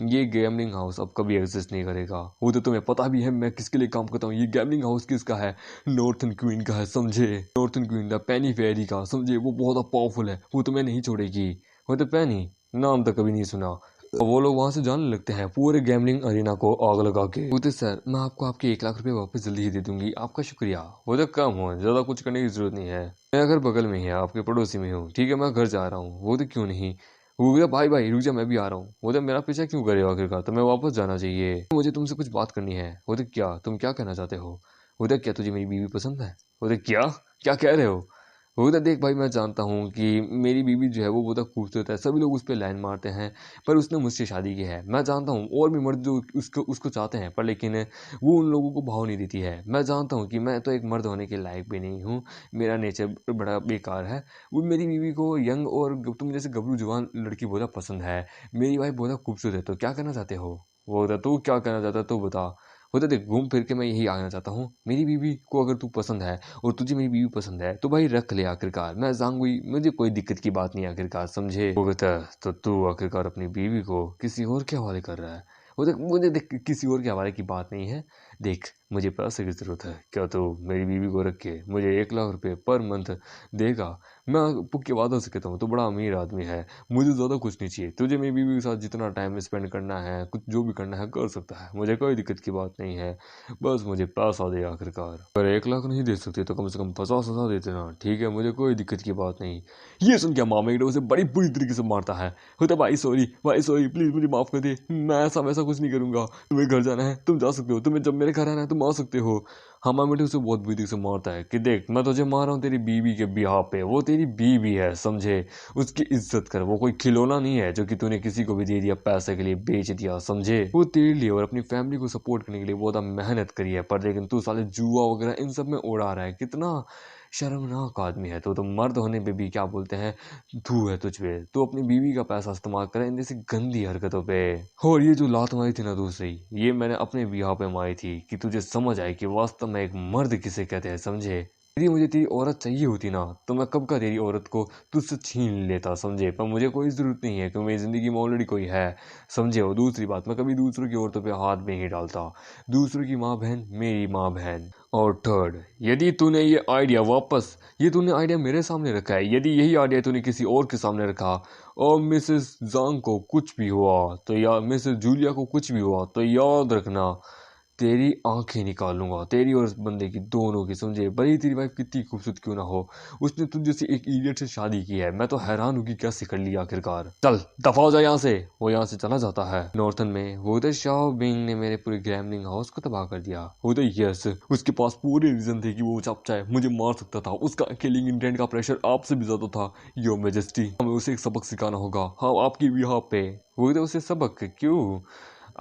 ये गैमलिंग हाउस अब कभी एग्जिस्ट नहीं करेगा। वो तो तुम्हें पता भी है मैं किसके लिए काम करता हूँ, ये गैमलिंग हाउस किसका है? नॉर्थन क्वीन का है, समझे? नॉर्थन क्वीन का, पेनी फेरी का, समझे? वो बहुत पावरफुल है, वो तुम्हें नहीं छोड़ेगी। वो तो पेनी नाम तो कभी नहीं सुना। वो लोग वहां से जाने लगते हैं पूरे गैमलिंग अरीना को आग लगा के। वो तो सर मैं आपको आपके 1 लाख रुपए वापस जल्दी ही दे दूंगी, आपका शुक्रिया। वो तो कम हो, ज्यादा कुछ करने की जरूरत नहीं है, मेरा घर बगल में ही है, आपके पड़ोसी में हूँ, ठीक है? मैं घर जा रहा हूँ। वो तो क्यों नहीं, वो बोला भाई भाई रुक जा मैं भी आ रहा हूँ। वो तो मेरा पीछा क्यों करे आखिरकार, तो मैं वापस जाना चाहिए, मुझे तुमसे कुछ बात करनी है। वो तो क्या, तुम क्या कहना चाहते हो? वो तो क्या तुझे मेरी बीवी पसंद है? वो तो क्या क्या कह रहे हो? वो तो देख भाई मैं जानता हूँ कि मेरी बीवी जो है वो बहुत खूबसूरत है, सभी लोग उस पर लाइन मारते हैं, पर उसने मुझसे शादी की है। मैं जानता हूँ और भी मर्द जो उसको उसको चाहते हैं, पर लेकिन वो उन लोगों को भाव नहीं देती है। मैं जानता हूँ कि मैं तो एक मर्द होने के लायक भी नहीं हूँ, मेरा नेचर बड़ा बेकार है। वो मेरी बीवी को यंग और तुम जैसे गबरू जवान लड़की बहुत पसंद है, मेरी वाइफ बहुत खूबसूरत है, तो क्या करना चाहते हो? वो होता तू क्या करना चाहता है तू बता। होता देख घूम फिर के मैं यही आना चाहता हूँ, मेरी बीवी को अगर तू पसंद है और तुझे मेरी बीवी पसंद है तो भाई रख ले आखिरकार, मैं जांगुई, मुझे कोई दिक्कत की बात नहीं आखिरकार, समझे? वो कहता है तो तू आखिरकार अपनी बीवी को किसी और के हवाले कर रहा है। वो देख मुझे देख किसी और के हवाले की बात नहीं है, देख मुझे पैसे की ज़रूरत है, क्या तू मेरी बीवी को रख के मुझे 1 लाख रुपए पर मंथ देगा? मैं पक्के वादा से कहता हूँ, तू बड़ा अमीर आदमी है, मुझे ज़्यादा कुछ नहीं चाहिए। तुझे मेरी बीवी के साथ जितना टाइम स्पेंड करना है, कुछ जो भी करना है कर सकता है, मुझे कोई दिक्कत की बात नहीं है, बस मुझे पैसा दे आखिरकार। अगर 1 लाख नहीं दे सकते तो कम से कम 50,000 दे देना, ठीक है? मुझे कोई दिक्कत की बात नहीं। ये सुन के मामा एकदम उसे बड़ी बुरी तरीके से मारता है। होता भाई सॉरी प्लीज़ मुझे माफ़ कर दे, मैं ऐसा वैसा कुछ नहीं करूँगा, तुम्हें घर जाना है तुम जा सकते हो, तुम्हें जब मेरे घर आना है तुम आ सकते हो। हमारा बेटे उसे बहुत बुरी तरीके से मारता है कि देख मैं तुझे मार रहा हूँ तेरी बीवी के बिहाव पे, वो तेरी बीवी है समझे, उसकी इज्जत कर, वो कोई खिलौना नहीं है जो कि तूने किसी को भी दे दिया पैसे के लिए बेच दिया समझे। वो तेरे लिए और अपनी फैमिली को सपोर्ट करने के लिए बहुत मेहनत करी है, पर लेकिन तू साले जुआ वगैरह इन सब में उड़ा रहा है। कितना शर्मनाक आदमी है तो मर्द होने पे भी क्या बोलते हैं धू है तुझ पे, तू अपनी बीवी का पैसा इस्तेमाल करे इन जैसी गंदी हरकतों पे। और ये जो लात मारी थी ना दूसरी, ये मैंने अपने बिहाव पे मारी थी कि तुझे समझ आए कि वास्तव में एक मर्द किसे कहते हैं समझे। यदि मुझे तेरी औरत चाहिए होती ना तो मैं कब का तेरी औरत को तुझसे छीन लेता समझे, पर मुझे कोई ज़रूरत नहीं है क्योंकि मेरी ज़िंदगी में ऑलरेडी कोई है समझे। और दूसरी बात, मैं कभी दूसरों की औरतों पे हाथ भी नहीं डालता, दूसरों की माँ बहन मेरी माँ बहन। और थर्ड, यदि तूने ये तूने आइडिया मेरे सामने रखा है, यदि यही आइडिया तूने किसी और के सामने रखा और मिसेस जांग को कुछ भी हुआ तो या मिसेस जूलिया को कुछ भी हुआ तो याद रखना तेरी आंखें निकालूंगा, तेरी और उस बंदे की दोनों की समझे। भले तेरी वाइफ कितनी खूबसूरत क्यों ना हो, उसने तुझ जैसे एक इडियट से शादी की है। मैं तो हैरान हूँ कि कैसे कर लिया आखिरकार। चल दफा हो जा यहाँ से। वो यहाँ से चला जाता है। नॉर्थन में होते शाओ बिंग ने मेरे पूरे गैम्बलिंग हाउस को तबाह कर दिया। होते यस, उसके पास पूरे रीजन थे कि वो जब चाहे मुझे मार सकता था। उसका किलिंग इंटेंट का प्रेशर आपसे भी ज्यादा था योर मैजेस्टी। हमें उसे एक सबक सिखाना होगा। हाँ आपकी बिहार पे। वो तो उसे सबक क्यों?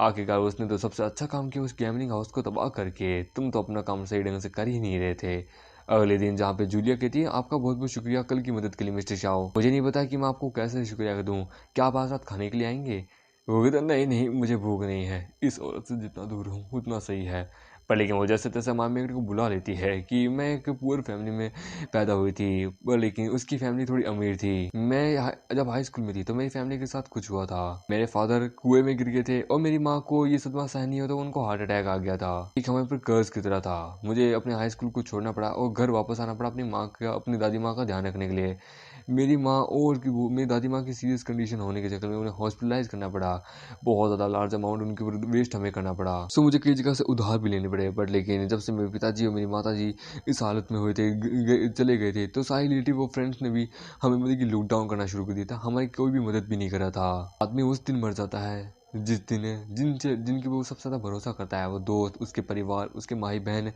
आखिरकार उसने तो सबसे अच्छा काम किया उस गैमलिंग हाउस को तबाह करके। तुम तो अपना काम सही ढंग से कर ही नहीं रहे थे। अगले दिन जहाँ पे जूलिया कहती है आपका बहुत बहुत शुक्रिया कल की मदद के लिए मिस्टर शाओ, मुझे नहीं पता कि मैं आपको कैसे शुक्रिया कर दूँ, क्या आप आज रात खाने के लिए आएंगे? वो कहता नहीं नहीं मुझे भूख नहीं है, इस औरत से जितना दूर हूँ उतना सही है। पर लेकिन वो जैसे तैसे हमारे मेरे को बुला लेती है कि मैं एक पुअर फैमिली में पैदा हुई थी, पर लेकिन उसकी फैमिली थोड़ी अमीर थी। जब हाई स्कूल में थी तो मेरी फैमिली के साथ कुछ हुआ था। मेरे फादर कुएं में गिर गए थे और मेरी माँ को ये सदमा सहन नहीं होता, उनको हार्ट अटैक आ गया था। एक हमारे पर कर्ज की तरह था। मुझे अपने हाई स्कूल को छोड़ना पड़ा और घर वापस आना पड़ा अपनी दादी माँ का ध्यान रखने के लिए। मेरी माँ और मेरी दादी माँ की सीरियस कंडीशन होने के चक्कर में उन्हें हॉस्पिटलाइज करना पड़ा। बहुत ज़्यादा लार्ज अमाउंट उनके ऊपर वेस्ट हमें करना पड़ा। सो मुझे कई जगह से उधार भी लेने पड़े। बट लेकिन जब से मेरे पिताजी और मेरी माताजी इस हालत में हुए थे, चले गए थे, तो सारे रिलेटिव और फ्रेंड्स ने भी हमें मतलब कि लुक डाउन करना शुरू कर दिया था। हमारी कोई भी मदद भी नहीं करा था। आदमी उस दिन मर जाता है जिस दिन जिनके वो सबसे ज़्यादा भरोसा करता है, वो दोस्त, उसके परिवार, उसके माई बहन।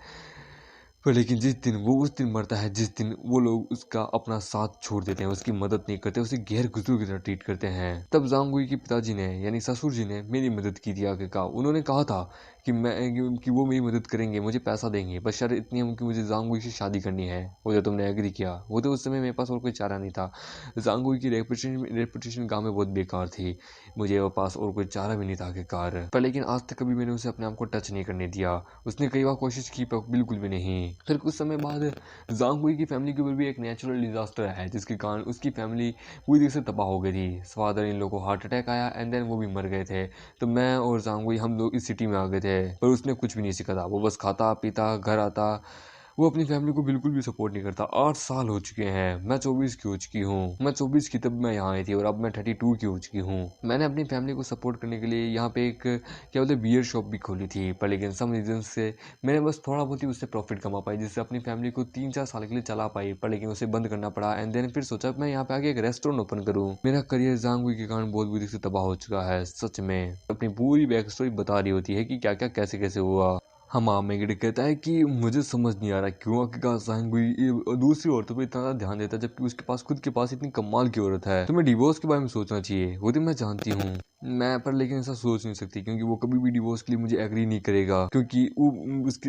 पर लेकिन जिस दिन वो उस दिन मरता है जिस दिन वो लोग उसका अपना साथ छोड़ देते हैं, उसकी मदद नहीं करते, उसे गैर गुजरों की तरह ट्रीट करते हैं। तब जांगुई के पिताजी ने यानी ससुर जी ने मेरी मदद की थी आगे का। उन्होंने कहा था कि वो मेरी मदद करेंगे, मुझे पैसा देंगे, बस शर्त इतनी है कि मुझे जांगुई से शादी करनी है। वो जो तुमने एग्री किया, वो तो उस समय मेरे पास और कोई चारा नहीं था। जांगुई की रेपुटेशन गाँव में बहुत बेकार थी, मुझे वो पास और कोई चारा भी नहीं था आखिरकार। पर लेकिन आज तक कभी मैंने उसे अपने आप को टच नहीं करने दिया। उसने कई बार कोशिश की पर बिल्कुल भी नहीं। फिर कुछ समय बाद जांगुई की फैमिली के ऊपर भी एक नेचुरल डिजास्टर है जिसके कारण उसकी फैमिली पूरी तरह से तबाह हो गई थी। फादर इन लोगों को हार्ट अटैक आया एंड देन वो भी मर गए थे। तो मैं और जांगुई हम लोग इस सिटी में आ गए थे। पर उसने कुछ भी नहीं सीखा था, वो बस खाता पीता घर आता। वो अपनी फैमिली को बिल्कुल भी सपोर्ट नहीं करता। 8 साल हो चुके हैं, मैं 24 की हो चुकी हूँ। मैं 24 की तब मैं यहाँ आई थी और अब मैं 32 की हो चुकी हूँ। मैंने अपनी फैमिली को सपोर्ट करने के लिए यहाँ पे एक क्या बोलते बियर शॉप भी खोली थी। पर लेकिन सम रीजन से मैंने बस थोड़ा बहुत ही उससे प्रॉफिट कमा पाई, जिससे अपनी फैमिली को 3-4 साल के लिए चला पाई। पर लेकिन उसे बंद करना पड़ा एंड देन फिर सोचा मैं यहाँ पे आके एक रेस्टोरेंट ओपन करूँ। मेरा करियर जांगुई के कारण बहुत बुरी से तबाह हो चुका है। सच में अपनी पूरी बैक स्टोरी बता रही होती है कि क्या क्या कैसे कैसे हुआ। हाँ मेगडिक कहता है कि मुझे समझ नहीं आ रहा क्यों आखिरकार जांगुई दूसरी औरतों पर इतना ज़्यादा ध्यान देता है जबकि उसके पास खुद के पास इतनी कमाल की औरत है। तुम्हें डिवोर्स के बारे में सोचना चाहिए, वो तो मैं जानती हूँ। मैं पर लेकिन ऐसा सोच नहीं सकती क्योंकि वो कभी भी डिवोर्स के लिए मुझे एग्री नहीं करेगा, क्योंकि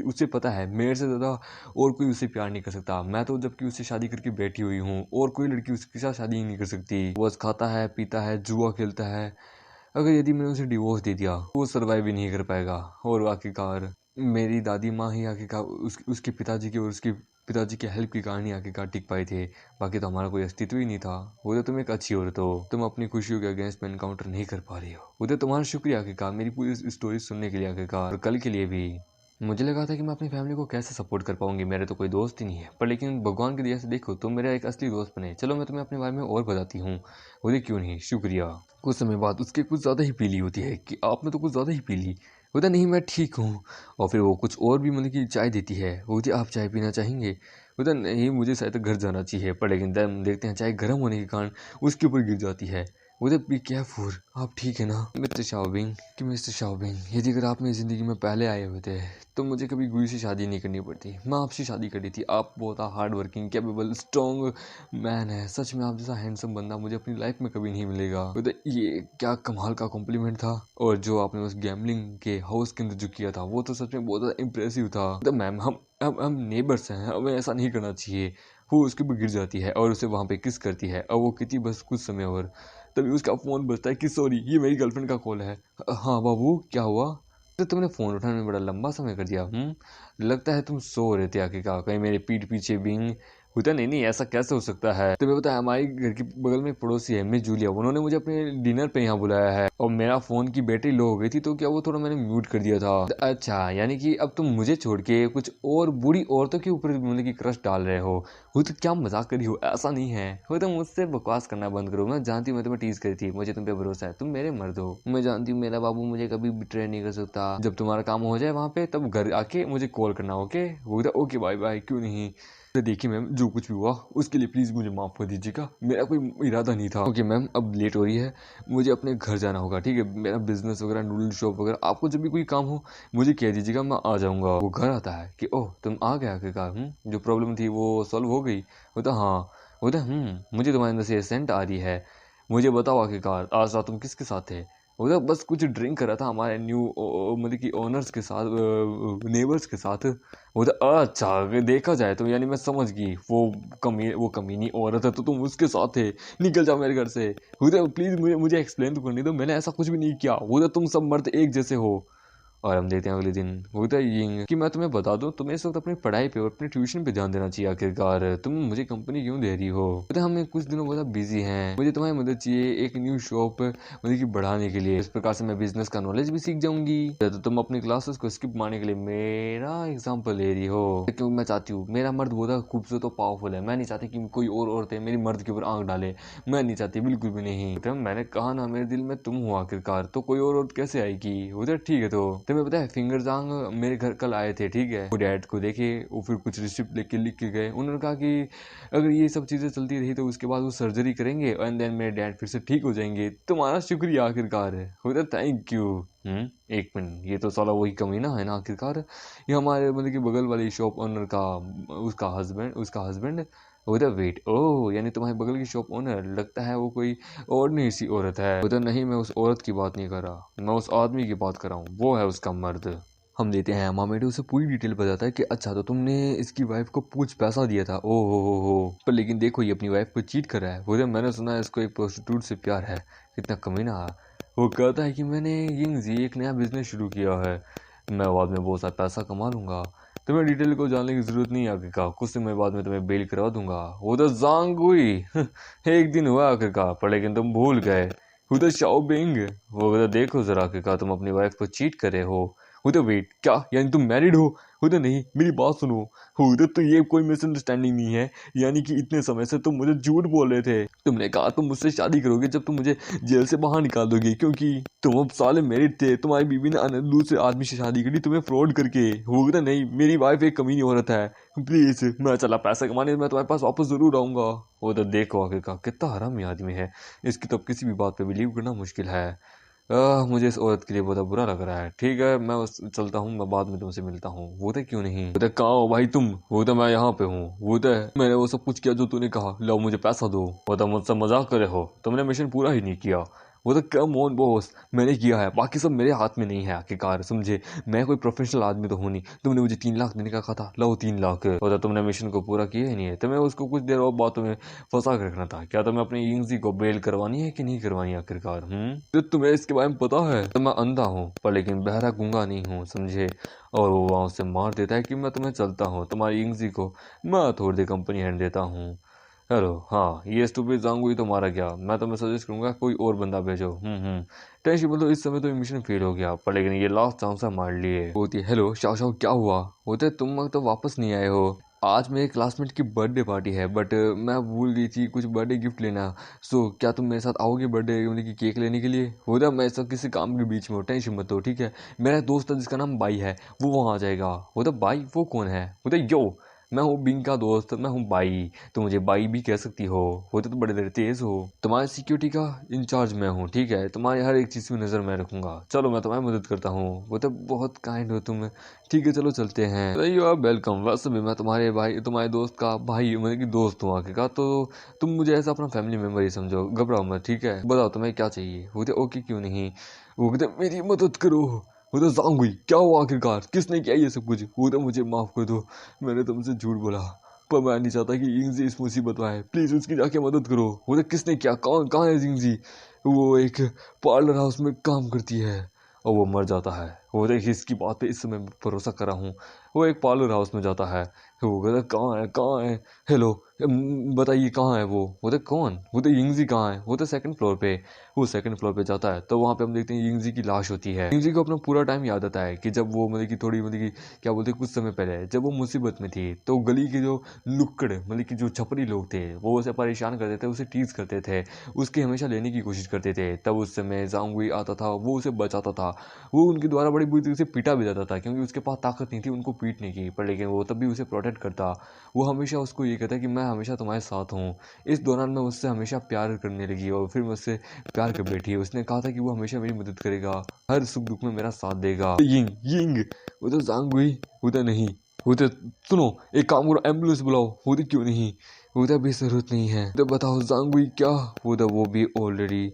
उसे पता है मेरे से ज़्यादा और कोई उसे प्यार नहीं कर सकता। मैं तो जबकि उससे शादी करके बैठी हुई हूँ और कोई लड़की उसके साथ शादी ही नहीं कर सकती। वो बस खाता है पीता है जुआ खेलता है। अगर यदि मैंने उसे डिवोर्स दे दिया वो सर्वाइव भी नहीं कर पाएगा। और आखिरकार मेरी दादी माँ ही आखिरकार उसके पिताजी की और उसके पिताजी की हेल्प की कहानी आखिरकार टिक पाए थे। बाकी तो हमारा कोई अस्तित्व ही नहीं था। वो तो तुम एक अच्छी औरत हो, तुम अपनी खुशियों के अगेंस्ट में इनकाउंटर नहीं कर पा रही हो। वो तो तुम्हारा शुक्रिया आखिरकार मेरी पूरी स्टोरी सुनने के लिए आखिरकार, और कल के लिए भी। मुझे लगा था कि मैं अपनी फैमिली को कैसे सपोर्ट कर पाऊंगी, मेरे तो कोई दोस्त ही नहीं है, पर लेकिन भगवान की दया से देखो तुम मेरा एक असली दोस्त बने। चलो मैं तुम्हें अपने बारे में और बताती हूँ। बोले क्यों नहीं, शुक्रिया। कुछ समय बाद उसके कुछ ज़्यादा ही पीली होती है कि आपने तो कुछ ज़्यादा ही पी ली। बोलता नहीं मैं ठीक हूँ। और फिर वो कुछ और भी मतलब कि चाय देती है। बोलती आप चाय पीना चाहेंगे? बोलता नहीं मुझे शायद घर जाना चाहिए, पर लेकिन देखते हैं चाय गर्म होने के कारण उसके ऊपर गिर जाती है। बोलते बी केयरफुल, आप ठीक है ना मिस्टर शाओबिंग? कि मिस्टर शाओबिंग यदि अगर आप मेरी ज़िंदगी में पहले आए होते तो मुझे कभी गुई से शादी नहीं करनी पड़ती। मैं आपसे शादी करी थी। आप बहुत hard working capable strong man है। सच में आप जैसा हैंडसम बंदा मुझे अपनी लाइफ में कभी नहीं मिलेगा। तो ये क्या कमाल का कॉम्प्लीमेंट था। और जो आपने उस गैम्बलिंग के हाउस के अंदर जो किया था वो तो सच में बहुत ज़्यादा इम्प्रेसिव था। तो मैम हम नेबर्स हैं, हमें ऐसा नहीं करना चाहिए। वो उसके ऊपर गिर जाती है और उसे वहाँ पे किस करती है और वो कितनी बस कुछ समय और तभी उसका फ़ोन बजता है कि सॉरी ये मेरी गर्लफ्रेंड का कॉल है। हाँ बाबू क्या हुआ? तो तुमने फ़ोन उठाने में बड़ा लंबा समय कर दिया। लगता है तुम सो रहे थे आखिरकार, कहीं मेरे पीठ पीछे बिंग होता नहीं ऐसा कैसे हो सकता है? तुम्हें पता है हमारे घर के बगल में एक पड़ोसी है मिस जूलिया, उन्होंने मुझे अपने डिनर पे यहाँ बुलाया है और मेरा फ़ोन की बैटरी लो हो गई थी तो क्या वो थोड़ा मैंने म्यूट कर दिया था। अच्छा यानी कि अब तुम मुझे छोड़ के कुछ और बुरी औरतों के ऊपर मतलब कि क्रश डाल रहे हो। वो तो क्या मजाक करी हो, ऐसा नहीं है। वो तो मुझसे बकवास करना बंद करो। मैं जानती हूँ मैं तुम्हें टीज करी थी, मुझे तुम पे भरोसा है, तुम मेरे मर्द हो। मैं जानती हूँ मेरा बाबू मुझे कभी बिट्रे नहीं कर सकता। जब तुम्हारा काम हो जाए वहाँ पे तब घर आके मुझे कॉल करना। ओके? वो था ओके बाय बाय। क्यों नहीं। तो देखिए मैम जो कुछ भी हुआ उसके लिए प्लीज़ मुझे माफ़ कर दीजिएगा, मेरा कोई इरादा नहीं था। ओके मैम अब लेट हो रही है, मुझे अपने घर जाना होगा। ठीक है मेरा बिजनेस वगैरह नूडल शॉप वगैरह, आपको जब भी कोई काम हो मुझे कह दीजिएगा, मैं आ जाऊँगा। वो घर आता है कि ओह तुम आ गए आखिरकार। जो प्रॉब्लम थी वो सॉल्व हो गई? बोलता हाँ। बोलता मुझे तुम्हारे अंदर से सेंट आ रही है। मुझे बताओ आखिरकार आज रात तुम किसके साथ थे? बोलता बस कुछ ड्रिंक कर रहा था हमारे न्यू मतलब कि ओनर्स के साथ, नेबर्स के साथ। बोलता अच्छा अगर देखा जाए तो यानी मैं समझ गई वो कमीनी औरत है तो तुम उसके साथ थे, निकल जाओ मेरे घर से। बोलता प्लीज़ मुझे एक्सप्लेन तो करने दो, मैंने ऐसा कुछ भी नहीं किया। बोलता तुम सब मर्द एक जैसे हो। और हम देखते हैं अगले दिन होता है ये कि मैं तुम्हें बता दूं तुम्हें इस वक्त अपनी पढ़ाई पे और अपने ट्यूशन पे ध्यान देना चाहिए। आखिरकार तुम मुझे कंपनी क्यों दे रही हो? पता है हम कुछ दिनों बहुत बिजी हैं, मुझे तुम्हारी मदद चाहिए एक न्यू शॉप मतलब कि बढ़ाने के लिए। इस प्रकार से मैं बिजनेस का नॉलेज भी सीख जाऊंगी। तो तुम अपनी क्लासेस को स्किप मारने के लिए मेरा एग्जाम्पल ले रही हो? क्योंकि मैं चाहती हूँ मेरा मर्द बहुत खूबसूरत और पावरफुल है, मैं नहीं चाहती कि कोई और औरतें मेरी मर्द के ऊपर आंख डाले, मैं नहीं चाहती बिल्कुल भी नहीं। तो मैंने कहा ना मेरे दिल में तुम हो आखिरकार, तो कोई और औरत कैसे आएगी? उधर ठीक है। तो तुम्हें पता है फिंगर जांग मेरे घर कल आए थे। ठीक है वो डैड को देखे वो फिर कुछ रिसिप्ट लेके लिख के गए। उन्होंने कहा कि अगर ये सब चीज़ें चलती रही तो उसके बाद वो सर्जरी करेंगे एंड देन मेरे डैड फिर से ठीक हो जाएंगे। तुम्हारा शुक्रिया आखिरकार है। उधर थैंक यू। एक मिनट, ये तो साला वही कमीना है ना आखिरकार, ये हमारे मतलब कि बगल वाली शॉप ओनर का उसका हस्बैंड। उधर वेट ओह यानी तुम्हारे बगल की शॉप ओनर, लगता है वो कोई और नहीं सी औरत है। उधर नहीं मैं उस औरत की बात नहीं कर रहा, मैं उस आदमी की बात कर रहा हूँ, वो है उसका मर्द। हम देते हैं मामेडी उसे पूरी डिटेल बताता है कि अच्छा तो तुमने इसकी वाइफ को कुछ पैसा दिया था। ओ हो पर लेकिन देखो ये अपनी वाइफ को चीट कर रहा है। बोले मैंने सुना है इसको एक प्रोस्टिट्यूट से प्यार है। कितना कमीना है। वो कहता है कि मैंने ये एक नया बिजनेस शुरू किया है, मैं बाद में बहुत सारा पैसा कमा लूंगा, तुम्हें डिटेल को जानने की जरूरत नहीं है। आखिरकार कुछ समय बाद में तुम्हें बेल करवा दूंगा। वो तो जांग हुई एक दिन हुआ आखिरकार, पर लेकिन तुम भूल गए। वो तो शाओबिंग वो तो देखो जरा आखिरकार तुम अपनी वाइफ को चीट कर रहे हो। वो तो वेट क्या यानी तुम मैरिड हो? वो तो नहीं मेरी बात सुनो। उधर तो ये कोई मिसअंडरस्टैंडिंग नहीं है, यानी कि इतने समय से तुम मुझे झूठ बोल रहे थे। तुमने कहा तुम मुझसे शादी करोगे जब तुम मुझे जेल से बाहर निकाल दोगे, क्योंकि तुम अब साले मैरिड थे, तुम्हारी बीवी ने दूसरे आदमी से शादी करी तुम्हें फ्रॉड करके। वो तो नहीं मेरी वाइफ एक कमीनी औरत है, प्लीज मैं चला पैसा कमाने, मैं तुम्हारे पास वापस जरूर आऊंगा। वो तो देखो आखिरकार कितना हरामी आदमी है, इसकी तो किसी भी बात पे बिलीव करना मुश्किल है। मुझे इस औरत के लिए बहुत बुरा लग रहा है। ठीक है मैं चलता हूँ, मैं बाद में तुमसे मिलता हूँ। वो तो क्यों नहीं, वो तो कहाँ हो भाई तुम? वो तो मैं यहाँ पे हूँ। वो तो मैंने वो सब कुछ किया जो तूने कहा, लो मुझे पैसा दो। वो तो मुझसे मजाक कर रहे हो, तुमने मिशन पूरा ही नहीं किया। वो तो कम ऑन बॉस, मैंने किया है, बाकी सब मेरे हाथ में नहीं है आखिरकार, समझे? मैं कोई प्रोफेशनल आदमी तो हूँ नहीं। तुमने मुझे 3 लाख देने का कहा था, लो 3 लाख। वो तो तुमने मिशन को पूरा किया ही नहीं है, तुम्हें उसको कुछ देर और बातों में फंसा कर रखना था। क्या तुम्हें अपनी इंग्जी को बेल करवानी है कि नहीं करवानी आखिरकार? तो तुम्हें इसके बारे में पता है? तो मैं अंधा हूँ पर लेकिन बहरा गूंगा नहीं हूँ, समझे? और वो वहाँ से मार देता है कि मैं तुम्हें चलता हूँ, तुम्हारी इंग्जी को मैं थोड़ी देर कंपनी हैंड देता हूँ। हेलो, हाँ ये स्टूपिड जांगुई तो मारा गया। मैं तुम्हें सजेस्ट करूंगा कोई और बंदा भेजो। टेंशन मतलब इस समय तो मिशन फेल हो गया, पर लेकिन ये लास्ट चांस है मार लिए। होती हेलो शाओ शाओ, क्या हुआ? होते तुम तो वापस नहीं आए हो। आज मेरे क्लासमेट की बर्थडे पार्टी है, बट मैं भूल गई थी कुछ बर्थडे गिफ्ट लेना। सो क्या तुम मेरे साथ आओगे बर्थडे मतलब कि केक लेने के लिए? होता मैं सब किसी काम के बीच में हूँ, टेंशन मत हो, ठीक है। मेरा दोस्त है जिसका नाम बाई है, वो वहाँ आ जाएगा। होता बाई वो कौन है? होता यो, मैं हूँ बिंग का दोस्त, मैं हूँ बाई। तो मुझे बाई भी कह सकती हो। होते तो बड़े बड़े तेज हो। तुम्हारी सिक्योरिटी का इंचार्ज मैं हूँ, ठीक है। तुम्हारी हर एक चीज़ में नज़र मैं रखूंगा। चलो मैं तुम्हारी मदद करता हूँ। वो तो बहुत काइंड हो तुम। ठीक है चलो चलते हैं। You are welcome. वैसे भी मैं तुम्हारे भाई तुम्हारे दोस्त का भाई मतलब कि दोस्त हूँ आगे का, तो तुम मुझे ऐसा अपना फैमिली मेम्बर ही समझो। घबराओ मत, ठीक है। बताओ तुम्हें क्या चाहिए? वो तो ओके क्यों नहीं। वो कहते मेरी मदद करो। वो तो जांगुई क्या हुआ आखिरकार, किसने किया ये सब कुछ? वो तो मुझे माफ कर दो, मैंने तुमसे झूठ बोला, पर मैं नहीं चाहता कि यिंगजी इस मुसीबत में आए। प्लीज उसकी जाके मदद करो। वो तो किसने किया, कौन कहाँ है यिंगजी? वो एक पार्लर हाउस में काम करती है और वो मर जाता है। वो देखिए इसकी बात पे इस समय भरोसा कर रहा हूँ। वो एक पार्लर हाउस में जाता है। वो कहता है कहाँ है कहाँ है? हेलो बताइए कहाँ है वो तो कौन? वो तो यिंगजी कहाँ है? वो तो सेकंड फ्लोर पे। वो सेकंड फ्लोर पे जाता है तो वहाँ पे हम देखते हैं यिंगजी की लाश होती है। यिंगजी को अपना पूरा टाइम याद आता है कि जब वो मतलब कि थोड़ी मतलब कि क्या बोलते हैं कुछ समय पहले जब वो मुसीबत में थी, तो गली के जो लुक्कड़ मतलब कि जो छपरी लोग थे वो उसे परेशान करते थे, उसे टीज करते थे, उसकी हमेशा लेने की कोशिश करते थे। तब उस समय जांगुई आता था, वो उसे बचाता था। वो उनके द्वारा बड़ी बुरी तरीके से पीटा भी जाता था क्योंकि उसके पास ताकत नहीं थी उनको पीटने की, पर लेकिन वो तब भी उसे प्रोटेक्ट करता। वो हमेशा उसको ये कहता कि मैं हमेशा तुम्हारे साथ हूँ। इस दौरान मैं उससे हमेशा प्यार करने लगी और फिर मुझसे प्यार कर बैठी। उसने कहा था कि वो हमेशा मेरी मदद करेगा, हर सुख दुख में मेरा साथ देगा। यिंग यिंग वो तो जांगुई उधर नहीं। उधर सुनो, एक काम करो, एम्बुलेंस बुलाओ। उधर क्यों नहीं? उधर भी जरूरत नहीं है। तो बताओ जांगुई क्या? उधर वो भी ऑलरेडी,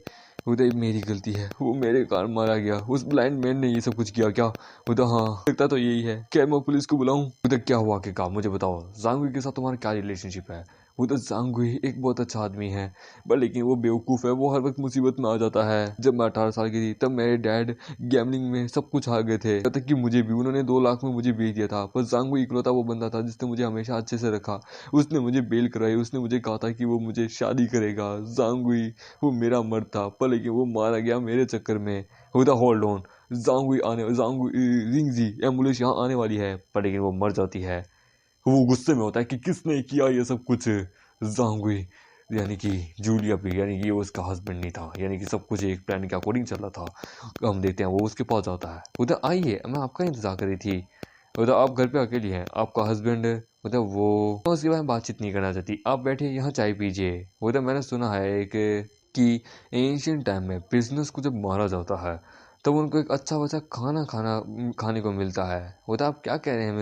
उधर मेरी गलती है, वो मेरे कारण मारा गया। उस ब्लाइंड मैन ने ये सब कुछ किया क्या? उधर हाँ लगता तो यही है। क्या मैं पुलिस को बुलाऊं? उधर क्या हुआ के काम मुझे बताओ। जांगुई के साथ तुम्हारा क्या रिलेशनशिप है? उधर जांगुई एक बहुत अच्छा आदमी है, पर लेकिन वो बेवकूफ़ है। वो हर वक्त मुसीबत में आ जाता है। जब मैं 18 साल की थी तब मेरे डैड गैमलिंग में सब कुछ हार गए थे, यहाँ तक कि मुझे भी। उन्होंने 2 लाख में मुझे बेच दिया था, पर जांगुई इकलौता वो बंदा था जिसने मुझे हमेशा अच्छे से रखा। उसने मुझे बेल कराई, उसने मुझे कहा था कि वो मुझे शादी करेगा। जांगुई वो मेरा मर्द था, पर लेकिन वो मारा गया मेरे चक्कर में। होता होल्ड ऑन, जांगुई रिंगजी एम्बुलेंस यहाँ आने वाली है, पर लेकिन वो मर जाती है। वो गुस्से में होता है कि किसने किया ये सब कुछ। जांगुई यानी कि जूलिया भी, यानी कि वो उसका हस्बैंड नहीं था, यानी कि सब कुछ एक प्लान के अकॉर्डिंग चल रहा था। हम देखते हैं वो उसके पास जाता है। उधर आइए, मैं आपका इंतजार कर रही थी। उधर आप घर पे अकेली हैं, आपका हस्बैंड उधर वो उसके बारे में बातचीत नहीं करना चाहती। आप बैठे यहाँ चाय पीजिए। उधर मैंने सुना है एक कि एंशियंट टाइम में बिजनेस को जब मारा जाता है तब उनको एक अच्छा वैसा खाने को मिलता है। वो तो आप क्या कह रहे हैं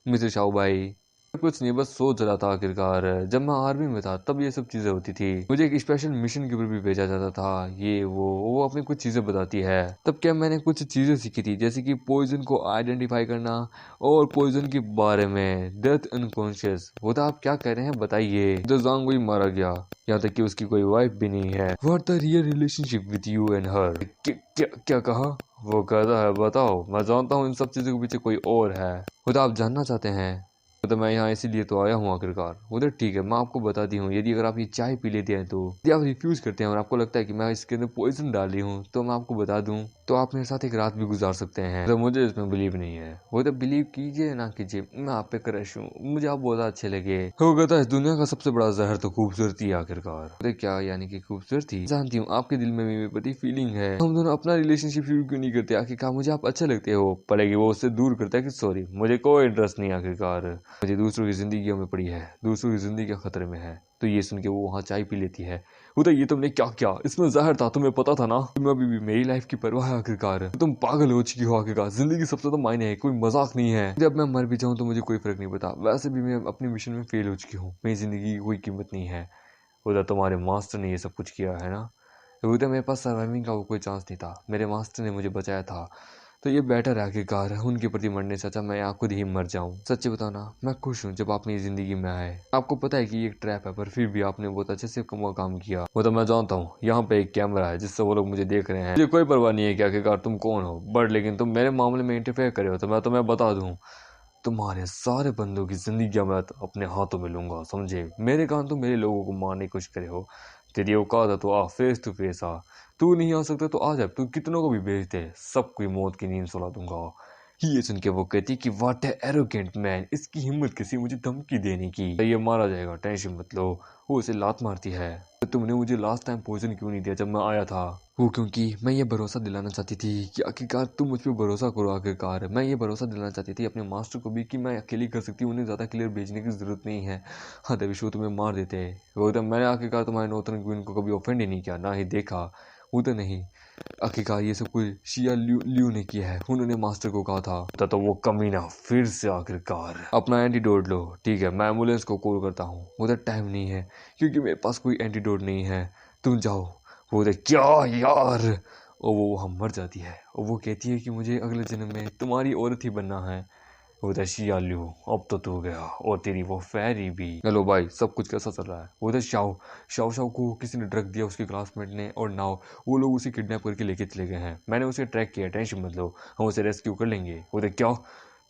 मिस्टर शाओ भाई? कुछ नहीं, बस सोच रहा था आखिरकार जब मैं आर्मी में था तब ये सब चीजें होती थी। मुझे एक स्पेशल मिशन के ऊपर भी भेजा जाता था। ये वो अपनी कुछ चीजें बताती है। तब क्या मैंने कुछ चीजें सीखी थी, जैसे कि पॉइजन को आइडेंटिफाई करना और पॉइजन के बारे में, डेथ अनकॉन्शियस। वो तो आप क्या कह रहे हैं बताइए। तो जांगुई मारा गया, यहाँ तक कि उसकी कोई वाइफ भी नहीं है। What the real relationship with you and her? क्या कहा? वो कहता है बताओ, मैं जानता हूँ इन सब चीजों के पीछे कोई और है। वो तो आप जानना चाहते हैं? तो मैं यहाँ इसीलिए तो आया हूँ आखिरकार। उधर ठीक है, मैं आपको बताती हूँ। यदि अगर आप ये चाय पी लेते हैं, तो यदि आप रिफ्यूज करते हैं और आपको लगता है कि मैं इसके अंदर पॉइजन डाल रही हूँ, तो मैं आपको बता दूँ तो आप मेरे साथ एक रात भी गुजार सकते हैं। तो मुझे इसमें बिलीव नहीं है। वो तो बिलीव कीजिए ना कीजिए, मैं आप पे क्रश हूँ, मुझे आप बहुत अच्छे लगे। हो कहता है दुनिया का सबसे बड़ा जहर तो खूबसूरती है आखिरकार। अरे क्या यानी कि खूबसूरती? जानती हूँ आपके दिल में मेरे प्रति फीलिंग है। हम दोनों अपना रिलेशनशिप शुरू क्यों नहीं करते? आखिरकार मुझे आप अच्छे लगते हो। पड़ेगी वो उससे दूर करता है कि सॉरी मुझे कोई इंटरेस्ट नहीं आखिरकार, मुझे दूसरों की जिंदगी में पड़ी है, दूसरों की जिंदगी खतरे में है। तो ये सुन के वो वहाँ चाय पी लेती है। उधर ये तुमने क्या किया? इसमें जहर था, तुम्हें पता था ना? तुम्हें अभी भी मेरी लाइफ की परवाह है आखिरकार? तुम पागल हो चुकी हो आखिरकार। जिंदगी सबसे तो मायने है, कोई मजाक नहीं है। जब मैं मर भी जाऊँ तो मुझे कोई फर्क नहीं पड़ता। वैसे भी मैं अपने मिशन में फेल हो चुकी हूँ, मेरी जिंदगी की कोई कीमत नहीं है। उधर तुम्हारे मास्टर ने ये सब कुछ किया है ना? उधर मेरे पास सर्वाइविंग का कोई चांस नहीं था, मेरे मास्टर ने मुझे बचाया था। तो ये बेटर है आखिरकार उनके प्रति मरने से अच्छा मैं यहाँ खुद ही मर जाऊँ। सच्ची बताओ ना, मैं खुश हूँ जब आप मेरी जिंदगी में आए। आपको पता है कि ये एक ट्रैप है, पर फिर भी आपने बहुत अच्छे से काम किया। वो तो मैं जानता हूँ, यहाँ पे एक कैमरा है जिससे वो लोग मुझे देख रहे हैं। मुझे कोई परवाह नहीं है कि आखिरकार तुम कौन हो, बट लेकिन तुम मेरे मामले में इंटरफेयर करे हो तो मैं तुम्हें बता दूँ। तुम्हारे सारे बंदों की जिंदगी मैं तो अपने हाथों में लूंगा, समझे? मेरे कारण तो मेरे लोगों को मारने की कोशिश करे हो। तेरी औकात है तो आ, फेस टू फेस आ। तू नहीं आ सकता तो आ जा, तू कितनों को भी भेज दे, सबको मौत की नींद सुला दूंगा। ये सुन के वो कहती कि व्हाट ए एरोगेंट मैन, इसकी हिम्मत कैसी मुझे धमकी देने की। ये मारा जाएगा, टेंशन मत लो। वो उसे लात मारती है। तो तुमने मुझे लास्ट टाइम पॉइजन क्यों नहीं दिया जब मैं आया था? वो क्योंकि मैं ये भरोसा दिलाना चाहती थी कि आखिरकार तुम मुझ पर भरोसा करो। आखिरकार मैं ये भरोसा दिलाना चाहती थी अपने मास्टर को भी कि मैं अकेली कर सकती हूँ, उन्हें ज़्यादा क्लियर भेजने की ज़रूरत नहीं है। हाँ विश्व तुम्हें मार देते। वो तो मैंने आखिरकार तुम्हारे नॉर्थर्न क्वीन को कभी ऑफेंड ही नहीं किया, ना ही देखा। वो तो नहीं, आखिरकार ये सब कुछ शिया ल्यू ने किया है। उन्होंने मास्टर को कहा था तो वो कमीना फिर से आखिरकार अपना एंटीडोट लो। ठीक है, मैं एम्बुलेंस को कॉल करता हूँ। उधर टाइम नहीं है क्योंकि मेरे पास कोई एंटीडोट नहीं है, तुम जाओ। वो उधर क्या यार, और वो वहाँ मर जाती है। और वो कहती है कि मुझे अगले जन्म में तुम्हारी औरत ही बनना है। उधर शियालू, अब तो तू गया और तेरी वो फैरी भी। हेलो भाई, सब कुछ कैसा चल रहा है? उधर शाओ शाओ शाओ को किसी ने ड्रग दिया, उसके क्लासमेट ने, और नाउ वो लोग उसे किडनैप करके लेके चले गए हैं। मैंने उसे ट्रैक किया, टेंशन मत लो, हम उसे रेस्क्यू कर लेंगे। उधर क्या,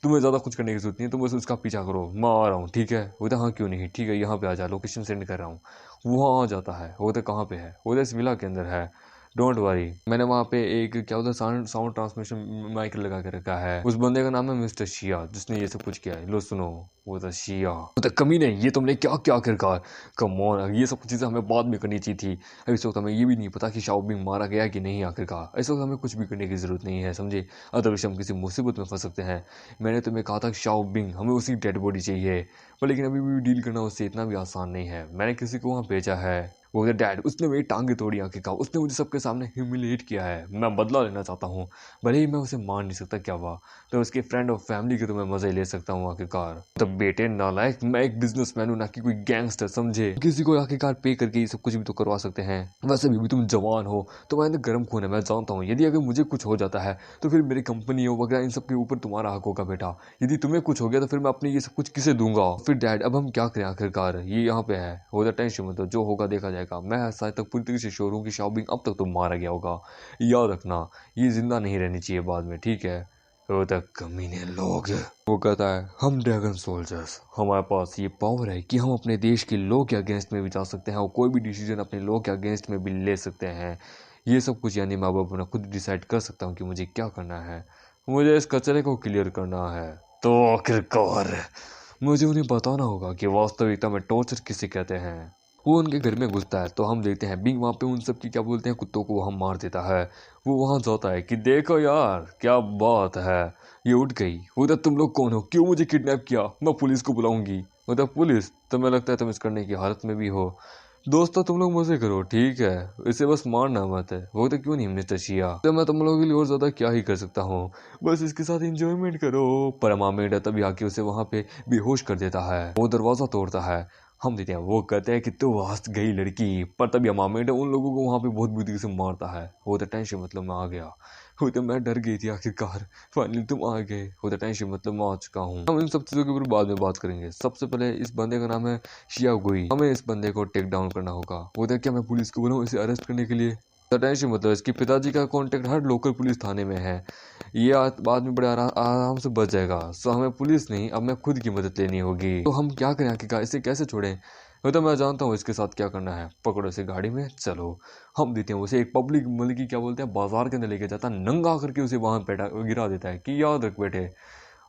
तुम्हें ज़्यादा कुछ करने की जरूरत नहीं है, तुम बस उसका पीछा करो, मैं आ रहा हूँ। ठीक है उधर, हाँ क्यों नहीं, ठीक है यहाँ पे आ जा, लोकेशन सेंड कर रहा हूँ। वहाँ आ जाता है। उधर कहाँ पे है? उधर इस विला के अंदर है, डोंट वरी। मैंने वहाँ पे एक क्या होता है साउंड ट्रांसमिशन माइक लगा के रखा है। उस बंदे का नाम है मिस्टर शिया, जिसने ये सब कुछ किया है। लो सुनो, वो था शिया। वो तो कमीने, ये तुमने क्या क्या आखिरकार? कम ऑन, ये सब चीज़ें हमें बाद में करनी चाहिए थी। अभी इस वक्त हमें ये भी नहीं पता कि शाओबिंग मारा गया कि नहीं आखिरकार। इस वक्त हमें कुछ भी करने की जरूरत नहीं है, समझे? अदरवाइज हम किसी मुसीबत में फंस सकते हैं। मैंने तुम्हें कहा था शाओबिंग, हमें उसी डेड बॉडी चाहिए, पर लेकिन अभी भी डील करना उससे इतना भी आसान नहीं है। मैंने किसी को वहाँ भेजा है। वो डैड, उसने मेरी टांगे तोड़ी आखिरकार, उसने मुझे सबके सामने ह्यूमिलेट किया है। मैं बदला लेना चाहता हूँ, भले ही मैं उसे मार नहीं सकता, क्या हुआ? तो उसके फ्रेंड और फैमिली के तो मैं मजे ले सकता हूँ आखिरकार। तो बेटे नालायक, मैं एक बिजनेसमैन हूँ, ना कि कोई गैंगस्टर, समझे? किसी को आखिरकार पे करके ये सब कुछ भी तो करवा सकते हैं। वैसे भी तुम जवान हो, तुम्हारे अंदर गर्म खून है, मैं जानता हूँ। यदि अगर मुझे कुछ हो जाता है तो फिर मेरी कंपनी हो वगैरह इन सब के ऊपर तुम्हारा हक होगा बेटा। यदि तुम्हें कुछ हो गया तो फिर मैं अपने ये सब कुछ किसे दूंगा? फिर डैड अब हम क्या करें आखिरकार? ये यहाँ पे है, हो जाए टेंशन मत लो, जो होगा देखा जाएगा। मैं शायद तक पूरी तरीके से श्योर हूँ कि शाओबिंग अब तक तो मारा गया होगा। याद रखना, ये जिंदा नहीं रहनी चाहिए बाद में, ठीक है? वो तक कमीने लोग। वो कहता है हम ड्रैगन सोल्जर्स, हमारे पास ये पावर है कि हम अपने देश के लॉ के अगेंस्ट में भी जा सकते हैं और कोई भी डिसीजन अपने लॉ के अगेंस्ट में भी ले सकते हैं। ये सब कुछ यानी मैं अब अपना खुद डिसाइड कर सकता हूँ कि मुझे क्या करना है। मुझे इस कचरे को क्लियर करना है। तो आखिरकार मुझे उन्हें बताना होगा कि वास्तविकता में टॉर्चर किसे कहते हैं। वो उनके घर में घुसता है तो हम देखते हैं बिंग वहाँ पे उन सब की क्या बोलते हैं कुत्तों को वहाँ मार देता है। वो वहाँ जाता है कि देखो यार क्या बात है, ये उठ गई। उधर तुम लोग कौन हो, क्यों मुझे किडनैप किया? मैं पुलिस को बुलाऊंगी। उधर पुलिस, तुम्हें लगता है तुम इस करने की हालत में भी हो? दोस्तों तुम लोग मजे करो, ठीक है, इसे बस मारना मत है। वो तो क्यों नहीं मिस्टर शिया, तो मैं तुम लोगों के लिए और ज्यादा क्या ही कर सकता हूँ, बस इसके साथ एंजॉयमेंट करो। पर मामेड तभी आके उसे वहाँ पे बेहोश कर देता है। वो दरवाजा तोड़ता है। हम देते हैं, वो कहते हैं कि तू हंस गई लड़की, पर तभी मामेड उन लोगों को वहाँ पे बहुत बुरी से मारता है। वो तो टेंशन मतलब मैं आ गया। वो तो मैं डर गई थी आखिरकार, फाइनली तुम आ गए। वो तो टेंशन मतलब मैं आ चुका हूँ। हम इन सब चीजों के ऊपर बाद में बात करेंगे। सबसे पहले इस बंदे का नाम है शियागुई, हमें इस बंदे को टेक डाउन करना होगा। वो देख, क्या मैं पुलिस को बुलाऊं इसे अरेस्ट करने के लिए? टेंशन मतलब इसके पिताजी का कांटेक्ट हर लोकल पुलिस थाने में है। ये बाद में बड़े आराम से बच जाएगा। सो हमें पुलिस नहीं, अब मैं खुद की मदद लेनी होगी। तो हम क्या करें आखिरकार, इसे कैसे छोड़ें? वो तो मैं जानता हूँ इसके साथ क्या करना है। पकड़ो इसे गाड़ी में, चलो। हम देते हैं उसे एक पब्लिक मतलब की क्या बोलते हैं बाजार के अंदर लेके जाता है, नंगा करके उसे वहां बैठा गिरा देता है कि याद रख बेटे,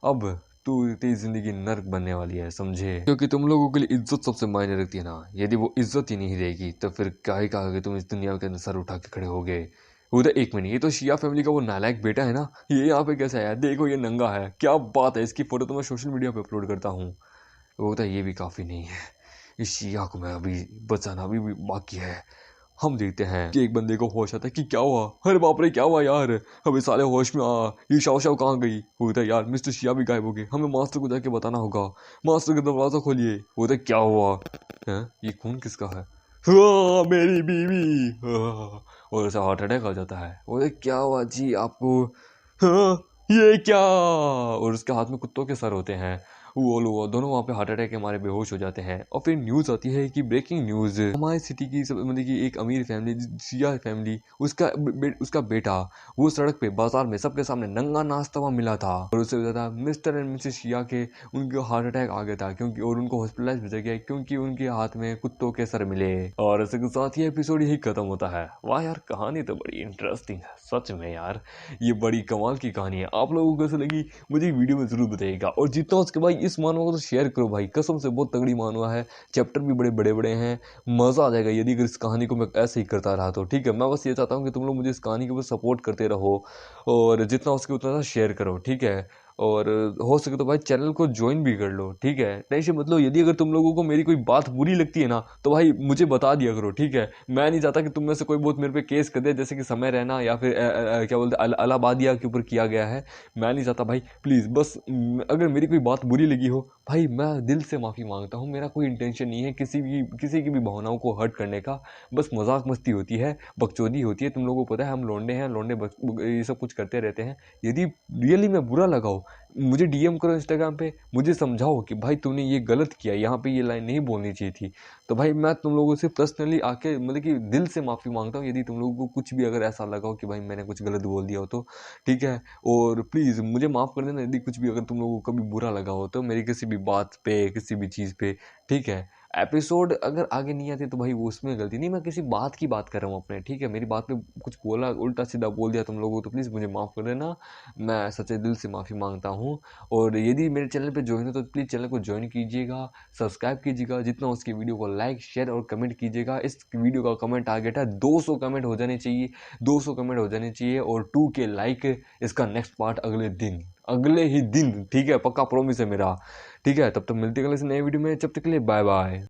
अब तू तेरी जिंदगी नर्क बनने वाली है, समझे? क्योंकि तुम लोगों के लिए इज्जत सबसे मायने रखती है ना। यदि वो इज्जत ही नहीं रहेगी तो फिर क्या ही कहा कि तुम इस दुनिया के अंदर सर उठा के खड़े हो गए। उधर एक मिनट, ये तो शिया फैमिली का वो नालायक बेटा है ना, ये यहाँ पे कैसे आया? देखो ये नंगा है, क्या बात है, इसकी फोटो तो मैं सोशल मीडिया पे अपलोड करता हूँ। वो होता है ये भी काफी नहीं है, इस शिया को मैं अभी बचाना अभी भी बाकी है। हम देखते हैं कि एक बंदे को होश आता है कि क्या हुआ, अरे बाप रे क्या हुआ यार, अबे साले होश में आ, ये शाओ शाओ कहाँ गई? होता है यार मिस्टर शिया भी गायब हो गए, हमें मास्टर को जाके बताना होगा। मास्टर का दरवाजा खोलिए। होता है क्या हुआ है, ये खून किसका है? हाँ, मेरी बीवी। हाँ, और उसे हार्ट अटैक आ जाता है। बोले क्या हुआ जी आपको? हाँ, ये क्या? और उसके हाथ में कुत्तों के सर होते हैं। वो दोनों वहाँ पे हार्ट अटैक के मारे बेहोश हो जाते हैं। और फिर न्यूज़ आती है कि ब्रेकिंग न्यूज़, हमारी सिटी की मतलब कि एक अमीर फैमिली, सिया फैमिली, उसका बेटा वो सड़क पे बाजार में सबके सामने नंगा नाचता हुआ मिला था। और उससे ज़्यादा मिस्टर एंड मिसेस शिया के उनको हार्ट अटैक आ गया था क्योंकि, और उनको हॉस्पिटलाइज भेजा गया क्योंकि उनके हाथ में कुत्तों के सर मिले। और इसके साथ ही एपिसोड यही खत्म होता है। वाह यार, कहानी तो बड़ी इंटरेस्टिंग है सच में यार, ये बड़ी कमाल की कहानी है। आप लोगों को कैसे लगी मुझे वीडियो में जरूर बताइएगा। और जितना उसके भाई इस मानवा को तो शेयर करो भाई, कसम से बहुत तगड़ी मानवा है, चैप्टर भी बड़े बड़े बड़े हैं, मजा आ जाएगा यदि अगर इस कहानी को मैं ऐसे ही करता रहा तो। ठीक है, मैं बस ये चाहता हूँ कि तुम लोग मुझे इस कहानी के ऊपर सपोर्ट करते रहो और जितना उसके उतना शेयर करो। ठीक है, और हो सके तो भाई चैनल को ज्वाइन भी कर लो। ठीक है, टेंशन मतलब यदि अगर तुम लोगों को मेरी कोई बात बुरी लगती है ना तो भाई मुझे बता दिया करो। ठीक है, मैं नहीं चाहता कि तुम में से कोई बहुत मेरे पे केस कर दे, जैसे कि समय रहना या फिर क्या बोलते हैं अलाहाबादिया के ऊपर किया गया है। मैं नहीं चाहता भाई, प्लीज़ बस अगर मेरी कोई बात बुरी लगी हो भाई, मैं दिल से माफ़ी मांगता हूँ। मेरा कोई इंटेंशन नहीं है किसी की भी भावनाओं को हर्ट करने का, बस मजाक मस्ती होती है, बकचोदी होती है। तुम लोगों को पता है हम लौंडे हैं, लौंडे ये सब कुछ करते रहते हैं। यदि रियली में बुरा लगा हो मुझे डीएम करो इंस्टाग्राम पे, मुझे समझाओ कि भाई तूने ये गलत किया, यहाँ पे ये लाइन नहीं बोलनी चाहिए थी। तो भाई मैं तुम लोगों से पर्सनली आके मतलब कि दिल से माफ़ी मांगता हूँ यदि तुम लोगों को कुछ भी अगर ऐसा लगा हो कि भाई मैंने कुछ गलत बोल दिया हो तो। ठीक है, और प्लीज़ मुझे माफ़ कर देना यदि कुछ भी अगर तुम लोगों को कभी बुरा लगा हो तो मेरी किसी भी बात पे, किसी भी चीज़ पे। ठीक है, एपिसोड अगर आगे नहीं आते तो भाई वो उसमें गलती नहीं, मैं किसी बात की बात कर रहा हूँ अपने। ठीक है, मेरी बात पे कुछ बोला, उल्टा सीधा बोल दिया तुम लोगों को तो प्लीज़ मुझे माफ़ कर देना, मैं सच्चे दिल से माफ़ी मांगता हूँ। और यदि मेरे चैनल पे ज्वाइन हो तो प्लीज़ चैनल को ज्वाइन कीजिएगा, सब्सक्राइब कीजिएगा, जितना उसकी वीडियो को लाइक शेयर और कमेंट कीजिएगा। इस वीडियो का कमेंट टारगेट है 200 कमेंट हो जाने चाहिए, 200 कमेंट हो जाने चाहिए और 2K लाइक। इसका नेक्स्ट पार्ट अगले ही दिन। ठीक है, पक्का प्रॉमिस है मेरा। ठीक है, तब तक मिलते हैं अगले से नए वीडियो में, जब तक के लिए बाय बाय।